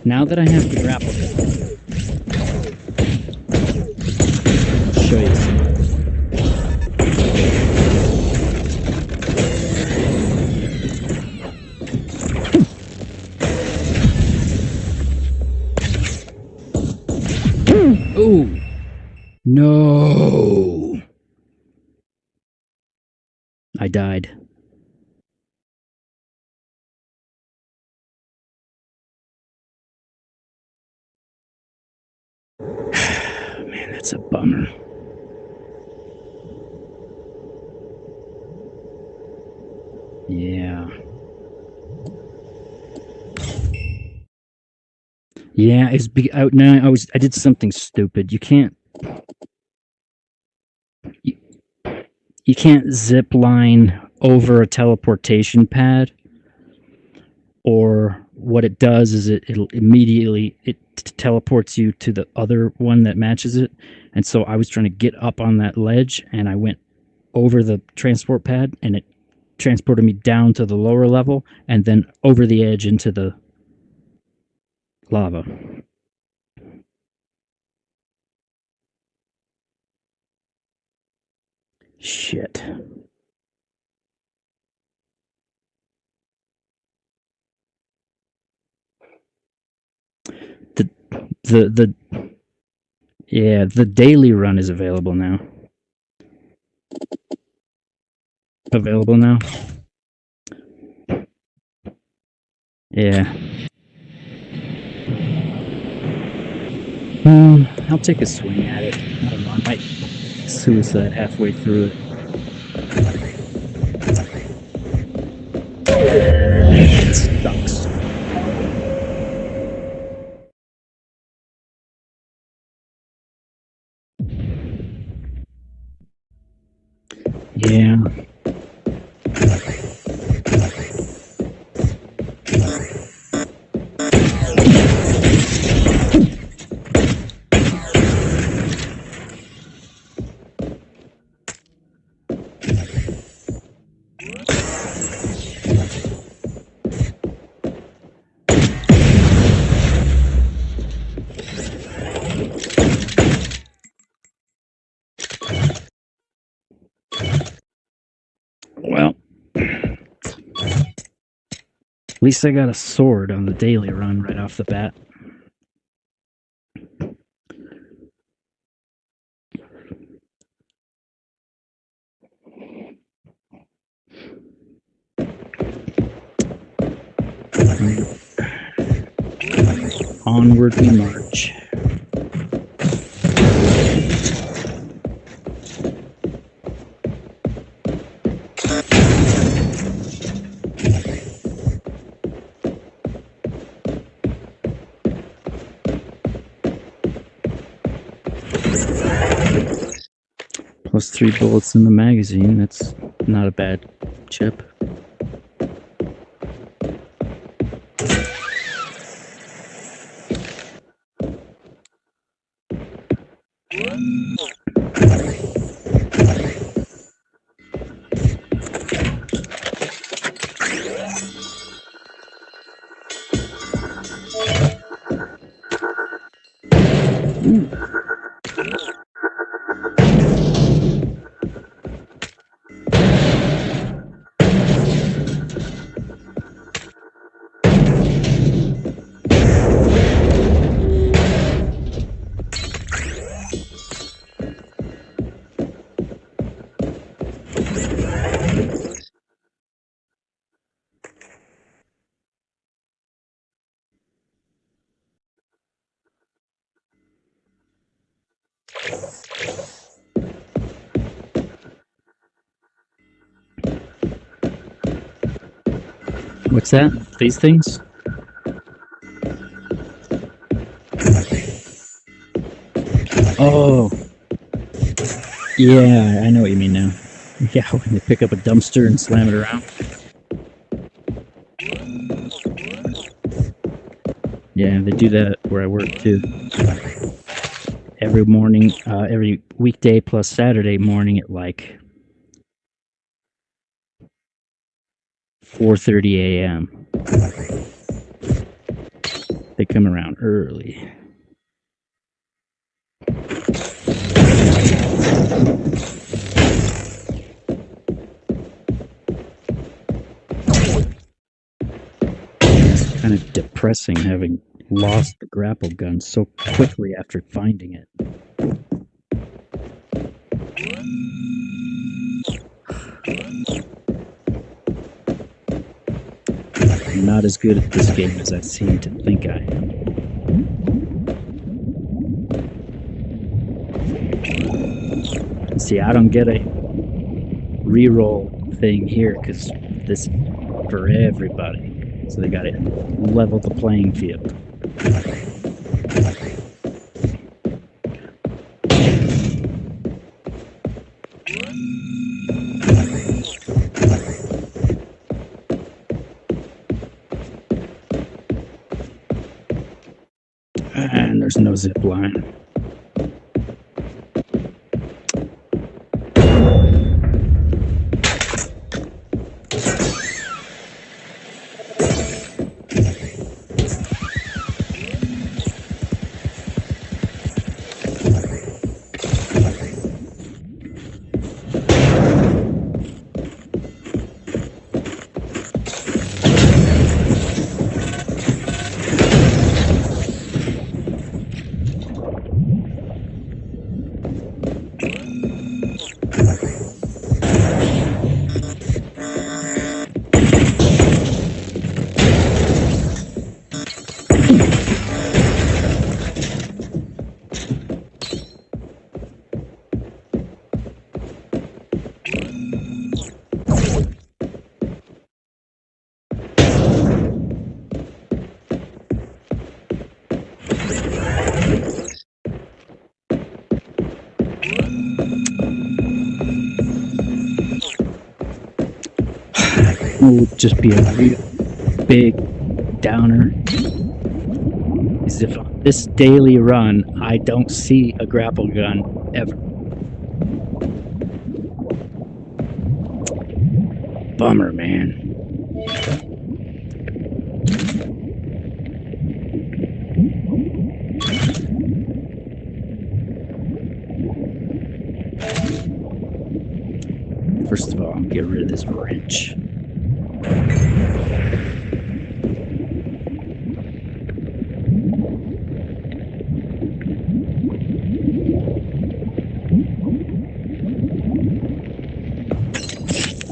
Now that I have the grapple gun, I'll show you something. Ooh! No! I died. Man, that's a bummer. Yeah. Yeah, it's out now. I did something stupid. You can't. you can't zip line over a teleportation pad, or what it does is it'll immediately teleports you to the other one that matches it. And so I was trying to get up on that ledge, and I went over the transport pad, and it transported me down to the lower level and then over the edge into the lava. Shit. The yeah, the daily run is available now. Yeah. I'll take a swing at it. I don't know, I might suicide halfway through it. It sucks. Yeah. Well, at least I got a sword on the daily run right off the bat. Onward we march. Plus 3 bullets in the magazine. That's not a bad chip. What's that? These things? Oh. Yeah, I know what you mean now. Yeah, when they pick up a dumpster and slam it around. Yeah, they do that where I work too. Every morning, every weekday plus Saturday morning at like 4:30 a.m. They come around early. It's kind of depressing having lost the grapple gun so quickly after finding it. I'm not as good at this game as I seem to think I am. See, I don't get a reroll thing here because this is for everybody. So they got to level the playing field. there's no zip line. Would just be a real big downer is if on this daily run I don't see a grapple gun ever. Bummer, man. First of all, get rid of this wrench.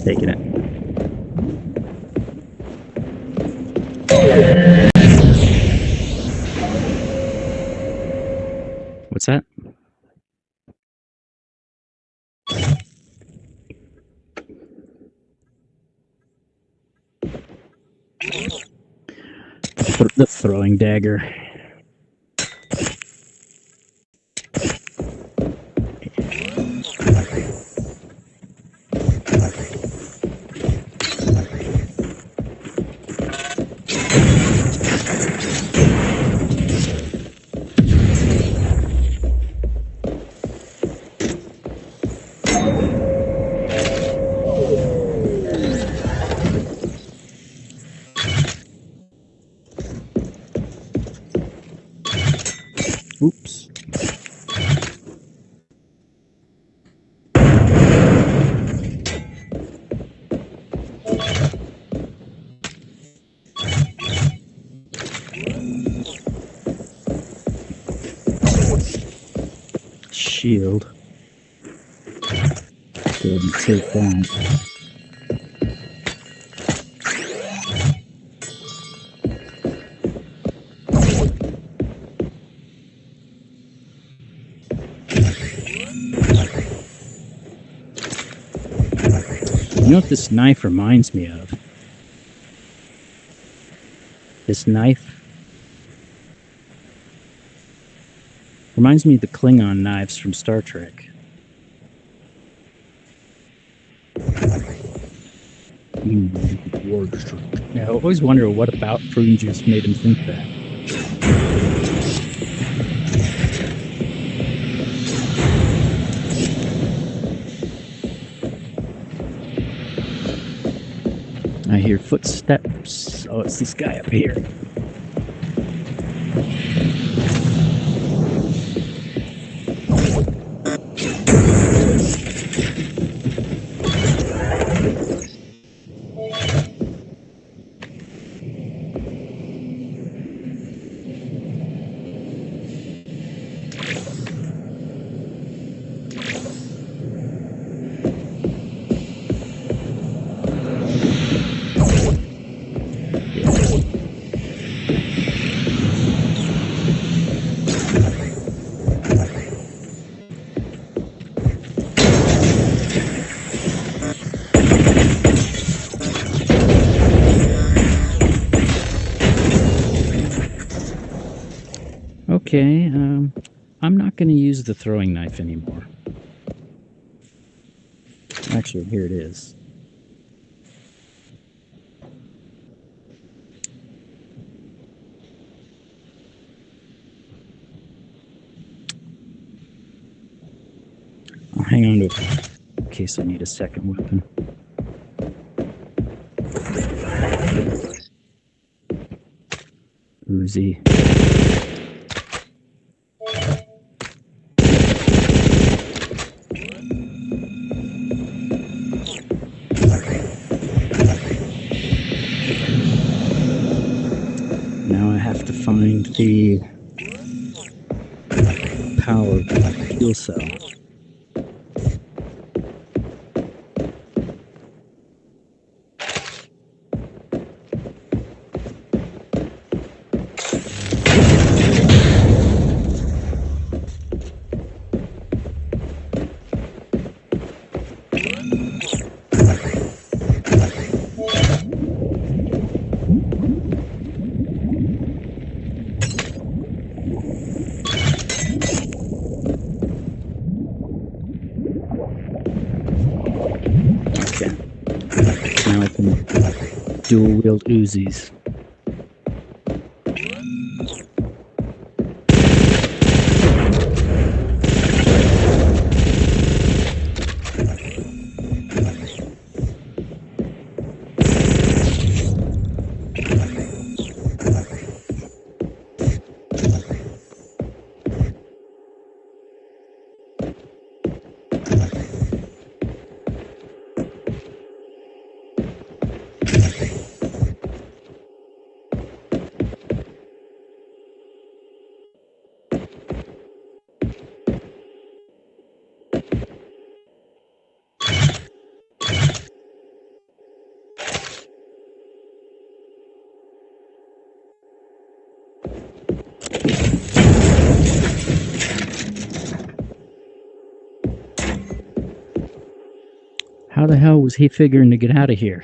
Taking it. What's that? The throwing dagger. Oops. Shield. Didn't take that. You know what this knife reminds me of? This knife reminds me of the Klingon knives from Star Trek. Yeah, I always wonder what about prune juice made him think that. I hear footsteps. Oh, it's this guy up here. Okay, I'm not going to use the throwing knife anymore. Actually, here it is. hang on to it in case I need a second weapon. Uzi. Now I have to find the power fuel cell. Now I can dual wield Uzis. How the hell was he figuring to get out of here?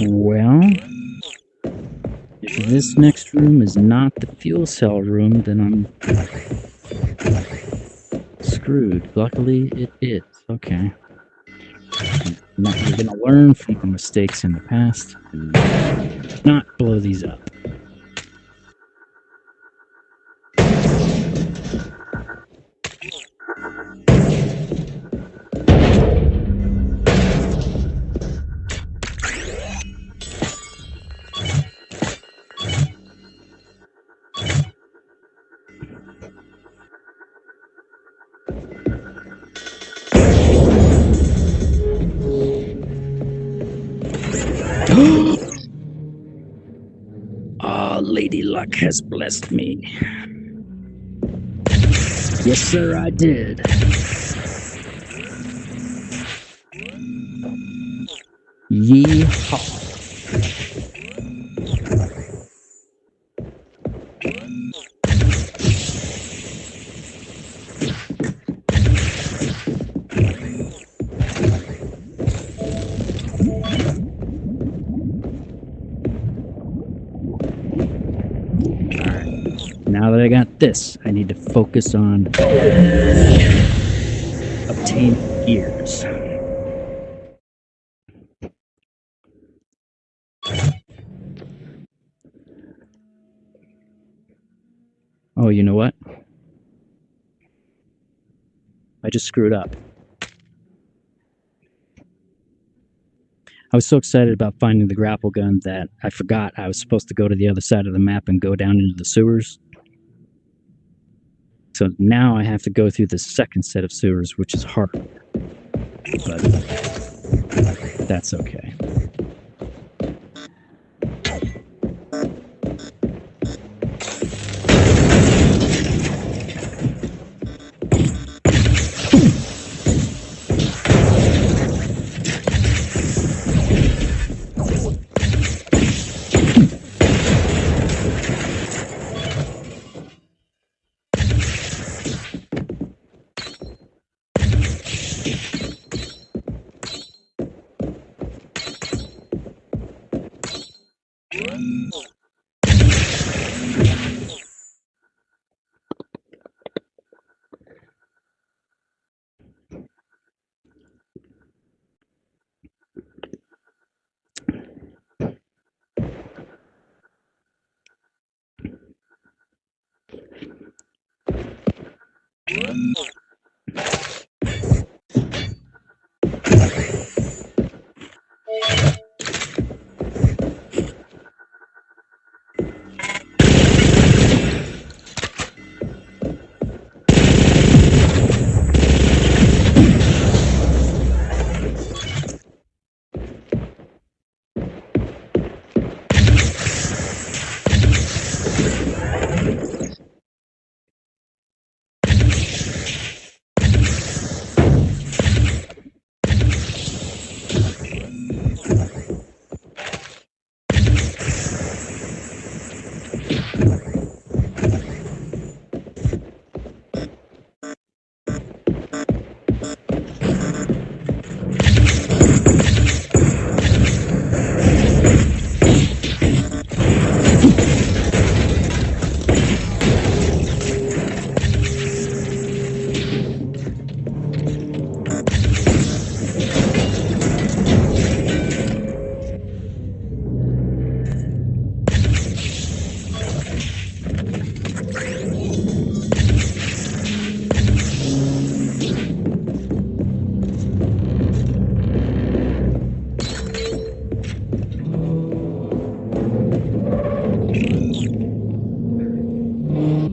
Well, if this next room is not the fuel cell room, then I'm screwed. Luckily, it is. Okay. You're gonna learn from the mistakes in the past and not blow these up. Lady Luck has blessed me. Yes, sir, I did. Yeehaw. Now that I got this, I need to focus on obtaining gears. Oh, you know what? I just screwed up. I was so excited about finding the grapple gun that I forgot I was supposed to go to the other side of the map and go down into the sewers. So now I have to go through the second set of sewers, which is hard. But that's okay.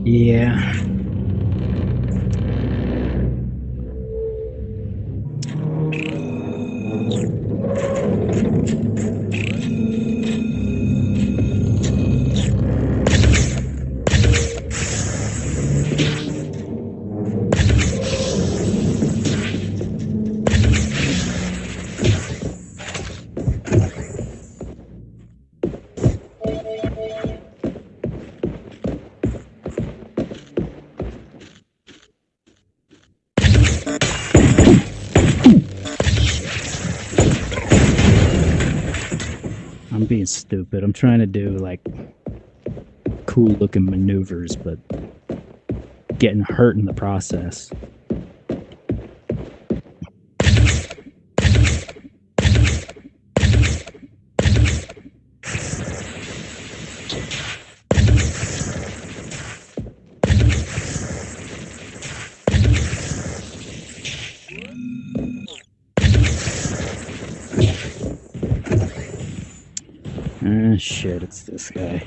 Yeah. I'm being stupid. I'm trying to do like cool looking maneuvers, but getting hurt in the process. Ah, shit, it's this guy.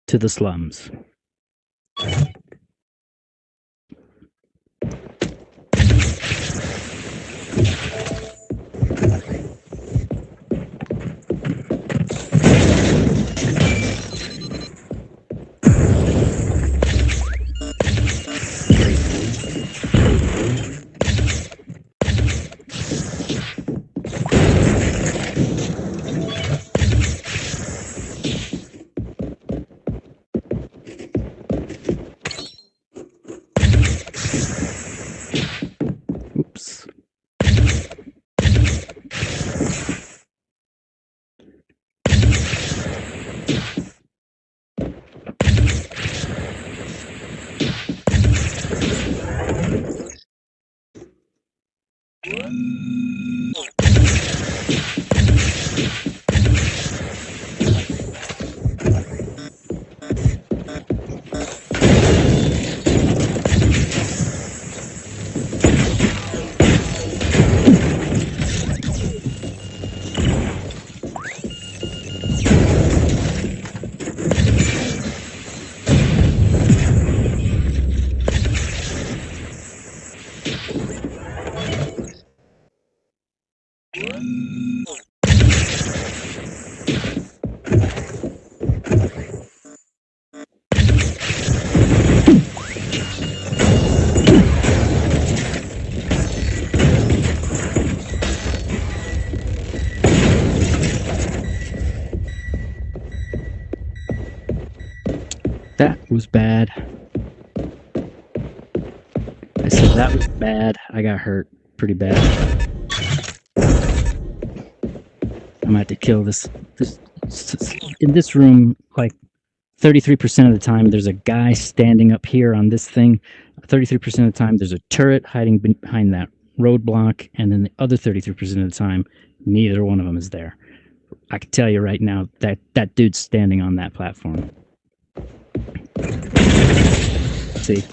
to the slums. Oops. That was bad. I said that was bad. I got hurt pretty bad. I'm gonna have to kill this. In this room, like 33% of the time, there's a guy standing up here on this thing. 33% of the time, there's a turret hiding behind that roadblock, and then the other 33% of the time, neither one of them is there. I can tell you right now that that dude's standing on that platform. See?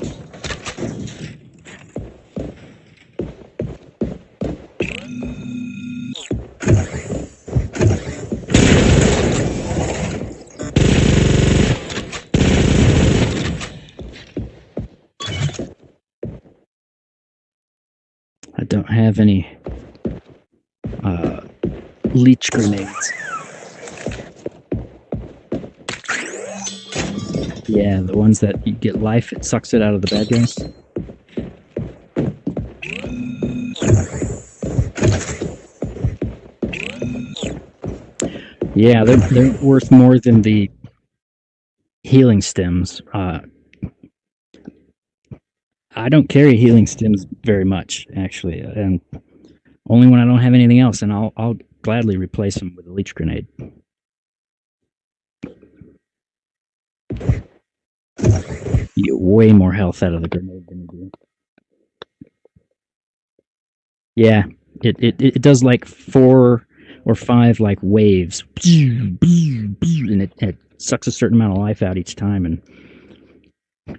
I don't have any leech grenades. Yeah, the ones that you get life, it sucks it out of the bad guys. Yeah, they're worth more than the healing stems. I don't carry healing stems very much, actually, and only when I don't have anything else, and I'll gladly replace them with a leech grenade. You get way more health out of the grenade than you do. Yeah, it does like 4 or 5 like waves, and it sucks a certain amount of life out each time, and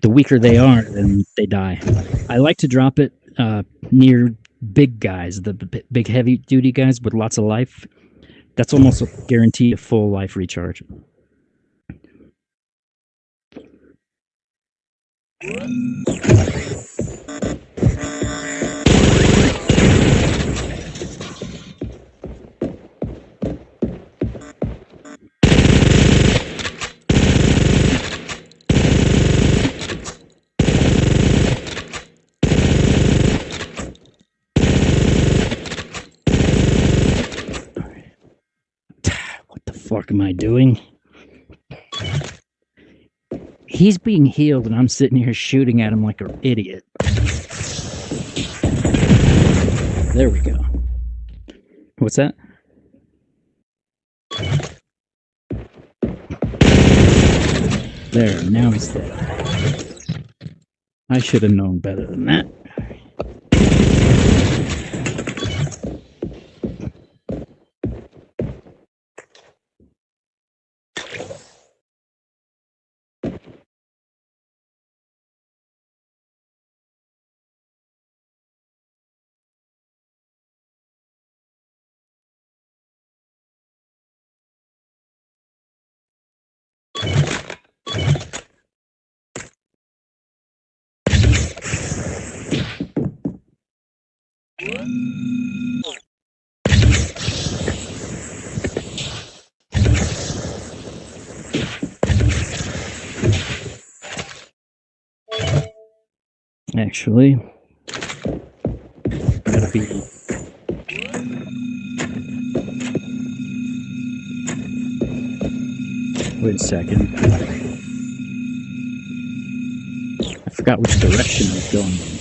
the weaker they are, then they die. I like to drop it near big guys, the big heavy duty guys with lots of life. That's almost a guarantee of full life recharge. What the fuck am I doing? He's being healed, and I'm sitting here shooting at him like an idiot. There we go. What's that? There, now he's dead. I should have known better than that. Actually, gotta be. Wait a second. I forgot which direction I was going in.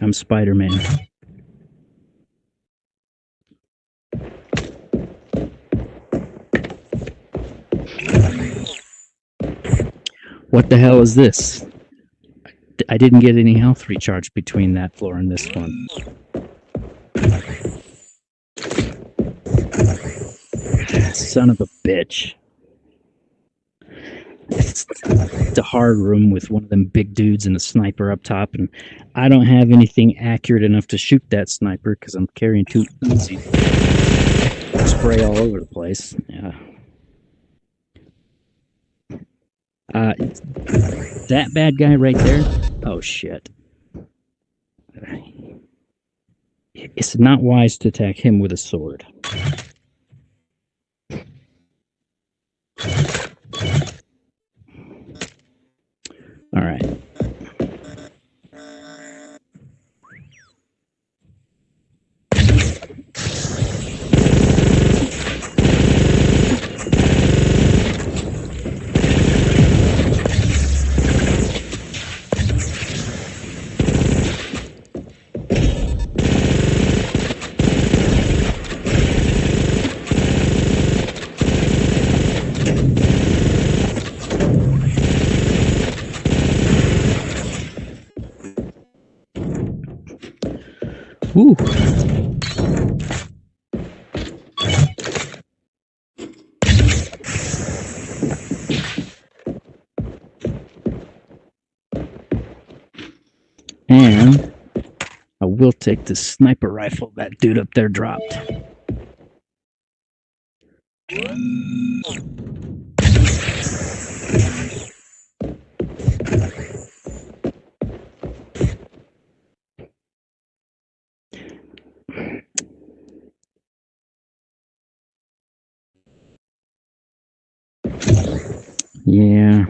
I'm Spider-Man. What the hell is this? I didn't get any health recharge between that floor and this one. Son of a bitch. It's a hard room with one of them big dudes and a sniper up top, and I don't have anything accurate enough to shoot that sniper because I'm carrying 2 Uzis. Spray all over the place. Yeah. That bad guy right there. Oh shit. It's not wise to attack him with a sword. All right. Woo. And I will take the sniper rifle that dude up there dropped. Yeah.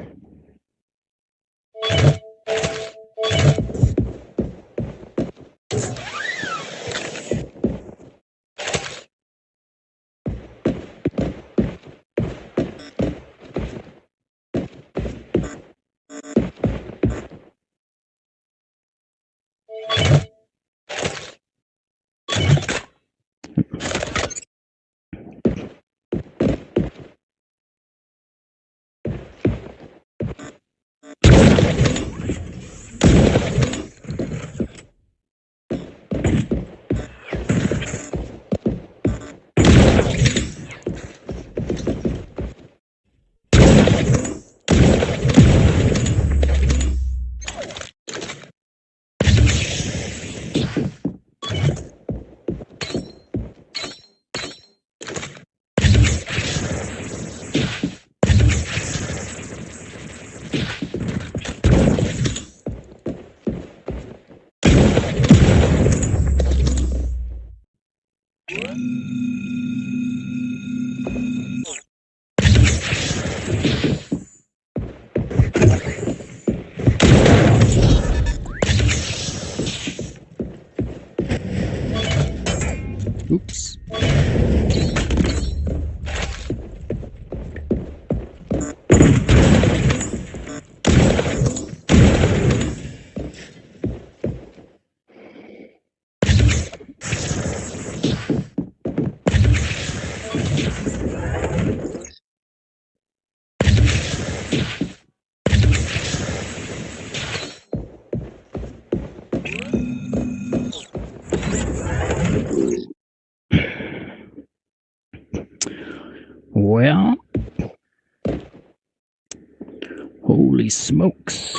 smokes.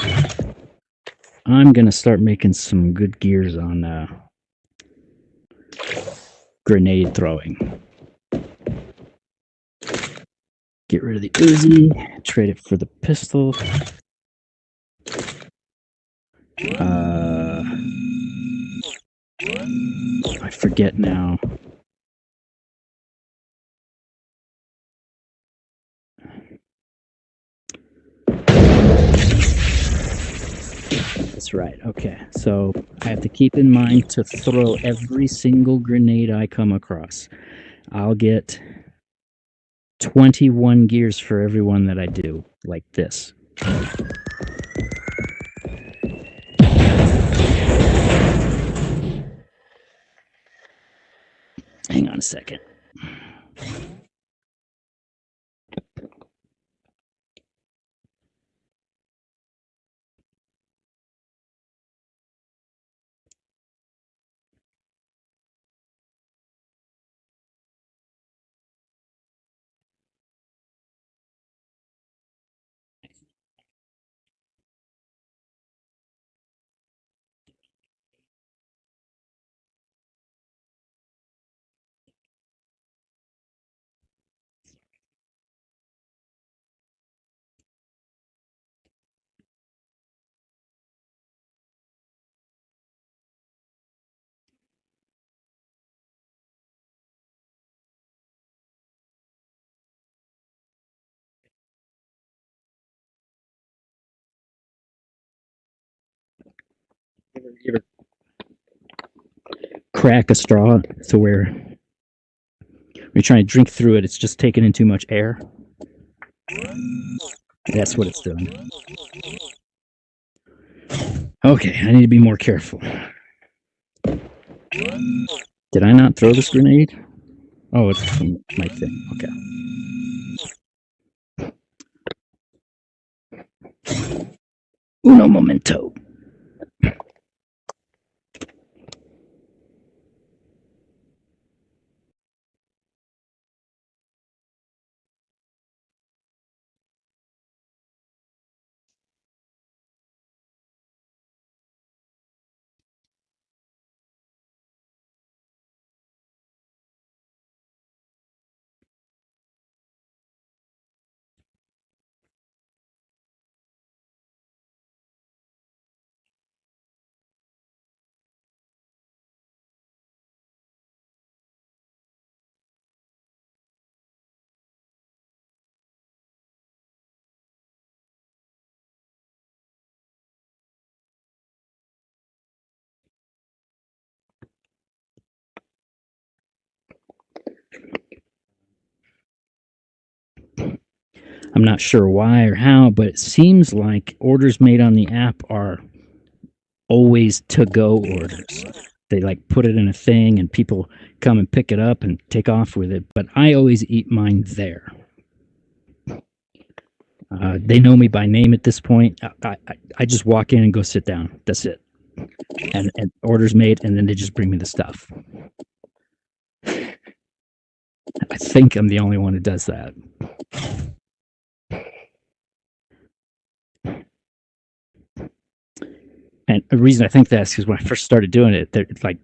I'm going to start making some good gears on grenade throwing. Get rid of the Uzi, trade it for the pistol. I forget now. That's right. Okay. So I have to keep in mind to throw every single grenade I come across. I'll get 21 gears for every one that I do, like this. Hang on a second. You ever crack a straw to where when you're trying to drink through it, it's just taking in too much air? That's what it's doing. Okay, I need to be more careful. Did I not throw this grenade? Oh, it's from my thing. Okay. Uno momento. I'm not sure why or how, but it seems like orders made on the app are always to-go orders. They like put it in a thing and people come and pick it up and take off with it, but I always eat mine there. They know me by name at this point. I just walk in and go sit down. That's it. And orders made, and then they just bring me the stuff. I think I'm the only one who does that. And the reason I think that is because when I first started doing it, like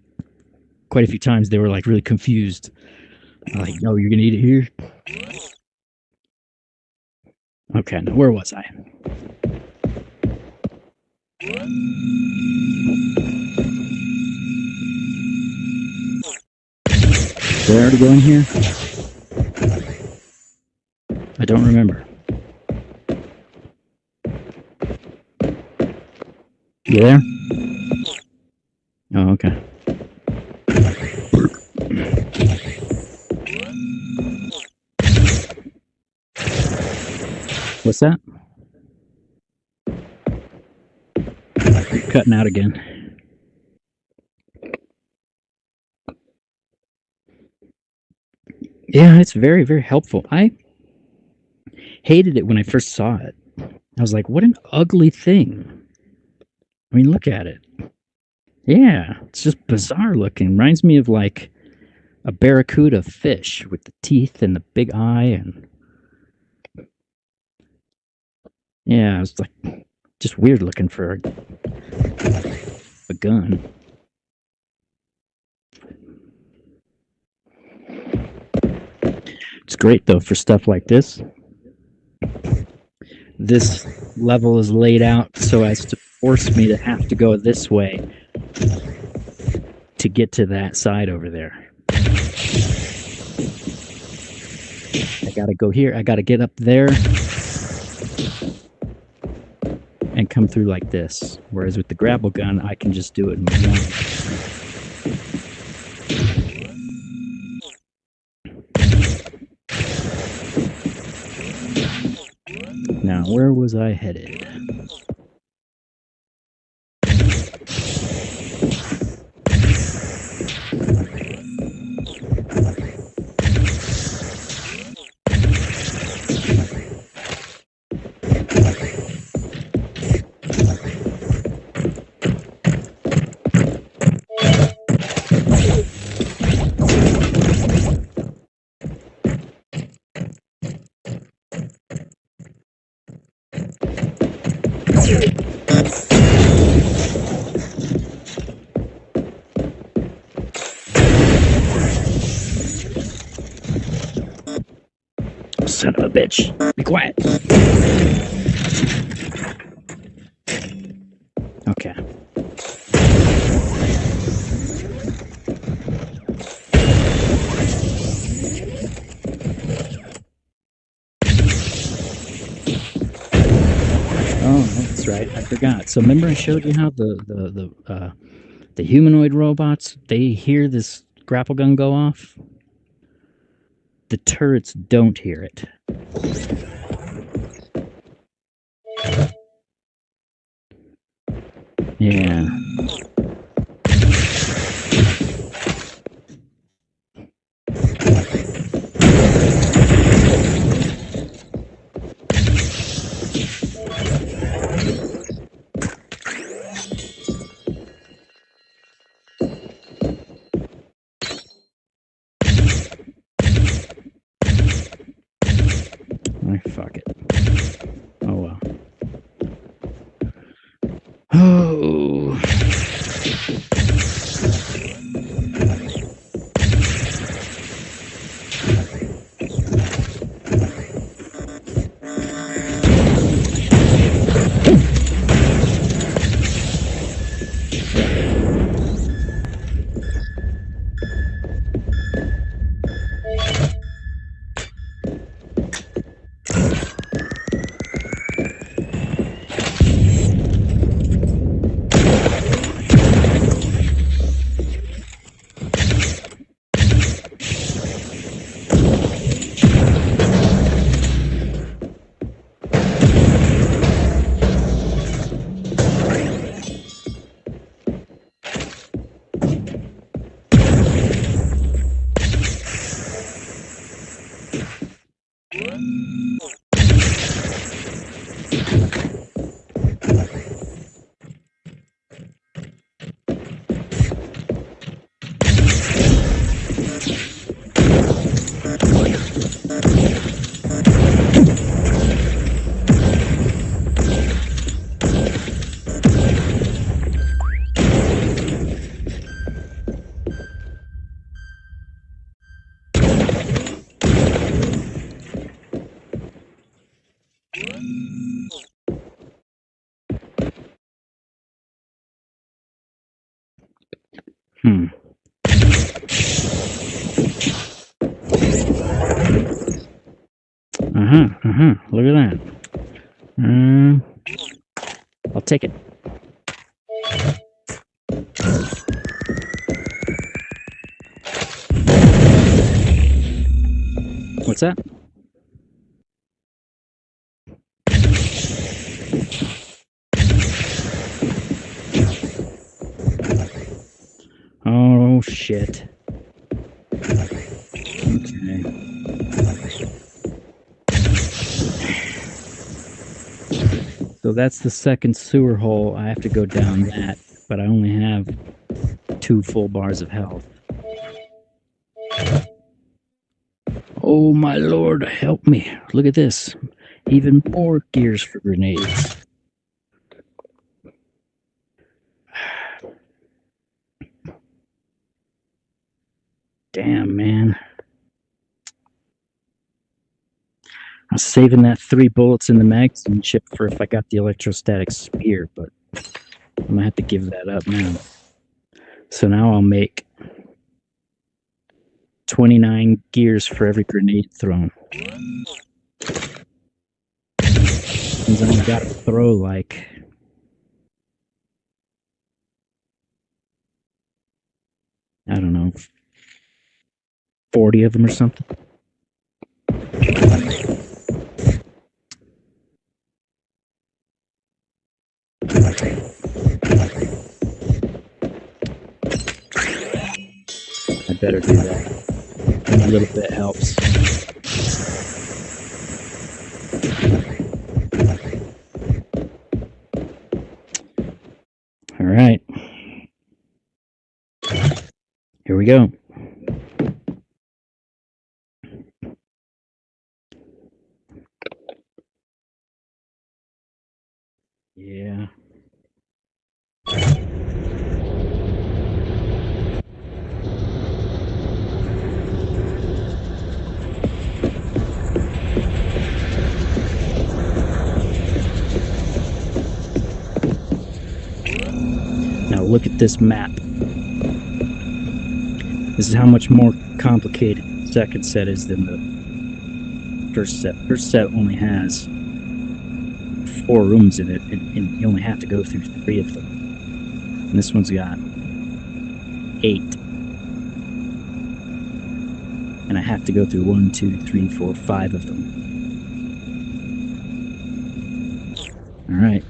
quite a few times they were like really confused. Like, oh, you're gonna eat it here? Okay, now where was I? Did I already go in here? I don't remember. You there? Oh, okay. What's that? You're cutting out again. Yeah, it's very, very helpful. I hated it when I first saw it. I was like, what an ugly thing. I mean, look at it. Yeah, it's just bizarre looking. Reminds me of like a barracuda fish with the teeth and the big eye and Yeah, I was like, just weird looking for a gun. It's great though for stuff like this. This level is laid out so as to force me to have to go this way to get to that side over there. I gotta go here. I gotta get up there and come through like this. Whereas with the grapple gun, I can just do it in one. Now, where was I headed? Son of a bitch. Be quiet. Okay. Oh, that's right. I forgot. So remember I showed you how the humanoid robots, they hear this grapple gun go off? The turrets don't hear it. Yeah. Fuck it. Oh well. Oh. Look at that. I'll take it. What's that? Oh, shit. Okay. So that's the second sewer hole. I have to go down that, but I only have 2 full bars of health. Oh my lord, help me. Look at this. Even more gears for grenades. Damn, man. I was saving that 3 bullets in the magazine chip for if I got the electrostatic spear, but I'm gonna have to give that up now. So now I'll make 29 gears for every grenade thrown. Means I only gotta throw like... I don't know, 40 of them or something. I better do that. A little bit helps. All right. Here we go. Yeah. Now look at this map. This is how much more complicated the second set is than the first set. First set only has 4 rooms in it, and you only have to go through 3 of them. And this one's got 8. And I have to go through 1, 2, 3, 4, 5 of them. All right.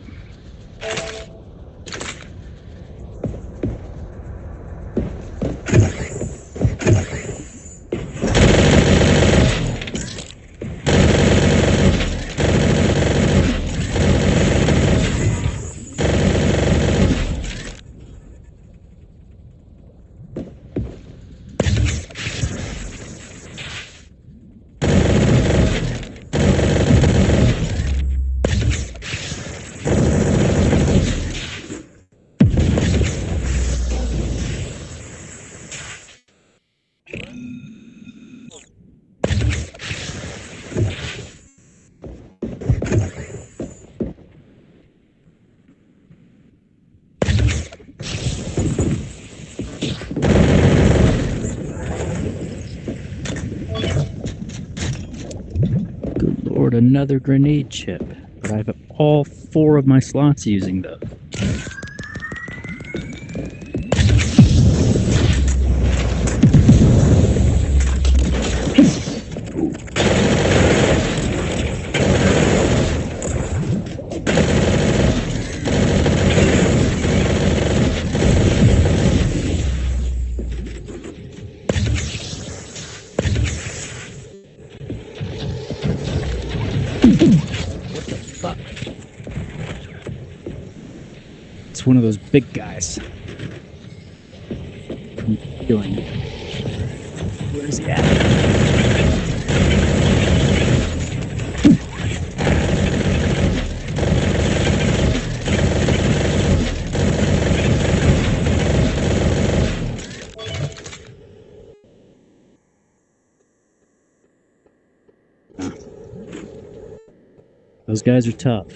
Another grenade chip, but I have all 4 of my slots using those. It's one of those big guys. I'm feeling it. Where is he at? Those guys are tough.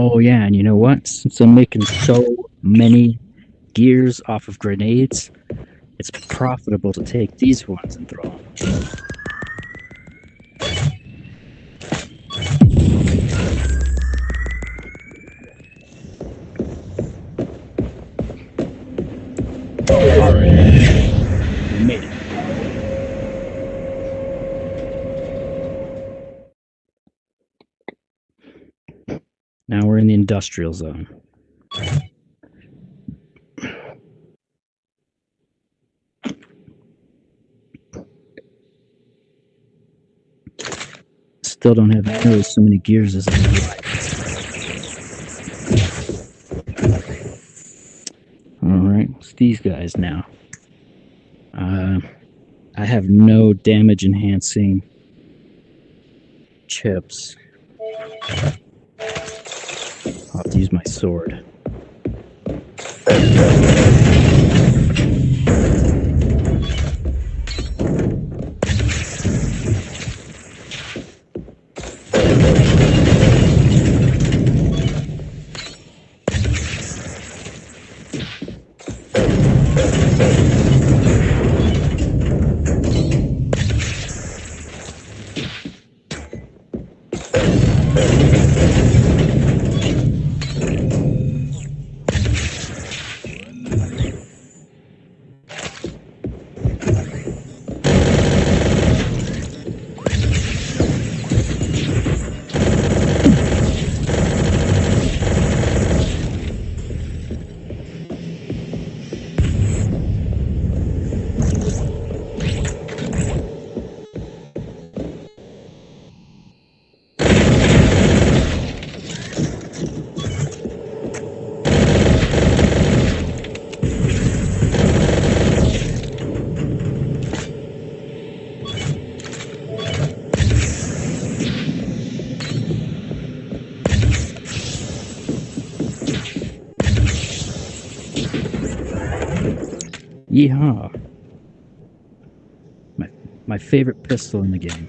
Oh yeah, and you know what? Since I'm making so many gears off of grenades, it's profitable to take these ones and throw them. Alright. We made it. Now we're in the industrial zone. Still don't have nearly so many gears as I would like. Alright, it's these guys now. I have no damage enhancing chips. I'll have to use my sword. Yeehaw. My favorite pistol in the game.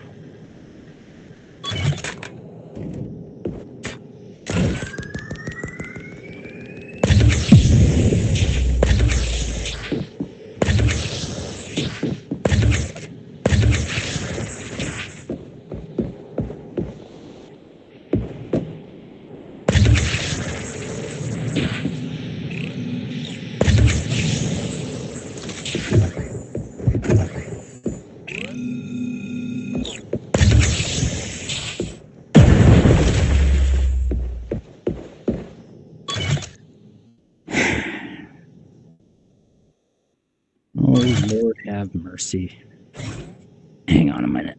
Oh, Lord have mercy. Hang on a minute.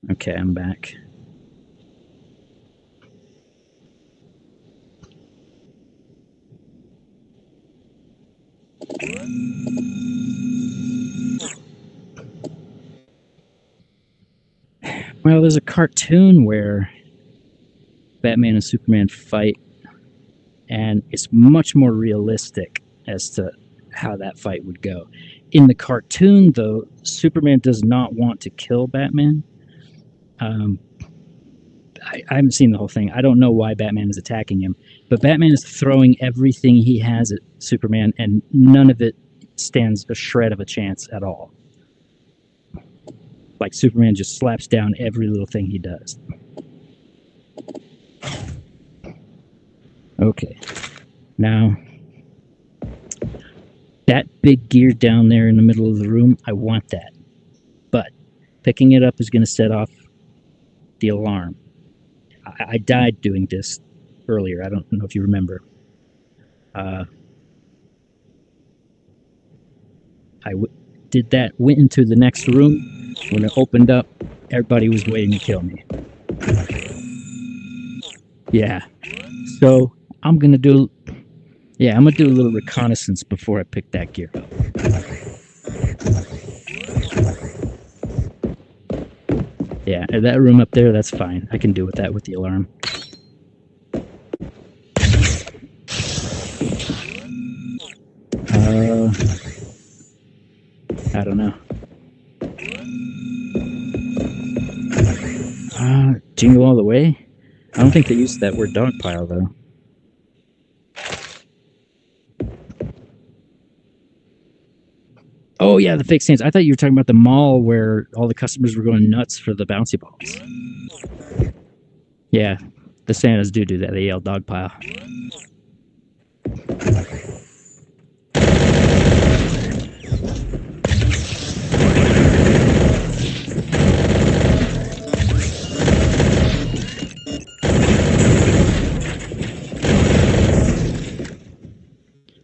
Okay, I'm back. Well, there's a cartoon where Batman and Superman fight, and it's much more realistic as to how that fight would go. In the cartoon, though, Superman does not want to kill Batman. I haven't seen the whole thing. I don't know why Batman is attacking him, but Batman is throwing everything he has at Superman, and none of it stands a shred of a chance at all. Like Superman just slaps down every little thing he does. Okay. Now, that big gear down there in the middle of the room, I want that. But picking it up is going to set off the alarm. I died doing this earlier. I don't know if you remember. Did that, went into the next room. When it opened up, everybody was waiting to kill me. Yeah. So I'm gonna do a little reconnaissance before I pick that gear up. Yeah, that room up there, that's fine. I can deal with that with the alarm. I don't know. Jingle all the way? I don't think they used that word dogpile, though. Oh, yeah, the fake stands. I thought you were talking about the mall where all the customers were going nuts for the bouncy balls. Yeah, the Santas do that. They yell dogpile.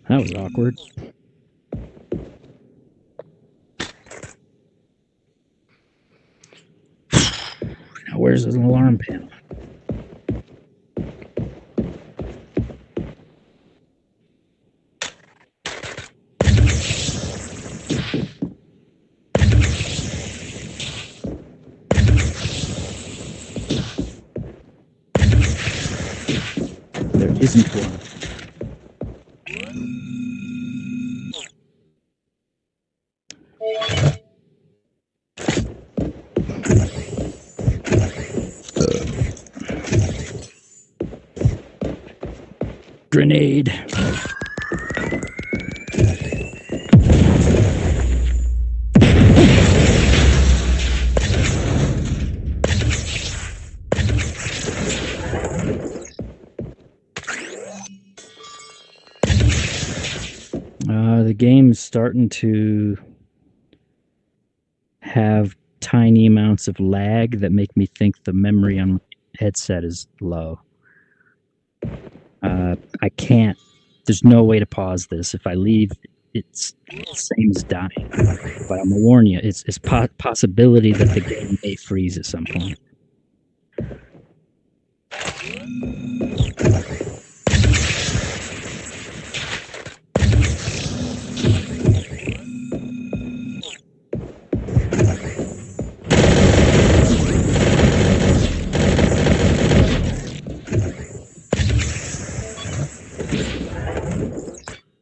That was awkward. Now, where's an alarm panel? There isn't one. Grenade. The game's starting to have tiny amounts of lag that make me think the memory on my headset is low. I can't. There's no way to pause this. If I leave, it's the same as dying. But I'm gonna warn you, it's possibility that the game may freeze at some point.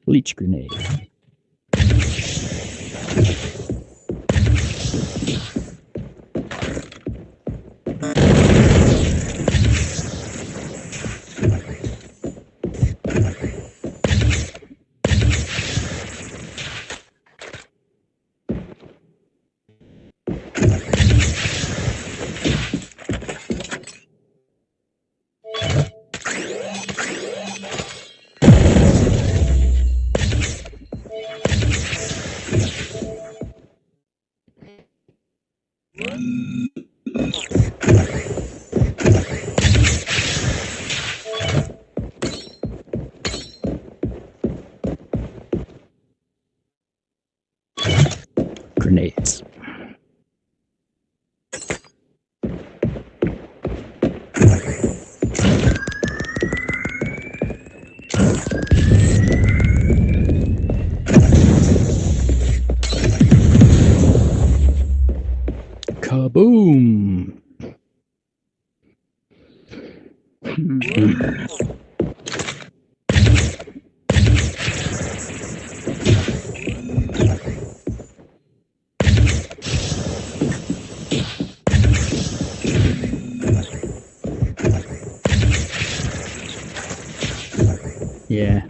Leech grenade. Grenades. Kaboom! Yeah.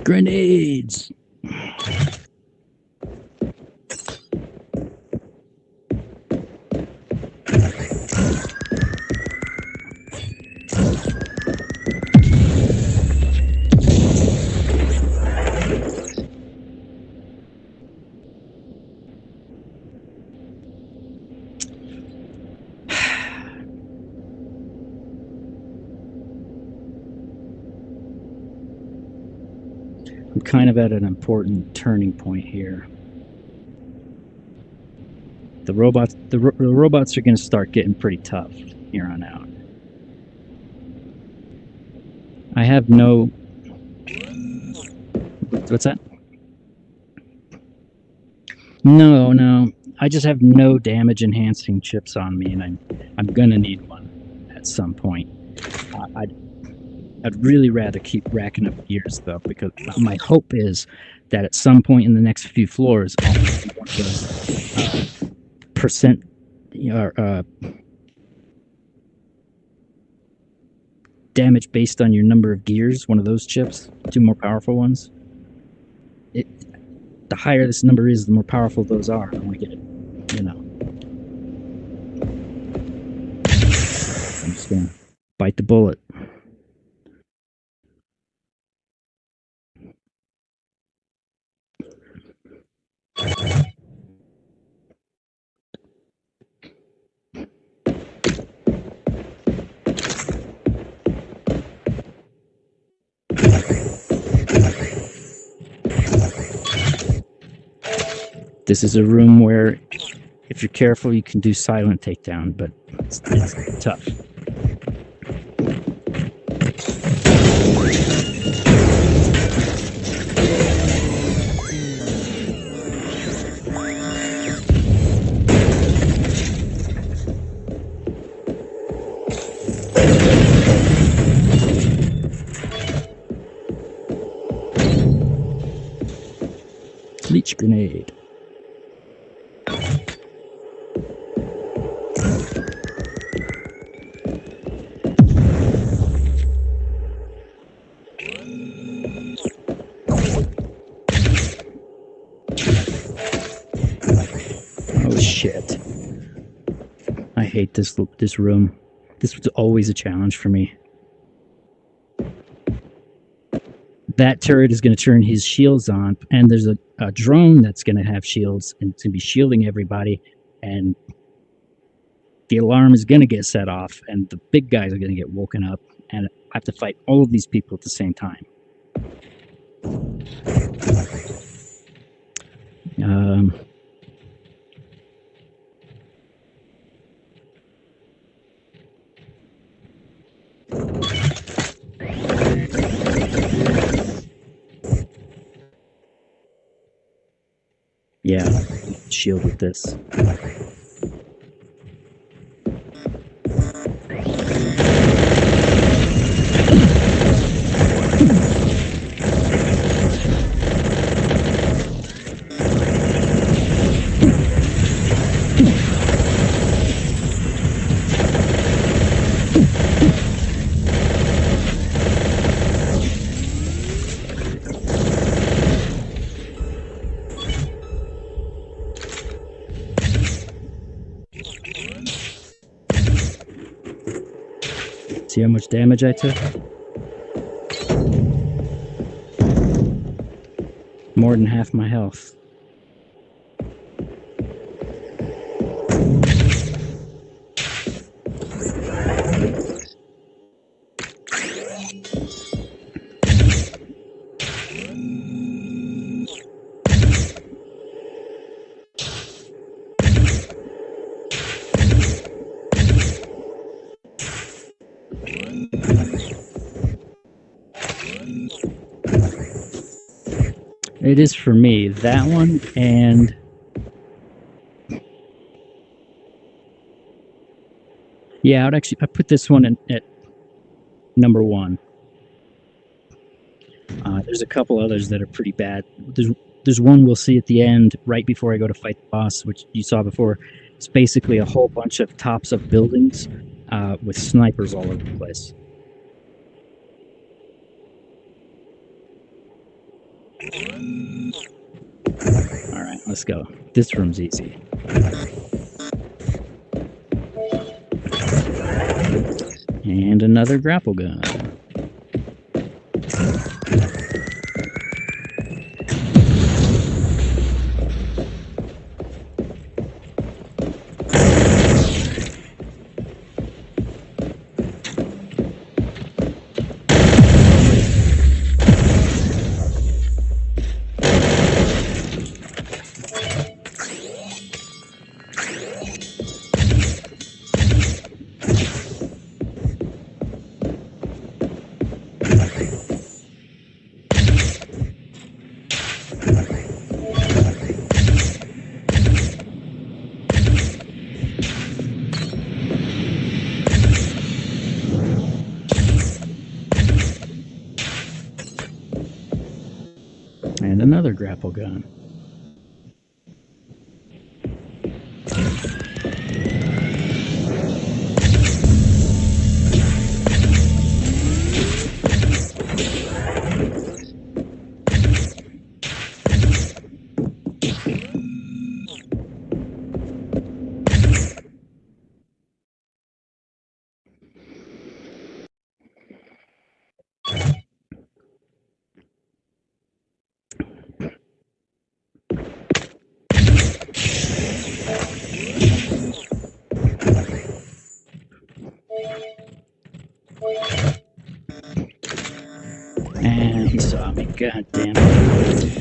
Grenades! I'm kind of at an important turning point here. The robots are going to start getting pretty tough here on out. I have no... What's that? No. I just have no damage enhancing chips on me, and I'm gonna need one at some point. I'd really rather keep racking up gears though, because my hope is that at some point in the next few floors, I'll have one of those percent damage based on your number of gears. One of those chips, 2 more powerful ones. The higher this number is, the more powerful those are. I want to get it, I'm just gonna bite the bullet. This is a room where, if you're careful, you can do silent takedown, but it's tough. Leech grenade. Oh shit. I hate this room. This was always a challenge for me. That turret is going to turn his shields on, and there's a drone that's going to have shields, and it's going to be shielding everybody, and the alarm is going to get set off, and the big guys are going to get woken up, and I have to fight all of these people at the same time. Yeah, shield with this. See how much damage I took? More than half my health. It is for me, that one, and yeah, I put this one at number 1. There's a couple others that are pretty bad. There's one we'll see at the end, right before I go to fight the boss, which you saw before. It's basically a whole bunch of tops of buildings with snipers all over the place. Alright, let's go. This room's easy. And another grapple gun. And another grapple gun. And he saw me. God damn it.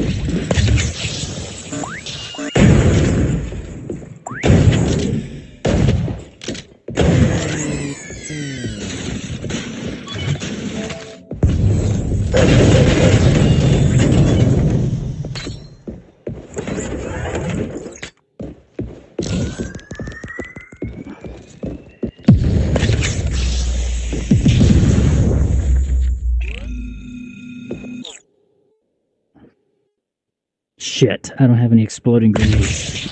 Shit, I don't have any exploding grenades.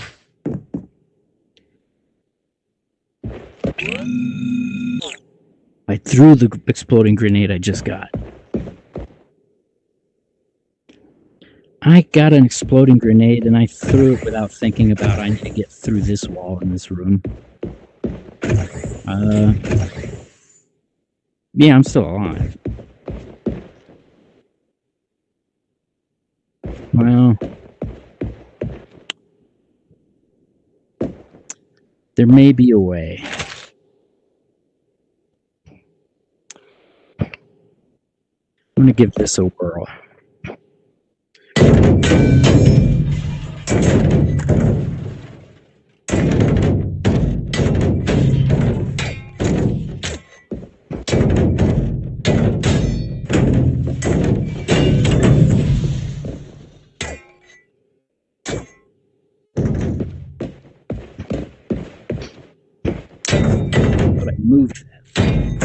I threw the exploding grenade I just got. I got an exploding grenade and I threw it without thinking about I need to get through this wall in this room. Yeah, I'm still alive. Well, there may be a way. I'm gonna give this a whirl. removed that thing.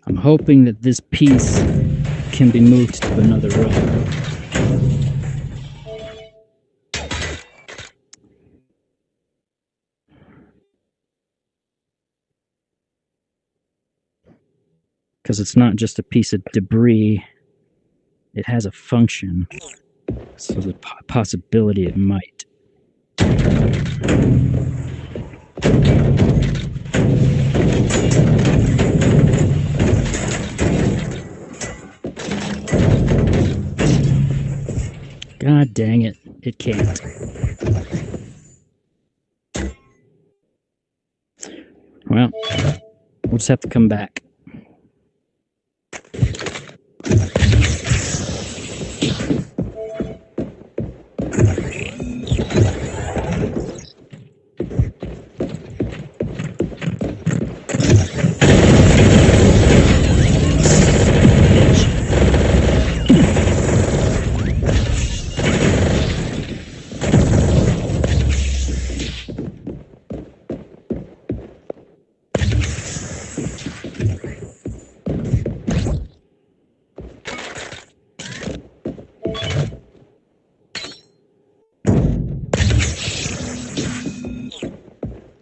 I'm hoping that this piece can be moved to another room. Because it's not just a piece of debris, it has a function. So there's a possibility it might. God dang it, it can't. Well, we'll just have to come back.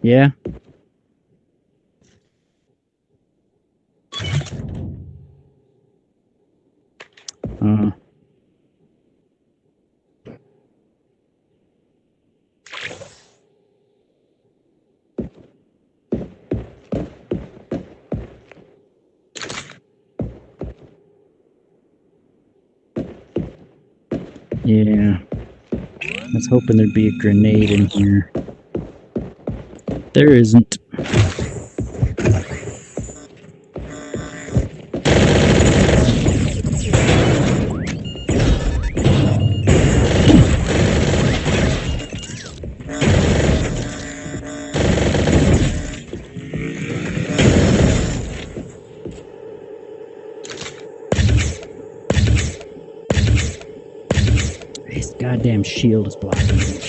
Yeah. Yeah. I was hoping there'd be a grenade in here. There isn't. His goddamn shield is blocking me.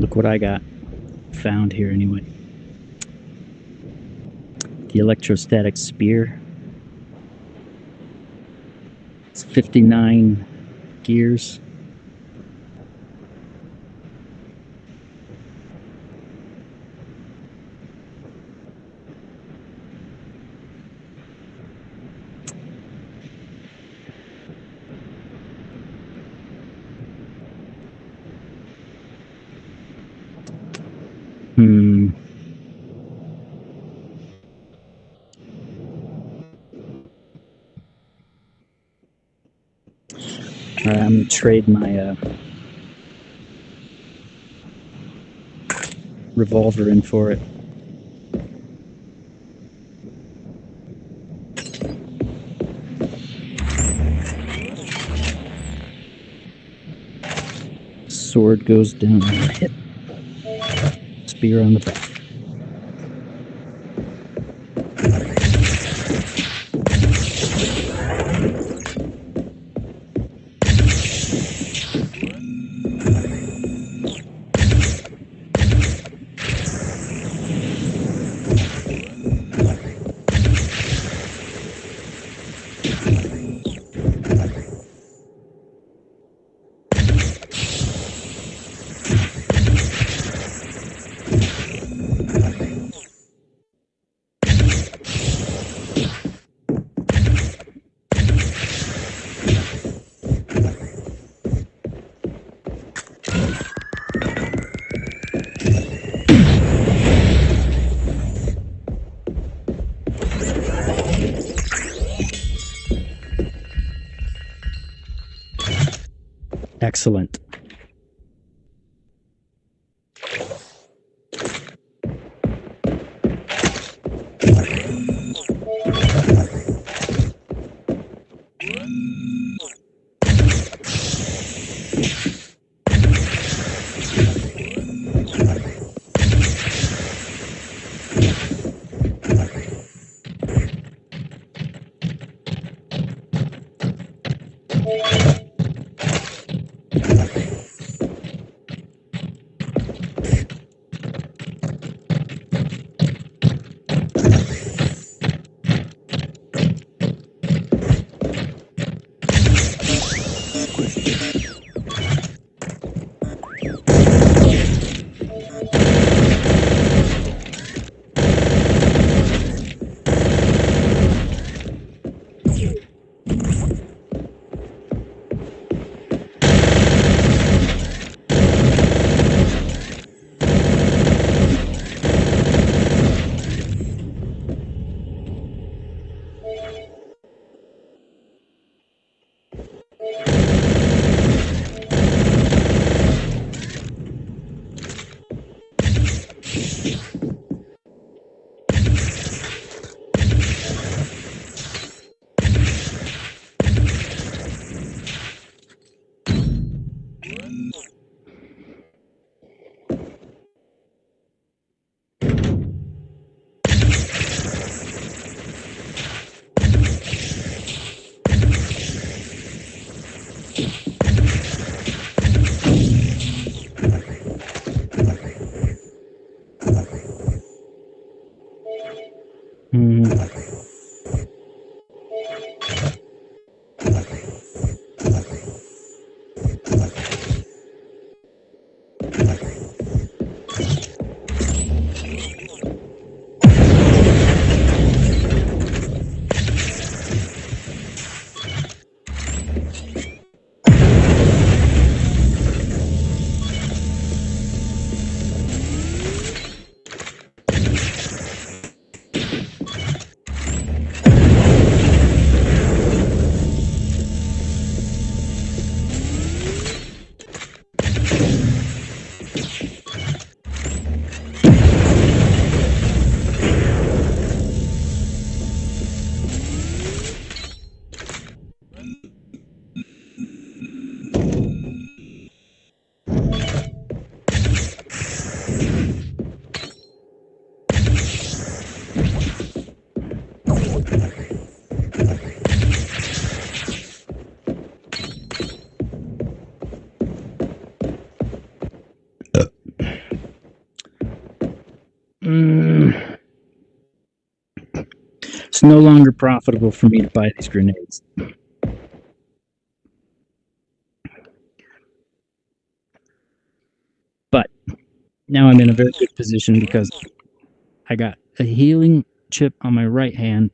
Look what I got found here anyway. The electrostatic spear. It's 59 gears. Alright, I'm gonna trade my revolver in for it. Sword goes down on the hip. Spear on the back. Excellent. It's no longer profitable for me to buy these grenades. But now I'm in a very good position because I got a healing chip on my right hand.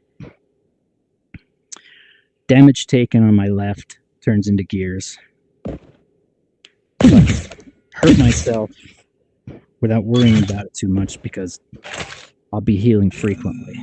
Damage taken on my left turns into gears. So I can hurt myself without worrying about it too much because I'll be healing frequently.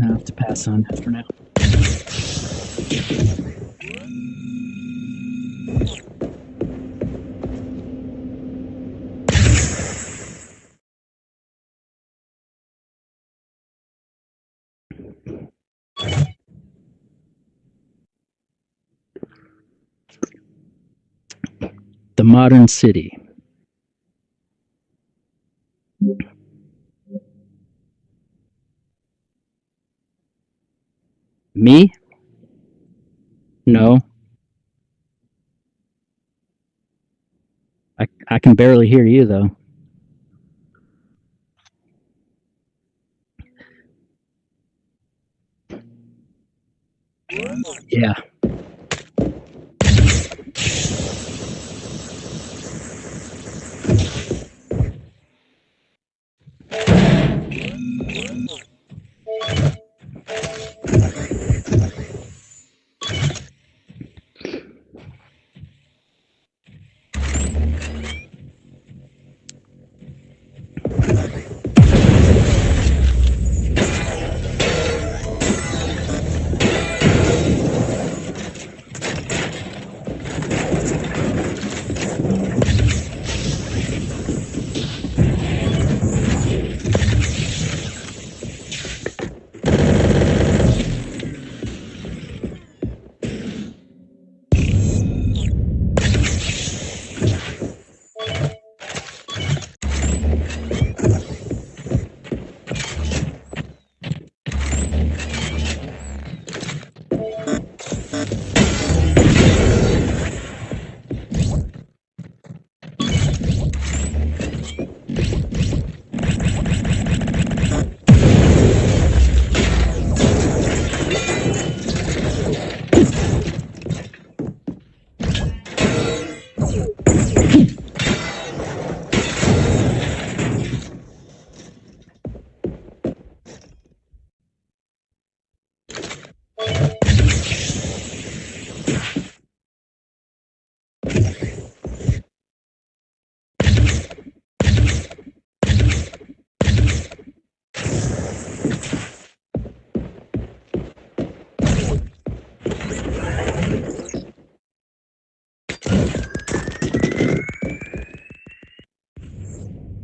I'll have to pass on that for now. The Modern City. Me? No. I can barely hear you, though. Yeah.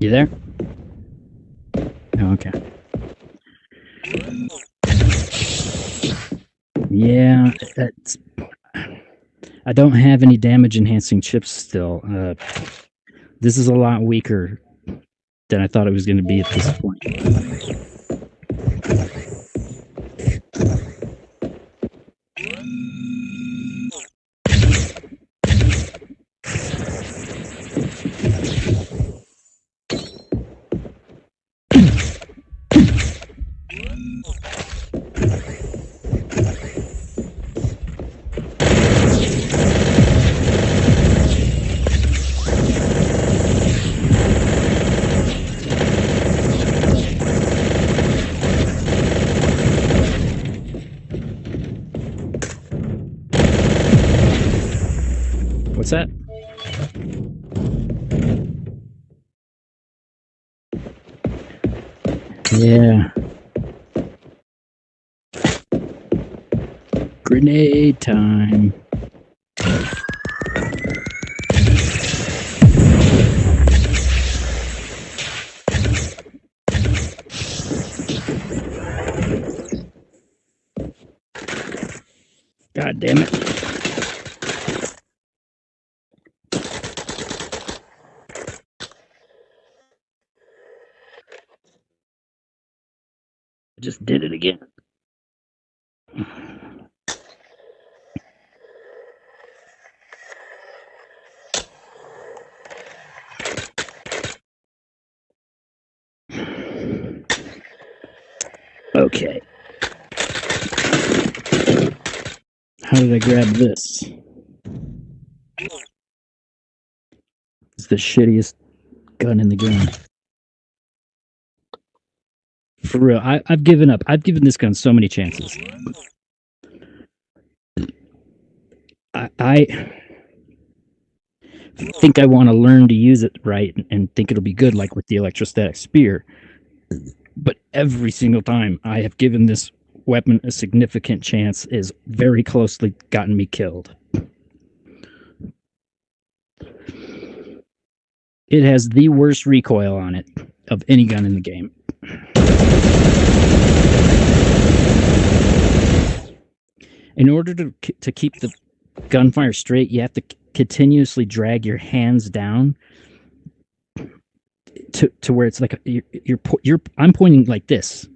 You there? Oh, okay. Yeah, that's. I don't have any damage enhancing chips still. This is a lot weaker than I thought it was going to be at this point. What's that? Yeah. Grenade time. God damn it. I just did it again. Okay. How did I grab this? It's the shittiest gun in the game. For real, I've given up. I've given this gun so many chances. I think I want to learn to use it right and think it'll be good, like with the electrostatic spear. But every single time I have given this weapon a significant chance is very closely gotten me killed. It has the worst recoil on it of any gun in the game. In order to keep the gunfire straight, you have to continuously drag your hands down to where it's like I'm pointing like this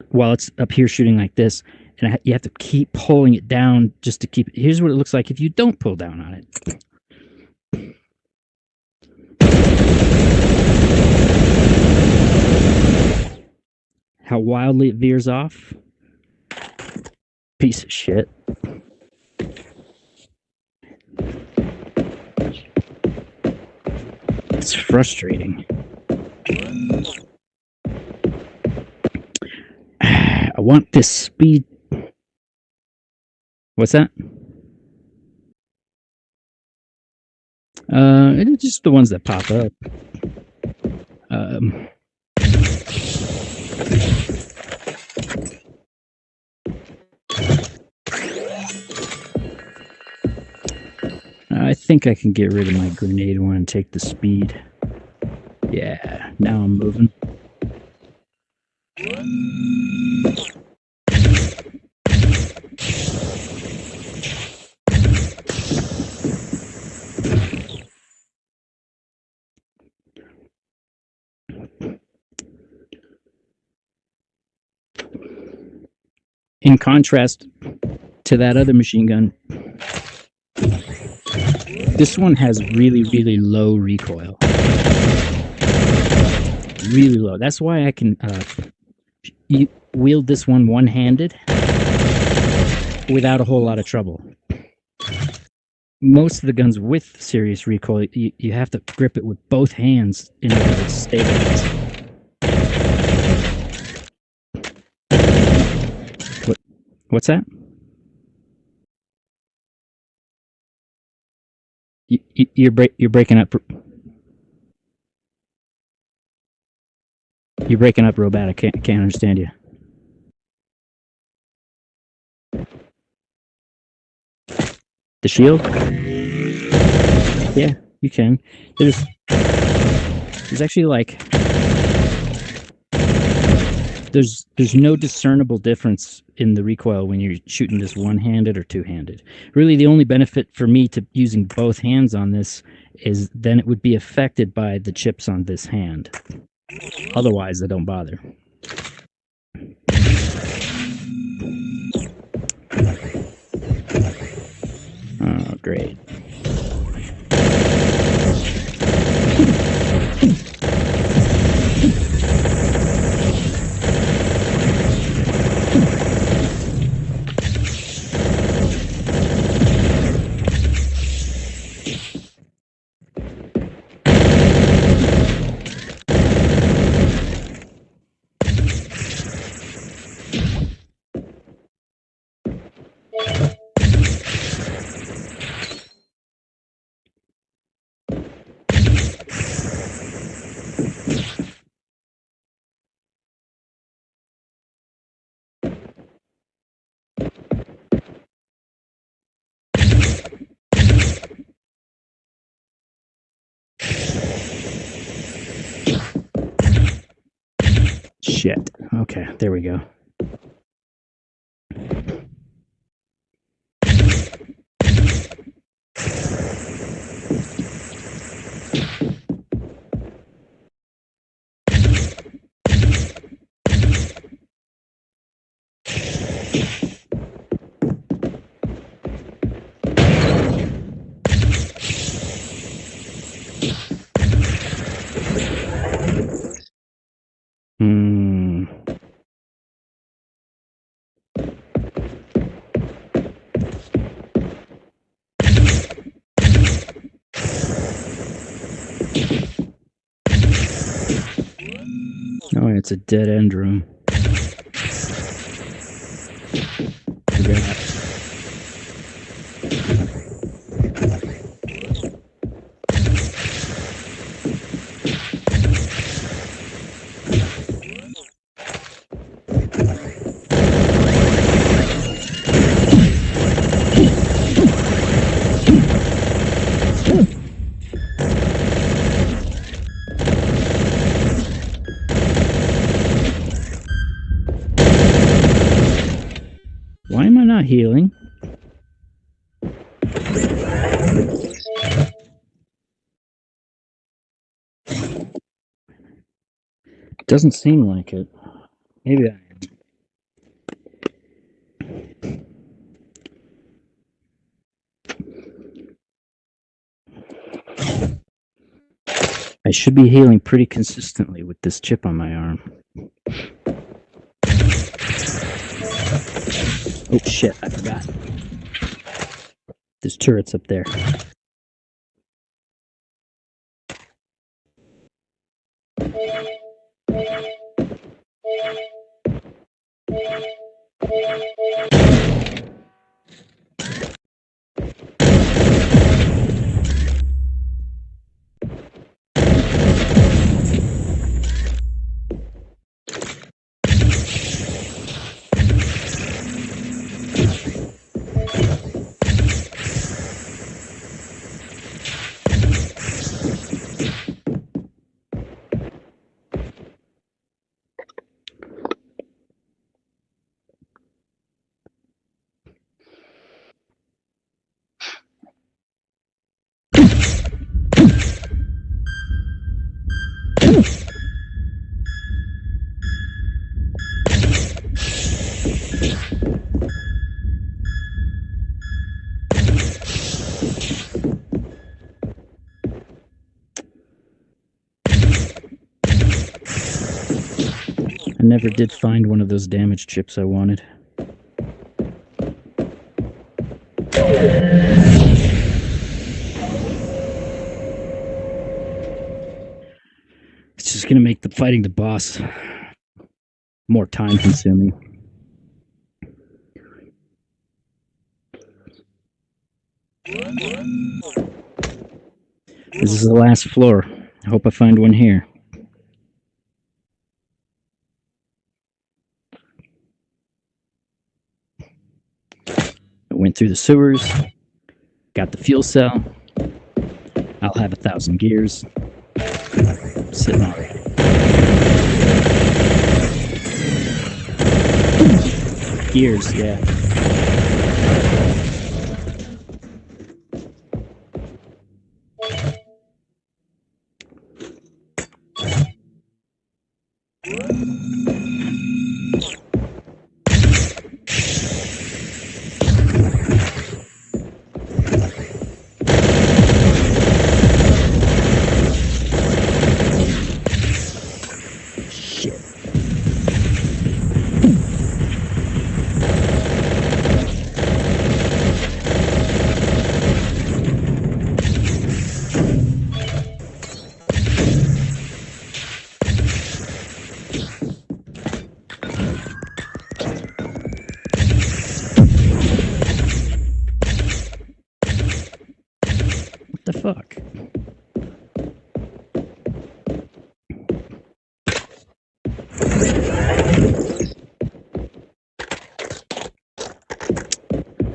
while it's up here shooting like this, and you have to keep pulling it down just to keep it. Here's what it looks like if you don't pull down on it. How wildly it veers off. Piece of shit. It's frustrating. I want this speed. What's that? It's just the ones that pop up. I think I can get rid of my grenade one and take the speed. Yeah, now I'm moving. In contrast to that other machine gun, this one has really, really low recoil. Really low. That's why I can wield this one one-handed without a whole lot of trouble. Most of the guns with serious recoil, you have to grip it with both hands in order to stabilize. What's that? You're breaking up. You're breaking up real bad. I can't understand you. The shield? Yeah, you can. There's actually like there's no discernible difference in the recoil when you're shooting this one-handed or two-handed. Really, the only benefit for me to using both hands on this is then it would be affected by the chips on this hand. Otherwise, I don't bother. Oh, great. Shit. Okay, there we go. Oh, it's a dead end room. not healing. Doesn't seem like it. Maybe I am. I should be healing pretty consistently with this chip on my arm. Oh shit, I forgot. There's turrets up there. I never did find one of those damage chips I wanted. It's just gonna make the fighting the boss more time consuming. This is the last floor. I hope I find one here. I went through the sewers, got the fuel cell. I'll have 1,000 gears sitting already. Gears, yeah. The fuck?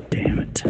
Damn it.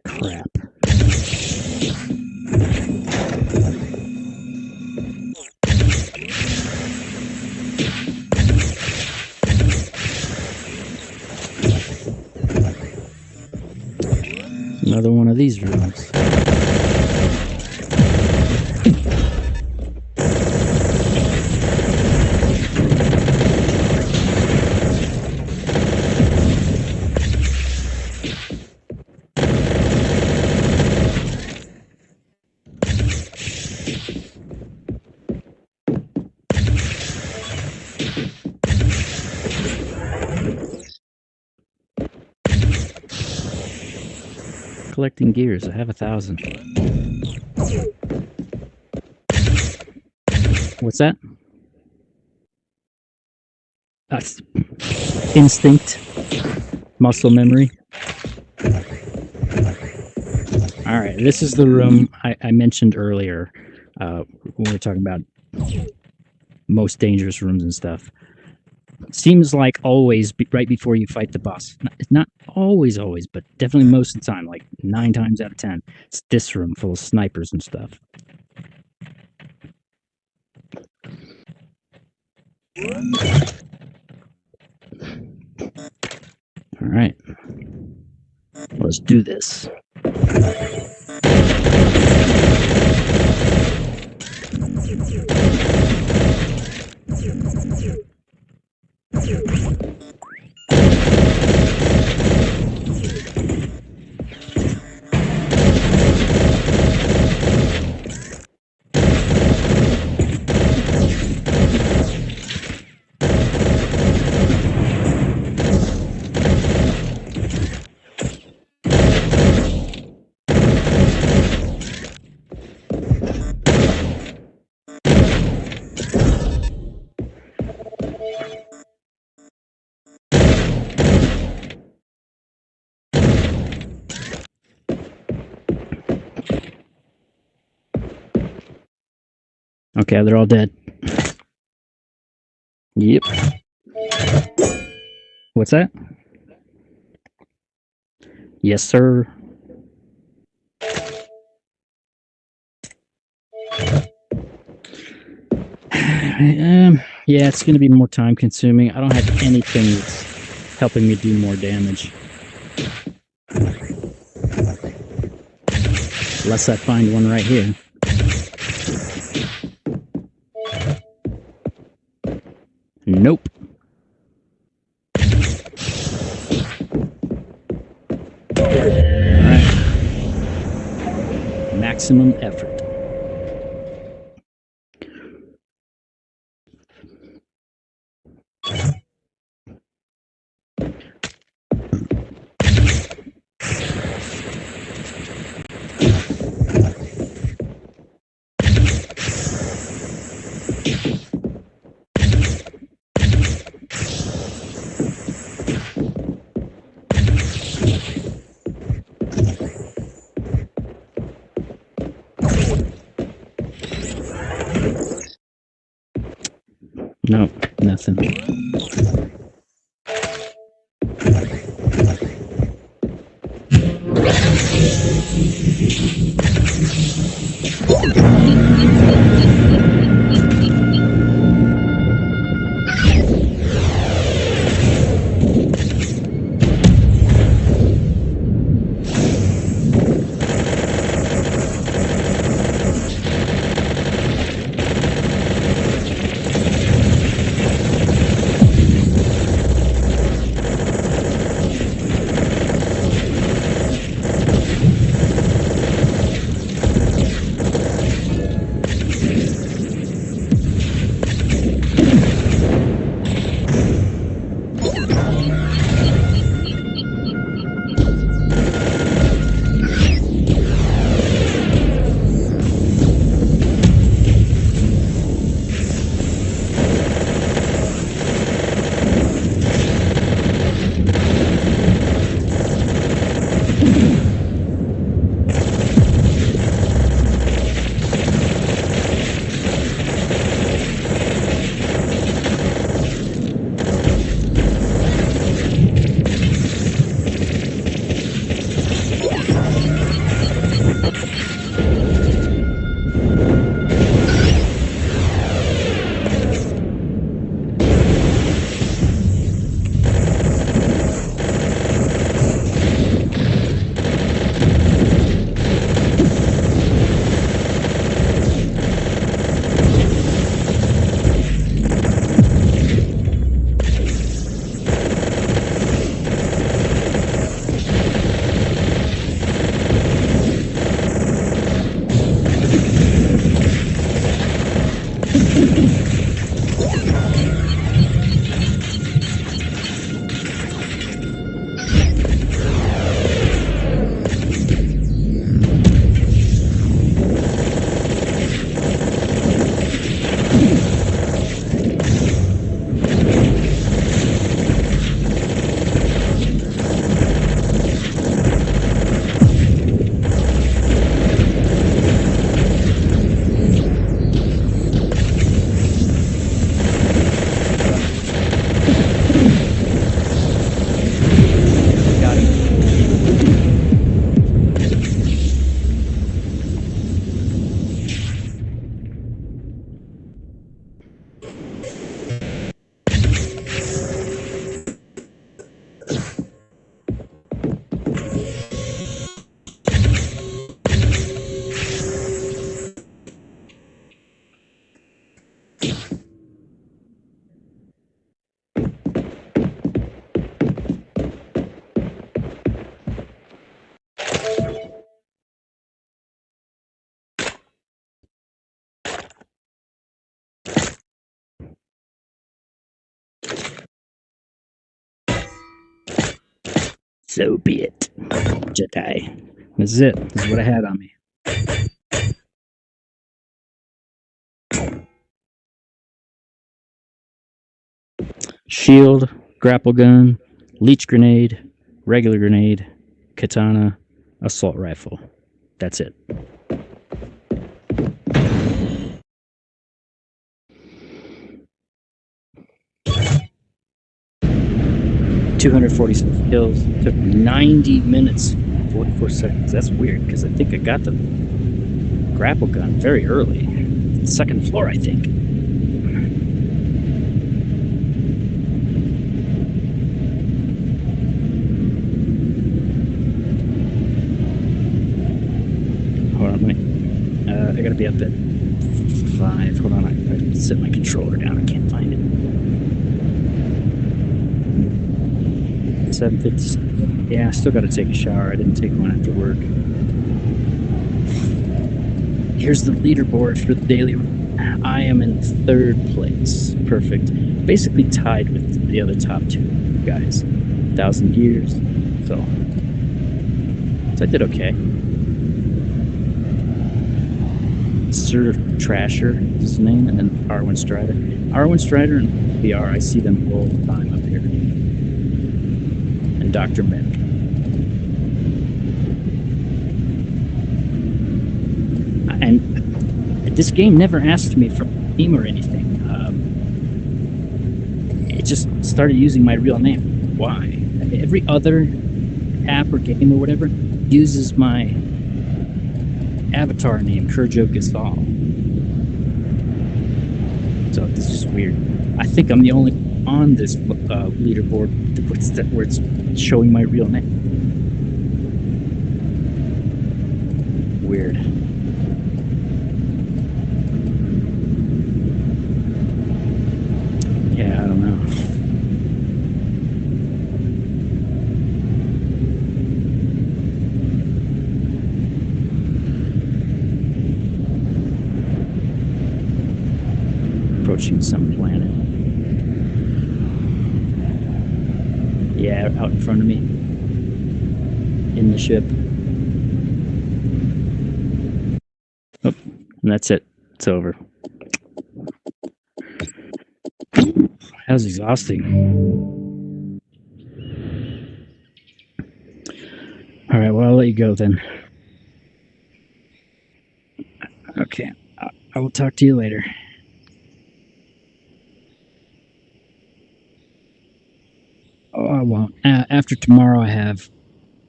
Crap. Another one of these rooms. collecting gears. I have 1,000. What's that? That's instinct, muscle memory. All right, this is the room I mentioned earlier when we were talking about most dangerous rooms and stuff. Seems like always right before you fight the boss. Not always, but definitely most of the time, like 9 times out of 10. It's this room full of snipers and stuff. All right, let's do this. Okay, they're all dead. Yep. What's that? Yes, sir. Yeah, it's going to be more time consuming. I don't have anything that's helping me do more damage. Unless I find one right here. Nope. Alright. Maximum effort. Nope, nothing. So be it. Jedi. This is it. This is what I had on me. Shield, grapple gun, leech grenade, regular grenade, katana, assault rifle. That's it. $246 kills. Took 90 minutes, 44 seconds. That's weird because I think I got the grapple gun very early. Second floor, I think. Hold on, I gotta be up at 5. Hold on, I set my controller down. I can't find it. 7:57. Yeah, I still gotta take a shower. I didn't take one after work. Here's the leaderboard for the daily. I am in 3rd place. Perfect. Basically tied with the other top 2 guys. 1,000 years. So I did okay. Sir Trasher is his name, and then Arwen Strider. Arwen Strider and BR, I see them all the time up here. And Dr. Mick. And this game never asked me for a name or anything. It just started using my real name. Why? Every other app or game or whatever uses my avatar name, Kurjo Gasol. So this is weird. I think I'm the only on this leaderboard where it's showing my real name. Weird. Yeah, I don't know. Approaching some planet. Yeah, out in front of me. In the ship. Oh, and that's it. It's over. That was exhausting. All right, well, I'll let you go then. Okay, I will talk to you later. Oh, I won't. After tomorrow, I have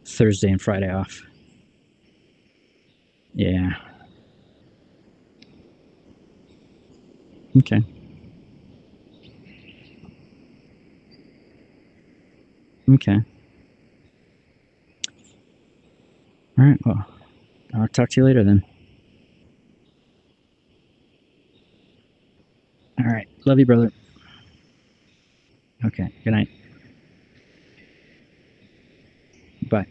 Thursday and Friday off. Yeah. Okay. Okay. All right, well, I'll talk to you later then. All right. Love you, brother. Okay. Good night. Bye.